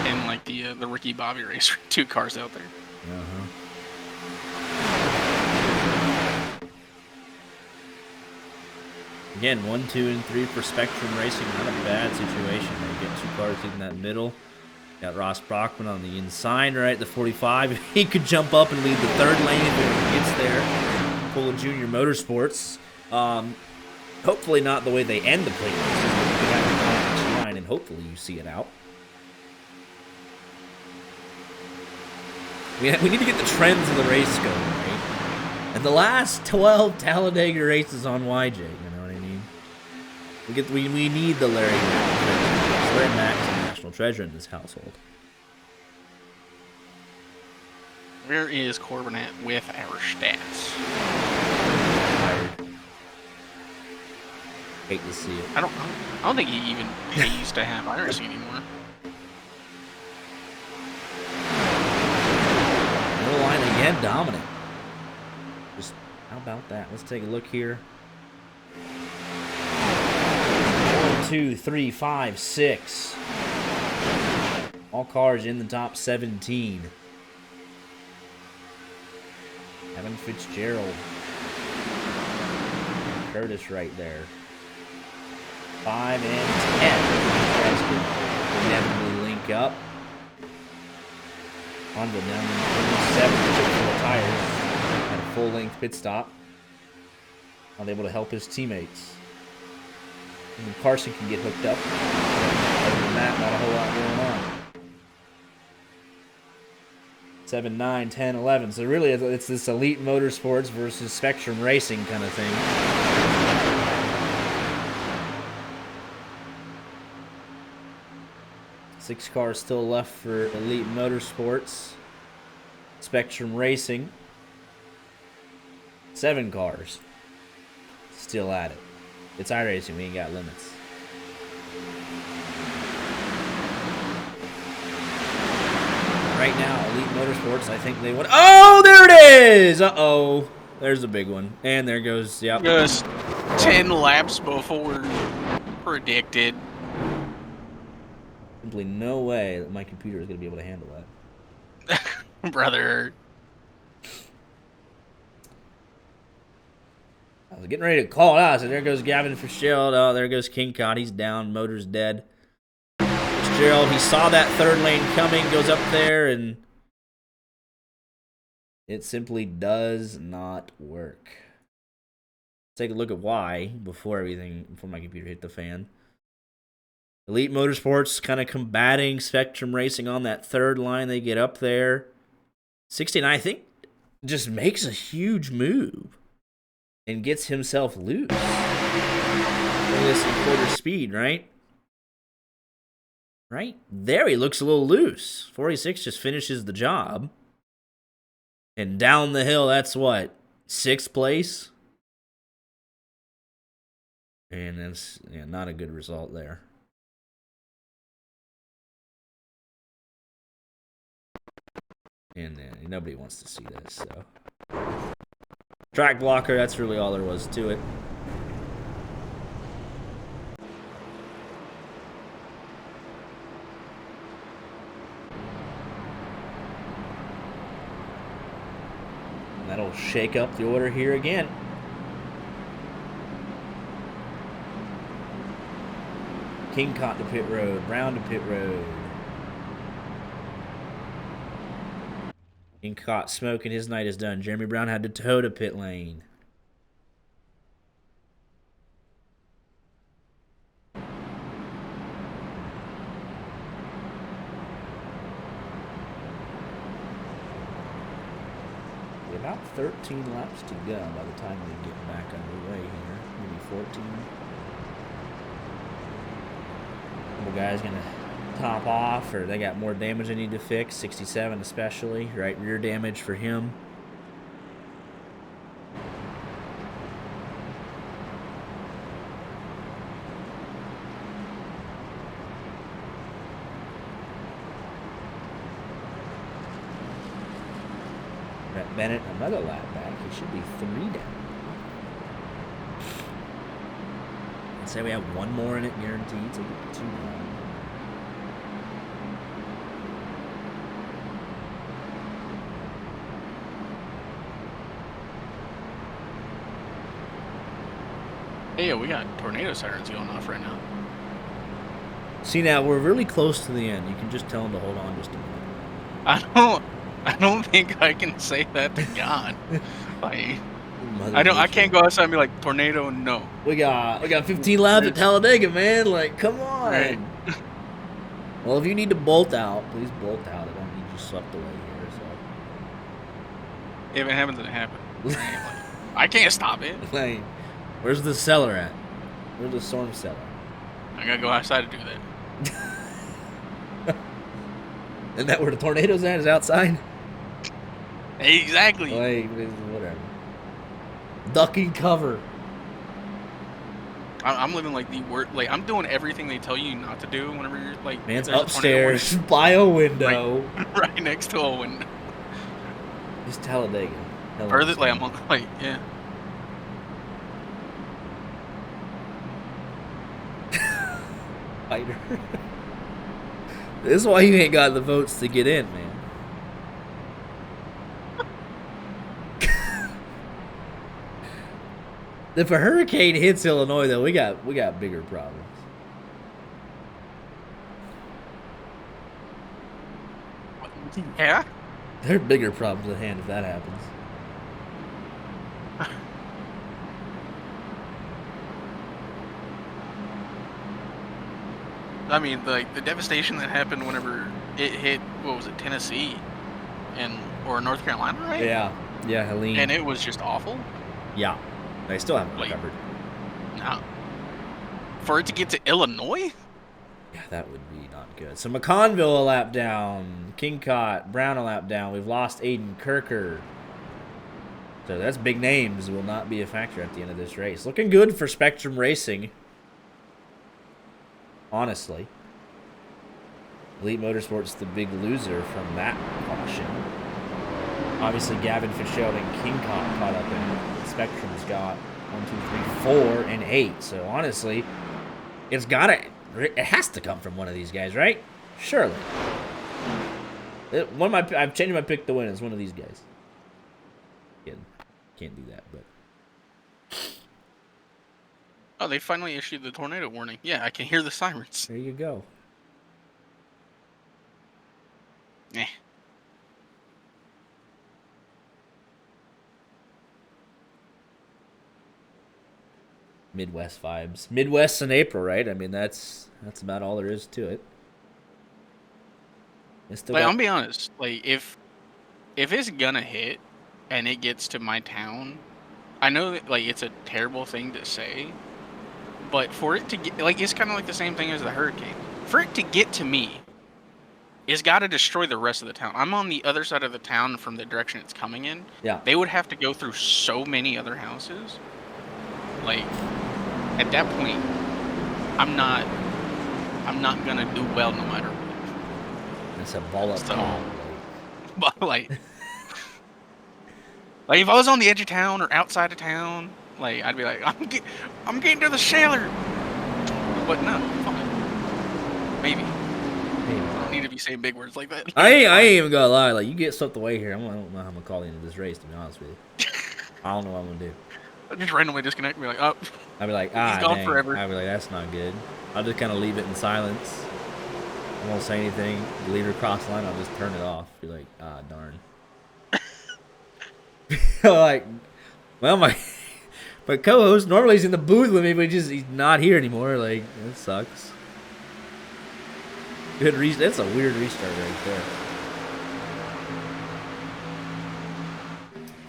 end like the Ricky Bobby race, 2 cars out there.
Again, 1, 2, and 3 for Spectrum Racing. Not a bad situation. They get 2 cars in that middle. Got Ross Brockman on the inside, right? The 45. He could jump up and lead the 3rd lane if it gets there. Pull a Junior Motorsports. Hopefully not the way they end the plate races. Line, and hopefully you see it out. We need to get the trends of the race going, right? And the last 12 Talladega races on YJ, you know what I mean? We need the Larry Mack. Larry Mack's a national treasure in this household.
Where is Corbin at with our stats?
Tired. Hate to see it.
I don't think he even pays to have iRacing anymore.
Middle line again, dominant. Just how about that? Let's take a look here. 1, 2, 3, 5, 6. All cars in the top 17. Evan Fitzgerald. Curtis right there. 5 and 10. Guys could inevitably link up. Honda down in 7 for the tires. At a full-length pit stop. Unable to help his teammates. And Carson can get hooked up. Other than that, not a whole lot going on. 7, 9, 10, 11. So really, it's this Elite Motorsports versus Spectrum Racing kind of thing. Six cars still left for Elite Motorsports. Spectrum Racing. 7 cars still at it. It's iRacing. We ain't got limits. Right now, Elite Motorsports, I think they would. Oh, there it is! Uh-oh. There's a big one. And there goes, yep.
Just 10 laps before predicted.
Simply no way that my computer is going to be able to handle that.
Brother.
I was getting ready to call it out. So there goes Gavin Fitzgerald. Oh, there goes King Cod. He's down. Motor's dead. It's Fitzgerald, he saw that third lane coming, goes up there, and it simply does not work. Take a look at why before my computer hit the fan. Elite Motorsports kind of combating Spectrum Racing on that third line. They get up there. 69, I think, just makes a huge move and gets himself loose. Look at this in quarter speed, right? Right there, he looks a little loose. 46 just finishes the job. And down the hill, that's what? 6th place? And that's not a good result there. And nobody wants to see this, so. Track blocker, that's really all there was to it. And that'll shake up the order here again. King caught to pit road, Brown to pit road. King caught smoking, his night is done. Jeremy Brown had to tow to pit lane. About 13 laps to go by the time we get back underway here. Maybe 14. Couple guys gonna top off, or they got more damage they need to fix. 67 especially, right rear damage for him. Brett Bennett another lap back. He should be 3 down. Let's say we have one more in it guaranteed, so we'll get 2 down.
Hey, we got tornado sirens going off right now.
See, now we're really close to the end. You can just tell them to hold on just a minute.
I don't think I can say that to God. Like, I can't go outside and be like, tornado, no.
We got 15 laps at Talladega, man. Like, come on.
Right.
Well, if you need to bolt out, please bolt out. I don't need you swept away here. So.
If it happens, it happens. Right? Like, I can't stop it.
Like, where's the cellar at? Where's the storm cellar?
I gotta go outside to do that.
Isn't that where the tornado's at? Is outside?
Exactly.
Like, whatever. Ducking cover.
I'm living like the worst. Like, I'm doing everything they tell you not to do whenever you're like.
Man's upstairs by a window.
Right next to a window.
It's Talladega.
Or this, like, I'm like, yeah.
Fighter. This is why you ain't got the votes to get in, man. If a hurricane hits Illinois, though, we got bigger problems.
Yeah.
There are bigger problems at hand if that happens.
I mean, like, the devastation that happened whenever it hit, what was it, Tennessee or North Carolina, right?
Yeah, Helene.
And it was just awful.
Yeah, they still haven't
Like,
recovered.
No. For it to get to Illinois?
Yeah, that would be not good. So McConville a lap down, Kingcott, Brown a lap down. We've lost Aiden Kirker. So that's big names will not be a factor at the end of this race. Looking good for Spectrum Racing. Honestly. Elite Motorsports the big loser from that caution. Obviously, Gavin Fitzgerald and Kingcott caught up in it. Spectrum's got 1, 2, 3, 4, and 8. So honestly, it has to come from one of these guys, right? Surely. I've changed my pick to win. It's one of these guys. Can't do that, but.
Oh, they finally issued the tornado warning. Yeah, I can hear the sirens.
There you go.
Eh.
Midwest vibes. Midwest in April, right? I mean, that's about all there is to it. It's still
Like,
got.
I'll be honest. Like, if it's gonna hit, and it gets to my town, I know that like it's a terrible thing to say, but for it to get like it's kind of like the same thing as the hurricane. For it to get to me, it's got to destroy the rest of the town. I'm on the other side of the town from the direction it's coming in.
Yeah.
They would have to go through so many other houses. Like at that point, I'm not gonna do well no matter what.
It's a ball up
So,
top.
but like if I was on the edge of town or outside of town, like I'd be like, I'm getting to the sailor. But no, fine. Maybe. I don't need to be saying big words like that.
I ain't even gonna lie. Like, you get swept away here, I don't know how I'm gonna call you into this race. To be honest with you, I don't know what I'm gonna do.
I'll just randomly disconnect and be like, oh.
I'd be like,
He's gone
dang.
forever.
I'd be like, that's not good. I'll just kind of leave it in silence. I won't say anything. Lead her across the line. I'll just turn it off. Be like, darn. Like, well, my co-host normally he's in the booth with me, but he's not here anymore. Like, that sucks. Good reason. That's a weird restart right there.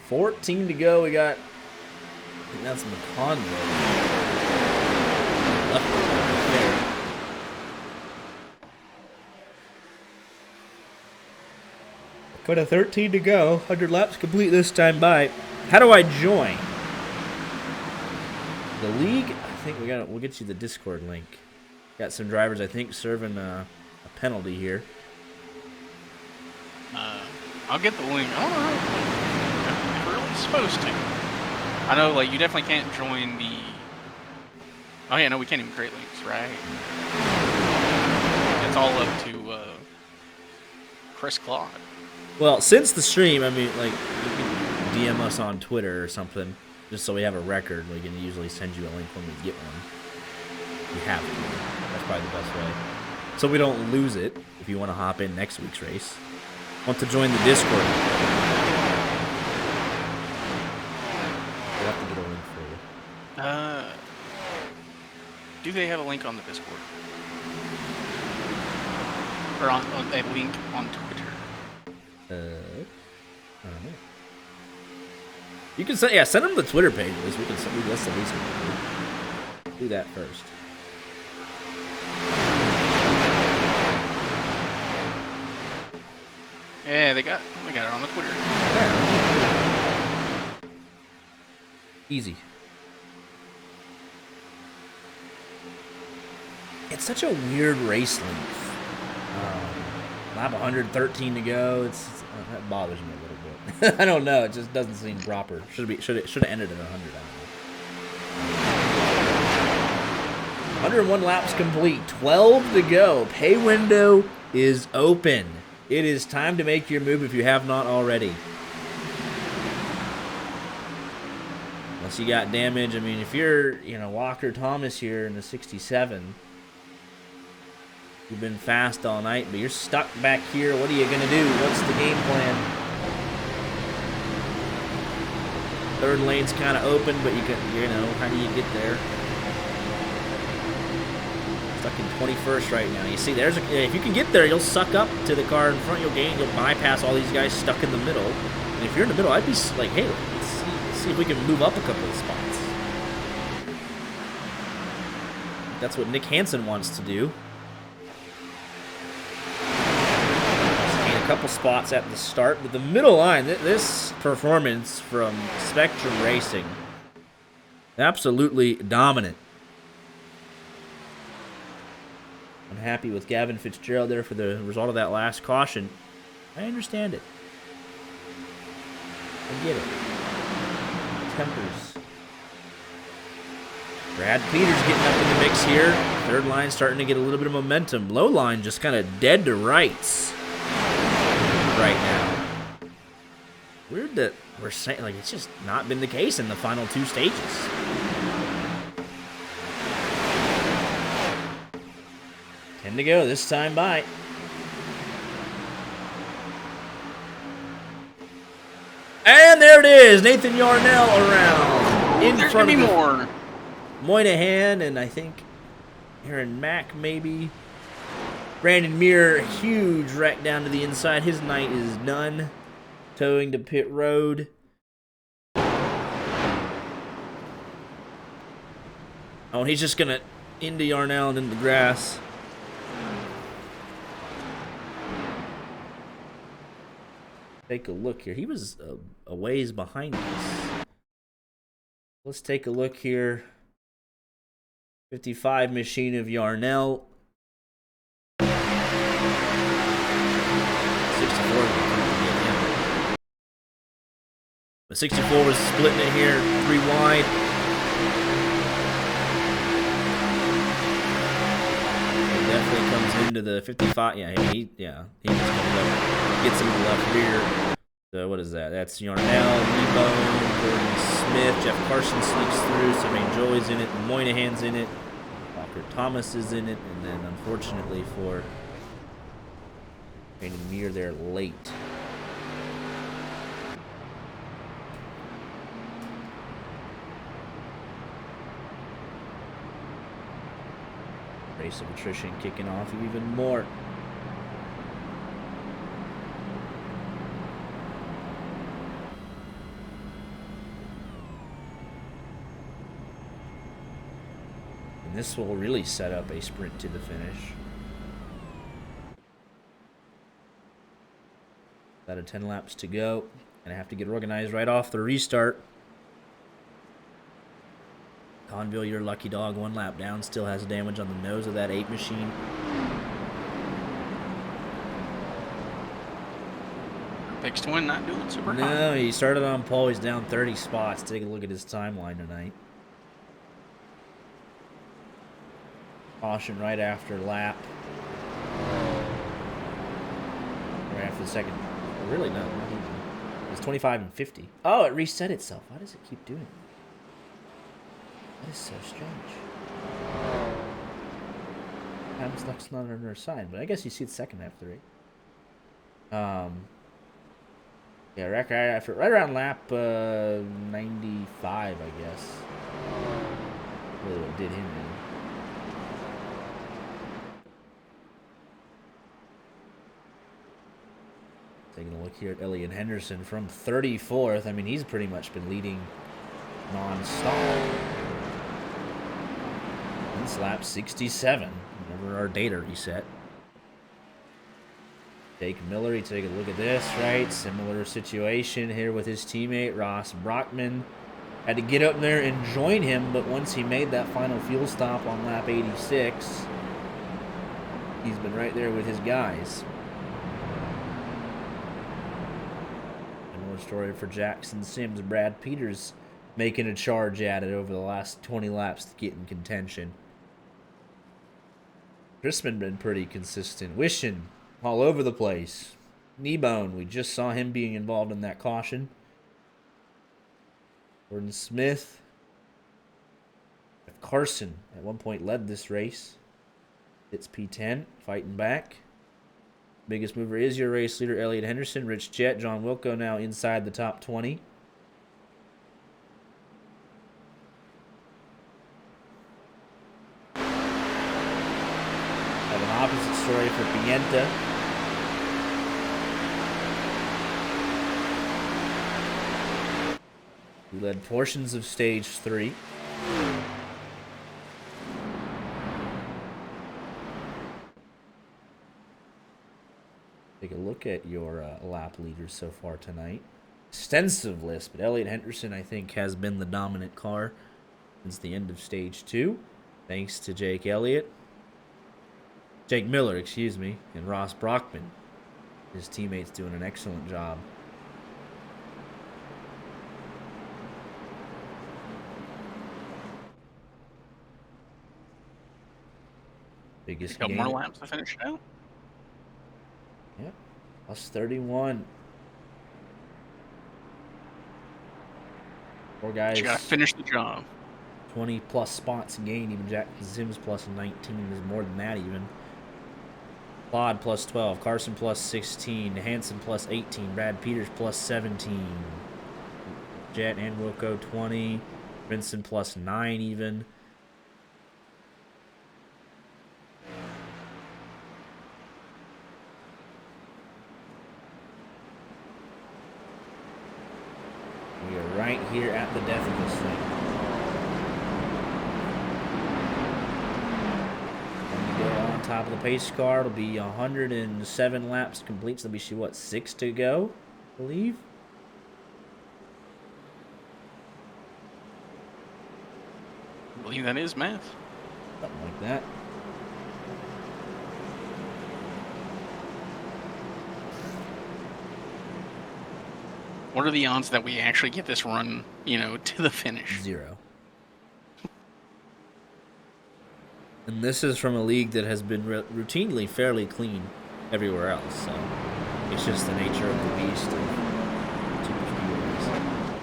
14 to go. We got. I think that's McConville. Left right there. Got a 13 to go. 100 laps complete this time by. How do I join? The league. I think we'll get you the Discord link. Got some drivers I think serving a penalty here.
I'll get the link. I don't know if we're really supposed to. I know, like, you definitely can't join the... Oh, yeah, no, we can't even create links, right? It's all up to Chris Claude.
Well, since the stream, I mean, like, you can DM us on Twitter or something, just so we have a record. We can usually send you a link when we get one. We have to. That's probably the best way. So we don't lose it if you want to hop in next week's race. Want to join the Discord? We'll have to get a link for you.
Do they have a link on the Discord? Or on a link on Twitter?
I don't know. You can send them the Twitter page. At least we can. That's the least we can do that first.
Yeah, they got it on the Twitter.
Yeah. Easy. It's such a weird race length. Lap 113 to go. That bothers me a little bit. I don't know. It just doesn't seem proper. Should have ended at 100. I don't know. 101 laps complete. 12 to go. Pay window is open. It is time to make your move if you have not already. Unless you got damage. I mean, if you're, Walker Thomas here in the 67, you've been fast all night, but you're stuck back here. What are you going to do? What's the game plan? Third lane's kind of open, but how do you get there? Stuck in 21st right now. You see, if you can get there, you'll suck up to the car in front. You'll bypass all these guys stuck in the middle. And if you're in the middle, I'd be like, hey, let's see if we can move up a couple of spots. That's what Nick Hansen wants to do. Gain a couple spots at the start, but the middle line, this performance from Spectrum Racing, absolutely dominant. I'm happy with Gavin Fitzgerald there for the result of that last caution. I understand it. I get it. Tempers. Brad Peters getting up in the mix here. Third line starting to get a little bit of momentum. Low line just kind of dead to rights right now. Weird that we're saying, like, it's just not been the case in the final two stages. To go this time by. And there it is. Nathan Yarnell around in
There's
front
gonna
of
be
the
more.
Moynihan, and I think Aaron Mack maybe. Brandon Muir, huge wreck down to the inside. His night is done. Towing to pit road. Oh, and he's just going to into Yarnell and into the grass. Take a look here. He was a ways behind us. Let's take a look here. 55 machine of Yarnell. 64. But 64 was splitting it here, 3 wide. He definitely comes into the 55. Yeah, he just comes up, gets him to the left rear. So what is that? That's Yarnell, Lebone, Gordon Smith, Jeff Carson sneaks through, Semaine Joy's in it, Moynihan's in it, Walker Thomas is in it, and then unfortunately for Brandon Muir, they're late. Race of attrition kicking off even more. And this will really set up a sprint to the finish. Out of 10 laps to go. And I have to get organized right off the restart. Conville, your lucky dog, 1 lap down, still has damage on the nose of that 8 machine.
Fixed one, not doing super hot.
No, he started on pole. He's down 30 spots. Take a look at his timeline tonight. Caution right after lap. Right after the second. Really, not even. It's 25 and 50. Oh, it reset itself. Why does it keep doing that? That is so strange. Time's luck's not on her side, but I guess you see the second half of the race. Yeah, right around lap 95, I guess. Really what did him in. Taking a look here at Elliot Henderson from 34th. I mean, he's pretty much been leading non-stop. This lap 67. Whenever our data reset. Jake Miller, you take a look at this, right? Similar situation here with his teammate, Ross Brockman. Had to get up there and join him, but once he made that final fuel stop on lap 86, he's been right there with his guys. And more story for Jackson Sims. Brad Peters making a charge at it over the last 20 laps to get in contention. Crispin been pretty consistent. Wishing all over the place. Kneebone, we just saw him being involved in that caution. Gordon Smith. Carson at one point led this race. It's P10, fighting back. Biggest mover is your race leader, Elliot Henderson. Rich Jett, John Wilco now inside the top 20. Have an opposite story for Pienta. He led portions of stage 3. Take a look at your lap leaders so far tonight. Extensive list, but Elliot Henderson, I think, has been the dominant car since the end of stage 2. Thanks to Jake Miller, excuse me, and Ross Brockman. His teammates doing an excellent job. Biggest
A couple
gainer.
more laps to finish it out.
Yep, plus 31. Four guys.
You gotta finish the job.
20 plus spots gained. Even Jack Sims plus 19 is more than that even. Claude plus 12. Carson plus 16. Hansen plus 18. Brad Peters plus 17. Jet and Wilco 20. Vincent plus 9 even. We are right here at the death of this thing. When we go on top of the pace car, it'll be 107 laps complete. So there'll be, what, 6 to go, I believe?
I believe that is math.
Something like that.
What are the odds that we actually get this run, to the finish?
0. And this is from a league that has been routinely fairly clean everywhere else. So it's just the nature of the beast of super speedways.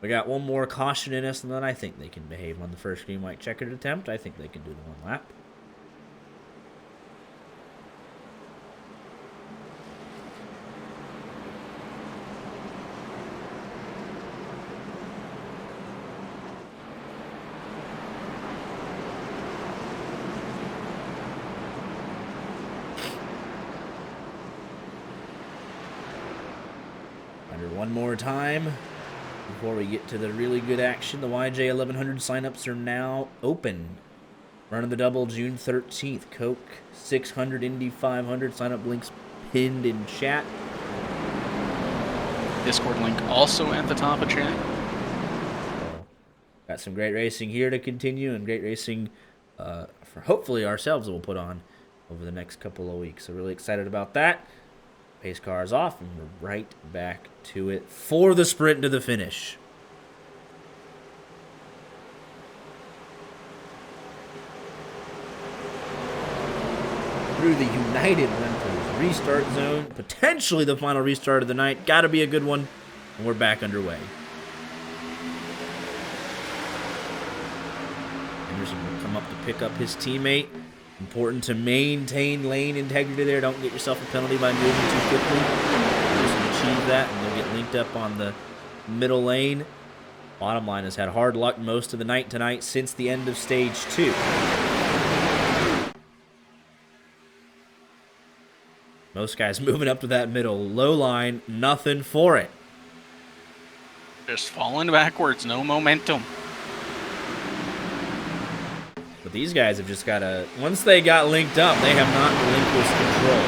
We got one more caution in us, and then I think they can behave on the first green white checkered attempt. I think they can do the one lap. One more time before we get to the really good action. The YJ 1100 signups are now open. Running the double June 13th. Coke 600, Indy 500. Sign up links pinned in chat.
Discord link also at the top of chat.
So, got some great racing here to continue, and great racing for hopefully ourselves we'll put on over the next couple of weeks. So really excited about that. Pace car is off, and we're right back to it for the sprint to the finish. Through the United Rentals restart zone, potentially the final restart of the night. Got to be a good one, and we're back underway. Anderson will come up to pick up his teammate. Important to maintain lane integrity there. Don't get yourself a penalty by moving too quickly. Just achieve that, and they'll get linked up on the middle lane. Bottom line has had hard luck most of the night tonight since the end of stage 2. Most guys moving up to that middle. Low line, nothing for it.
Just falling backwards, no momentum.
But these guys have just got to... Once they got linked up, they have not relinquished control.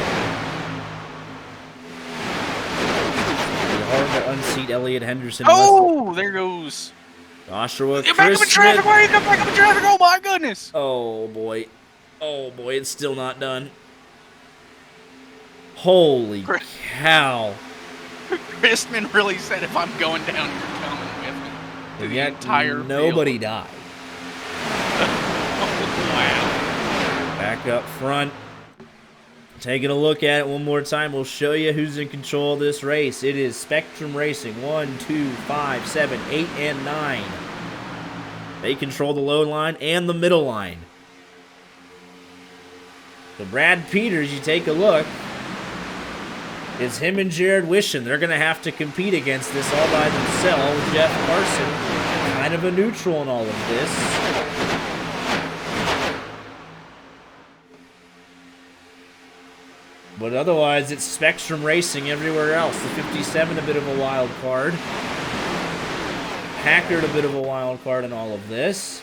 It's hard to unseat Elliott Henderson.
Oh, there goes
Joshua
Get back up in traffic! Why you come back up in traffic? Oh my goodness!
Oh boy. Oh boy, it's still not done. Holy cow.
Christman really said, if I'm going down, you're coming with me.
And yet nobody died.
Wow.
Back up front. Taking a look at it one more time, we'll show you who's in control of this race. It is Spectrum Racing. 1, 2, 5, 7, 8, and 9. They control the low line and the middle line. So Brad Peters, you take a look. It's him and Jared Wishon. They're going to have to compete against this all by themselves. Jeff Carson, kind of a neutral in all of this. But otherwise, it's Spectrum Racing everywhere else. The 57, a bit of a wild card. Packard, a bit of a wild card in all of this.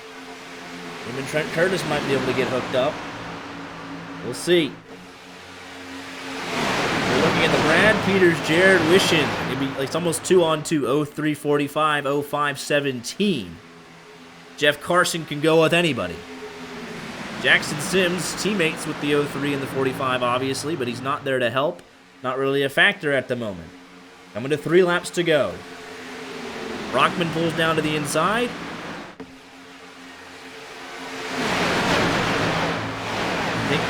Even Trent Curtis might be able to get hooked up. We'll see. We're looking at the Brad Peters, Jared Wishon. It'd be like it's almost 2-on-2. 0345, 0517. Jeff Carson can go with anybody. Jackson Sims, teammates with the 03 and the 45, obviously, but he's not there to help. Not really a factor at the moment. Coming to 3 laps to go. Brockman pulls down to the inside. I think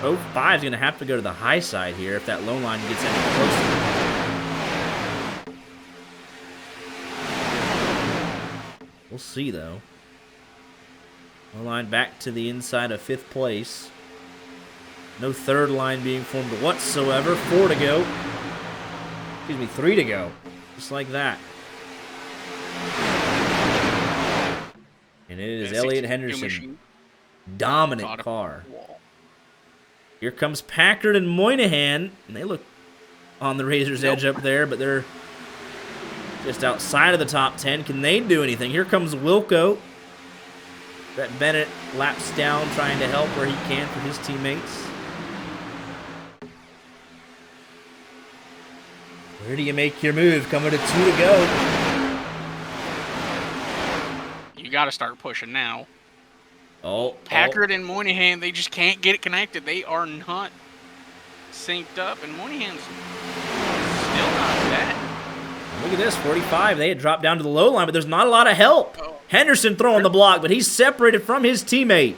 the 05 is going to have to go to the high side here if that low line gets any closer. We'll see, though. Low line back to the inside of 5th place. No third line being formed whatsoever. 4 to go. Excuse me, 3 to go. Just like that. And it is
Yeah,
Elliott
62
Henderson.
machine.
Dominant
Caught him.
car.
Wall.
Here comes Packard and Moynihan. And they look on the razor's edge up there, but they're just outside of the top 10. Can they do anything? Here comes Wilco. Brett Bennett laps down, trying to help where he can for his teammates. Where do you make your move? Coming to 2 to go.
You got to start pushing now.
Oh,
Packard and Moynihan, they just can't get it connected. They are not synced up, and Moynihan's still not that.
Look at this, 45. They had dropped down to the low line, but there's not a lot of help. Oh. Henderson throwing the block, but he's separated from his teammate.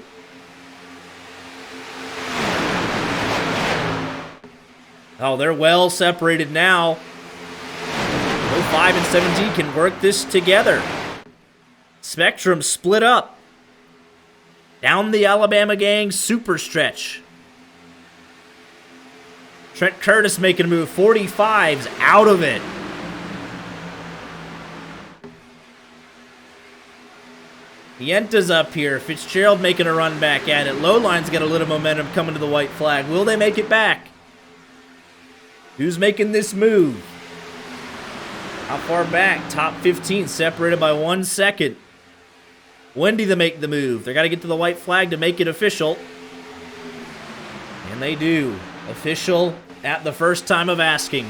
Oh, they're well separated now. 05 and 17 can work this together. Spectrum split up. Down the Alabama gang, super stretch. Trent Curtis making a move. 45's out of it. Pienta's up here. Fitzgerald making a run back at it. Lowline's got a little momentum coming to the white flag. Will they make it back? Who's making this move? How far back? Top 15, separated by 1 second. Wendy to make the move. They got to get to the white flag to make it official. And they do. Official at the first time of asking.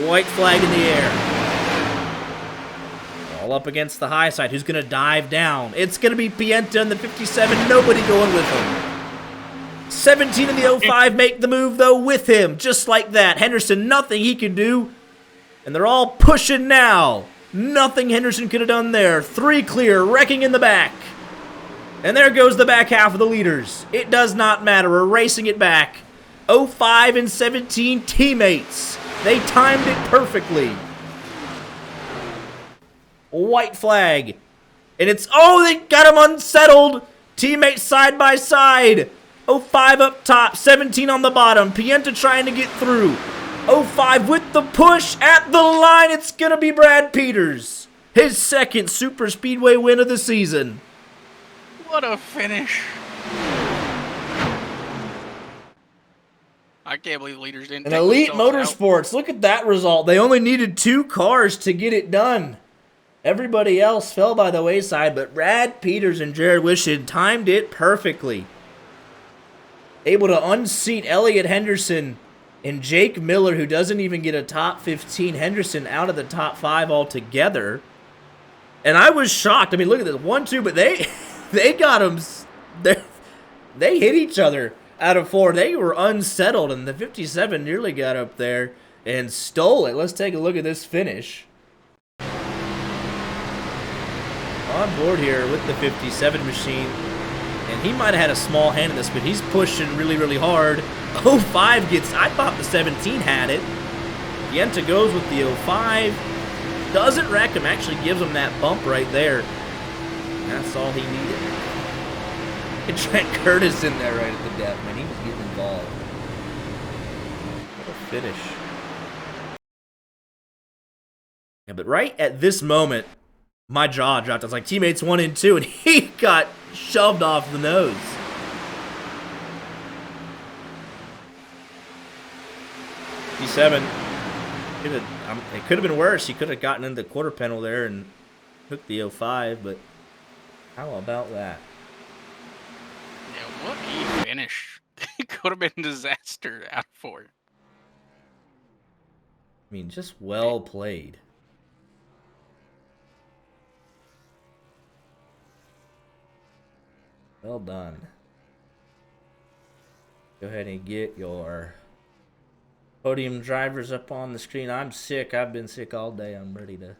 White flag in the air. All up against the high side. Who's going to dive down? It's going to be Pienta in the 57. Nobody going with him. 17 in the 05 make the move, though, with him. Just like that. Henderson, nothing he can do. And they're all pushing now. Nothing Henderson could have done there. 3 clear, wrecking in the back. And there goes the back half of the leaders. It does not matter. We're racing it back. 05 and 17 teammates. They timed it perfectly. White flag. And it's, oh, they got him unsettled. Teammates side by side. 05 up top, 17 on the bottom. Pienta trying to get through. 05 with the push at the line. It's going to be Brad Peters. His second super speedway win of the season.
What a finish. I can't believe leaders didn't.
And Elite Motorsports, look at that result. They only needed 2 cars to get it done. Everybody else fell by the wayside, but Brad Peters and Jared Wishon timed it perfectly. Able to unseat Elliott Henderson and Jake Miller, who doesn't even get a top 15. Henderson out of the top 5 altogether. And I was shocked. I mean, look at this. 1-2, but they got them. They hit each other out of 4. They were unsettled, and the 57 nearly got up there and stole it. Let's take a look at this finish. On board here with the 57 machine. And he might have had a small hand in this, but he's pushing really, really hard. 05 gets, I thought the 17 had it. Pienta goes with the 05. Doesn't wreck him, actually gives him that bump right there. And that's all he needed. And Trent Curtis in there right at the death, man. He was getting involved. What a finish. Yeah, but right at this moment, my jaw dropped. I was like, teammates 1 and 2, and he got shoved off the nose. P7. It could have been worse. He could have gotten into the quarter panel there and hooked the 05, but how about that?
Yeah, what a finish. It could have been a disaster out for it.
I mean, just well played. Well done. Go ahead and get your podium drivers up on the screen. I'm sick. I've been sick all day. I'm ready to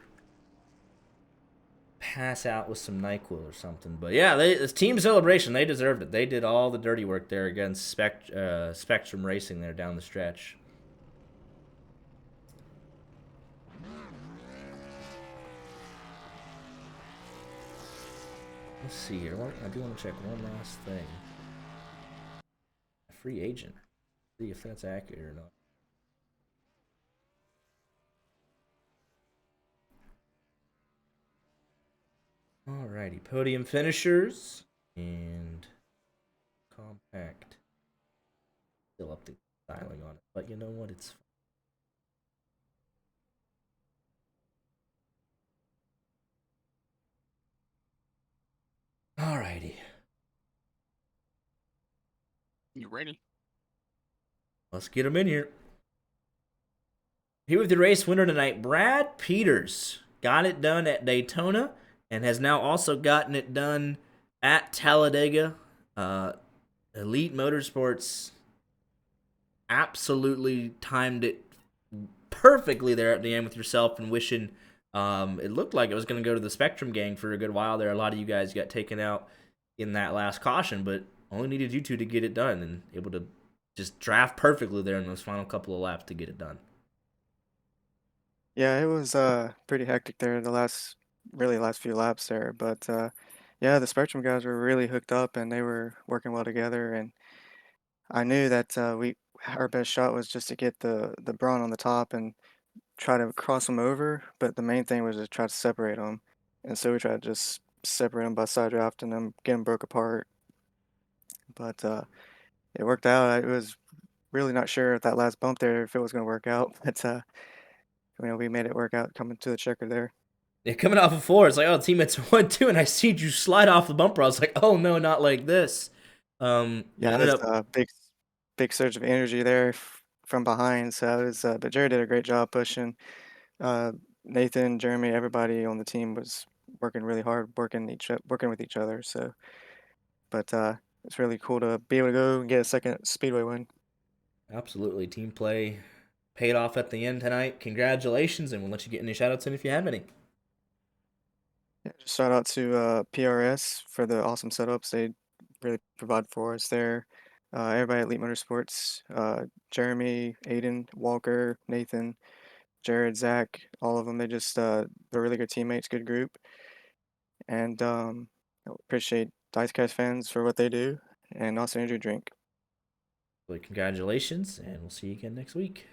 pass out with some NyQuil or something. But yeah, this team celebration, they deserved it. They did all the dirty work there against Spectrum Racing there down the stretch. Let's see here. I do want to check one last thing. A free agent. See if that's accurate or not. Alrighty, podium finishers and compact. Still up the styling on it, but you know what? It's fine. Alrighty.
You ready?
Let's get them in here. Here with the race winner tonight, Brad Peters. Got it done at Daytona and has now also gotten it done at Talladega. Elite Motorsports absolutely timed it perfectly there at the end with yourself and wishing. It looked like it was going to go to the Spectrum gang for a good while there. A lot of you guys got taken out in that last caution, but only needed you two to get it done and able to just draft perfectly there in those final couple of laps to get it done.
Yeah, it was pretty hectic there the last few laps there, but yeah, the Spectrum guys were really hooked up and they were working well together, and I knew that we our best shot was just to get the Braun on the top and try to cross them over, but the main thing was to try to separate them, and so we tried to just separate them by side drafting them, get them broke apart, but it worked out. I was really not sure if that last bump there if it was going to work out, but we made it work out coming to the checker there.
Yeah, coming off of four, it's like, oh, teammates 1-2, and I see you slide off the bumper. I was like, oh no, not like this.
Yeah, it
Ended
was
up
a big surge of energy there from behind. So it was, but Jared did a great job pushing. Uh, Nathan, Jeremy, everybody on the team was working really hard, working with each other. So, but it's really cool to be able to go and get a second speedway win.
absolutely team play paid off at the end tonight. Congratulations, and we'll let you get any shoutouts in if you have any.
Yeah, just shout out to PRS for the awesome setups they really provide for us there. Everybody at Elite Motorsports, Jeremy, Aiden, Walker, Nathan, Jared, Zach, all of them. They're really good teammates, good group, and I appreciate Dicecast fans for what they do, and also Energy Drink.
Well, congratulations, and we'll see you again next week.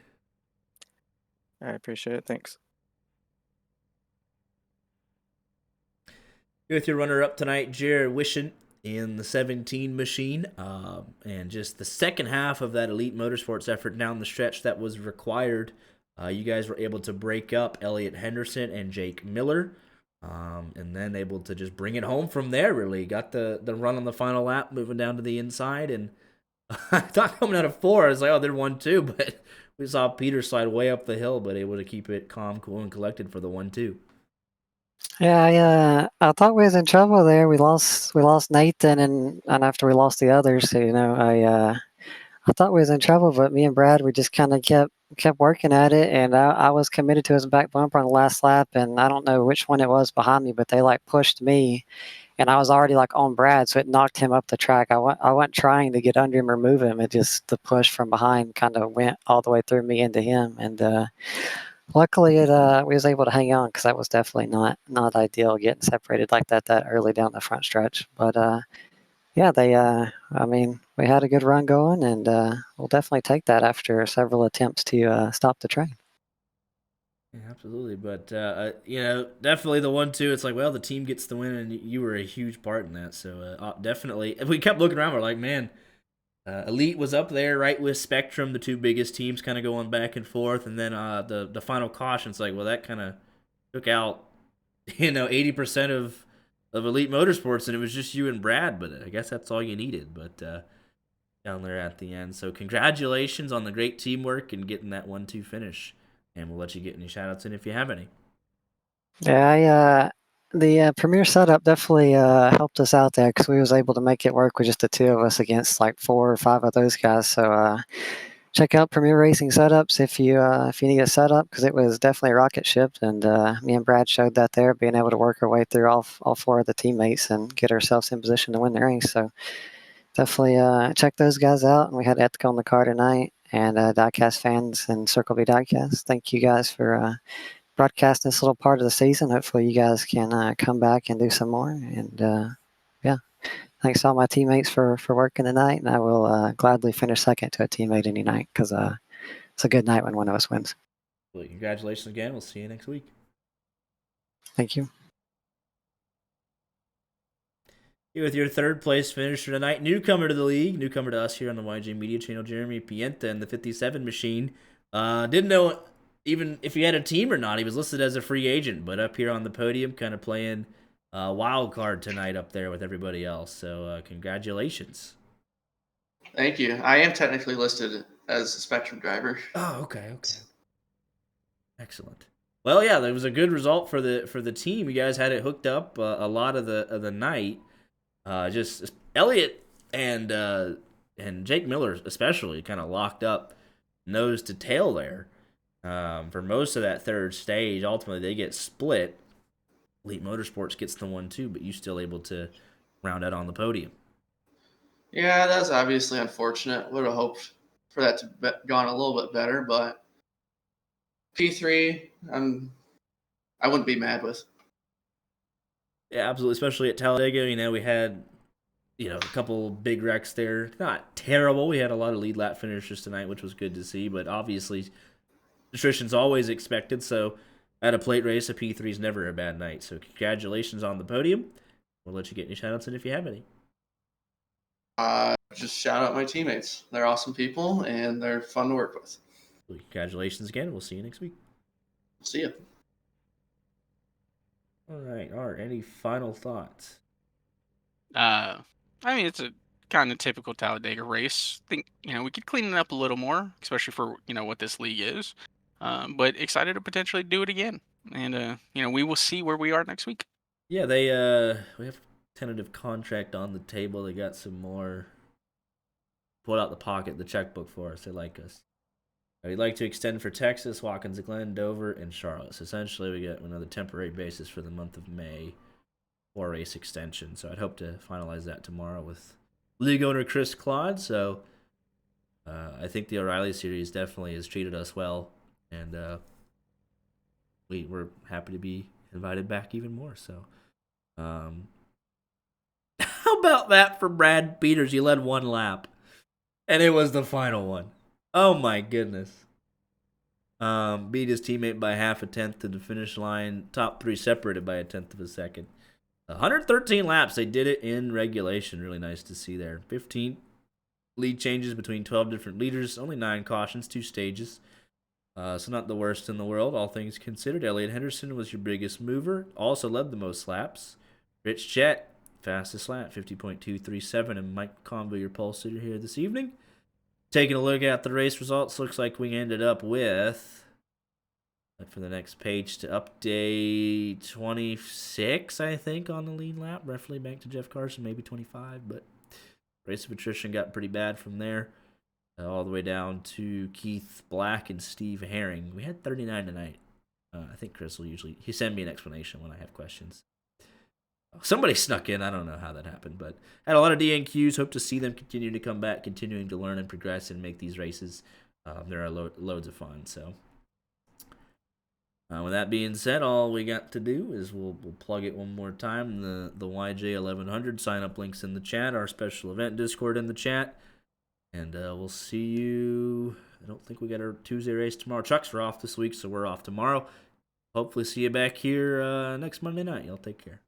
I appreciate it. Thanks.
Here with your runner-up tonight, Jared Wishing in the 17 machine, and just the second half of that Elite Motorsports effort down the stretch that was required. You guys were able to break up Elliot Henderson and Jake Miller, and then able to just bring it home from there. Really got the run on the final lap, moving down to the inside, and I thought coming out of four, I was like, oh, they're 1-2, but we saw Peter slide way up the hill, but able to keep it calm, cool, and collected for the 1-2.
Yeah, I thought we was in trouble there. We lost Nathan, and after we lost the others, so, I thought we was in trouble. But me and Brad, we just kind of kept working at it, and I was committed to his back bumper on the last lap, and I don't know which one it was behind me, but they like pushed me, and I was already like on Brad, so it knocked him up the track. I wasn't trying to get under him or move him. It just the push from behind kind of went all the way through me into him, and luckily, we was able to hang on because that was definitely not ideal getting separated like that early down the front stretch. But yeah, I mean, we had a good run going, and we'll definitely take that after several attempts to stop the train.
Yeah, absolutely. But definitely the 1-2. It's like, well, the team gets the win, and you were a huge part in that. So definitely, if we kept looking around, we're like, man, Elite was up there, right with Spectrum, the two biggest teams, kind of going back and forth, and then the final caution. It's like, well, that kind of took out 80% of Elite Motorsports, and it was just you and Brad. But I guess that's all you needed. But down there at the end, so congratulations on the great teamwork and getting that 1-2 finish. And we'll let you get any shoutouts in if you have any.
Yeah, the Premier setup definitely helped us out there because we was able to make it work with just the two of us against like 4 or 5 of those guys. So check out Premier Racing Setups if you need a setup because it was definitely a rocket ship, and me and Brad showed that there, being able to work our way through all 4 of the teammates and get ourselves in position to win the race. So definitely check those guys out. And we had Ethical in the car tonight, and Diecast fans and Circle B Diecast. Thank you guys for broadcasting this little part of the season. Hopefully you guys can come back and do some more. And yeah. Thanks to all my teammates for working tonight, and I will gladly finish second to a teammate any night because it's a good night when one of us wins.
Well, congratulations again. We'll see you next week.
Thank you.
With your third place finisher tonight, newcomer to the league, newcomer to us here on the YJ Media Channel, Jeremy Pienta in the 57 machine. Didn't know even if he had a team or not. He was listed as a free agent, but up here on the podium, kind of playing wild card tonight up there with everybody else. So congratulations.
Thank you. I am technically listed as a Spectrum driver.
Oh, okay. Excellent. Well, yeah, that was a good result for the team. You guys had it hooked up a lot of the night. Just Elliott and Jake Miller especially kind of locked up nose to tail there for most of that third stage. Ultimately, they get split. Elite Motorsports gets the 1-2, but you still able to round out on the podium.
Yeah, that's obviously unfortunate. Would have hoped for that to be gone a little bit better, but P3, I wouldn't be mad with.
Yeah, absolutely. Especially at Talladega, we had a couple big wrecks there. Not terrible. We had a lot of lead lap finishers tonight, which was good to see. But obviously, attrition's always expected. So at a plate race, a P3 is never a bad night. So congratulations on the podium. We'll let you get any shout-outs in if you have any.
Just shout out my teammates. They're awesome people, and they're fun to work with.
Well, congratulations again. We'll see you next week.
See ya.
All right, Art, any final thoughts?
It's a kind of typical Talladega race. I think, we could clean it up a little more, especially for, what this league is. But excited to potentially do it again. And, we will see where we are next week.
Yeah, we have a tentative contract on the table. They got some more pulled out the pocket, the checkbook for us. They like us. We'd like to extend for Texas, Watkins Glen, Dover, and Charlotte. So essentially, we get another temporary basis for the month of May for race extension. So I'd hope to finalize that tomorrow with league owner Chris Claude. So I think the O'Reilly series definitely has treated us well, and we're happy to be invited back even more. So how about that for Brad Peters? You led one lap, and it was the final one. Oh my goodness. Beat his teammate by half a tenth to the finish line. Top three separated by a tenth of a second. 113 laps. They did it in regulation. Really nice to see there. 15 lead changes between 12 different leaders. Only 9 cautions, 2 stages. So not the worst in the world, all things considered. Elliott Henderson was your biggest mover. Also led the most laps. Rich Chet, fastest lap, 50.237. And Mike Conville, your pole sitter here this evening. Taking a look at the race results, looks like we ended up with, for the next page to update, 26, I think, on the lead lap. Roughly back to Jeff Carson, maybe 25, but race of attrition got pretty bad from there. All the way down to Keith Black and Steve Herring. We had 39 tonight. I think Chris will he send me an explanation when I have questions. Somebody snuck in. I don't know how that happened, but had a lot of DNQs. Hope to see them continue to come back, continuing to learn and progress and make these races. There are loads of fun. So, with that being said, all we got to do is we'll plug it one more time. The YJ 1100 sign up links in the chat. Our special event Discord in the chat, and we'll see you. I don't think we got our Tuesday race tomorrow. Trucks are off this week, so we're off tomorrow. Hopefully, see you back here next Monday night. Y'all take care.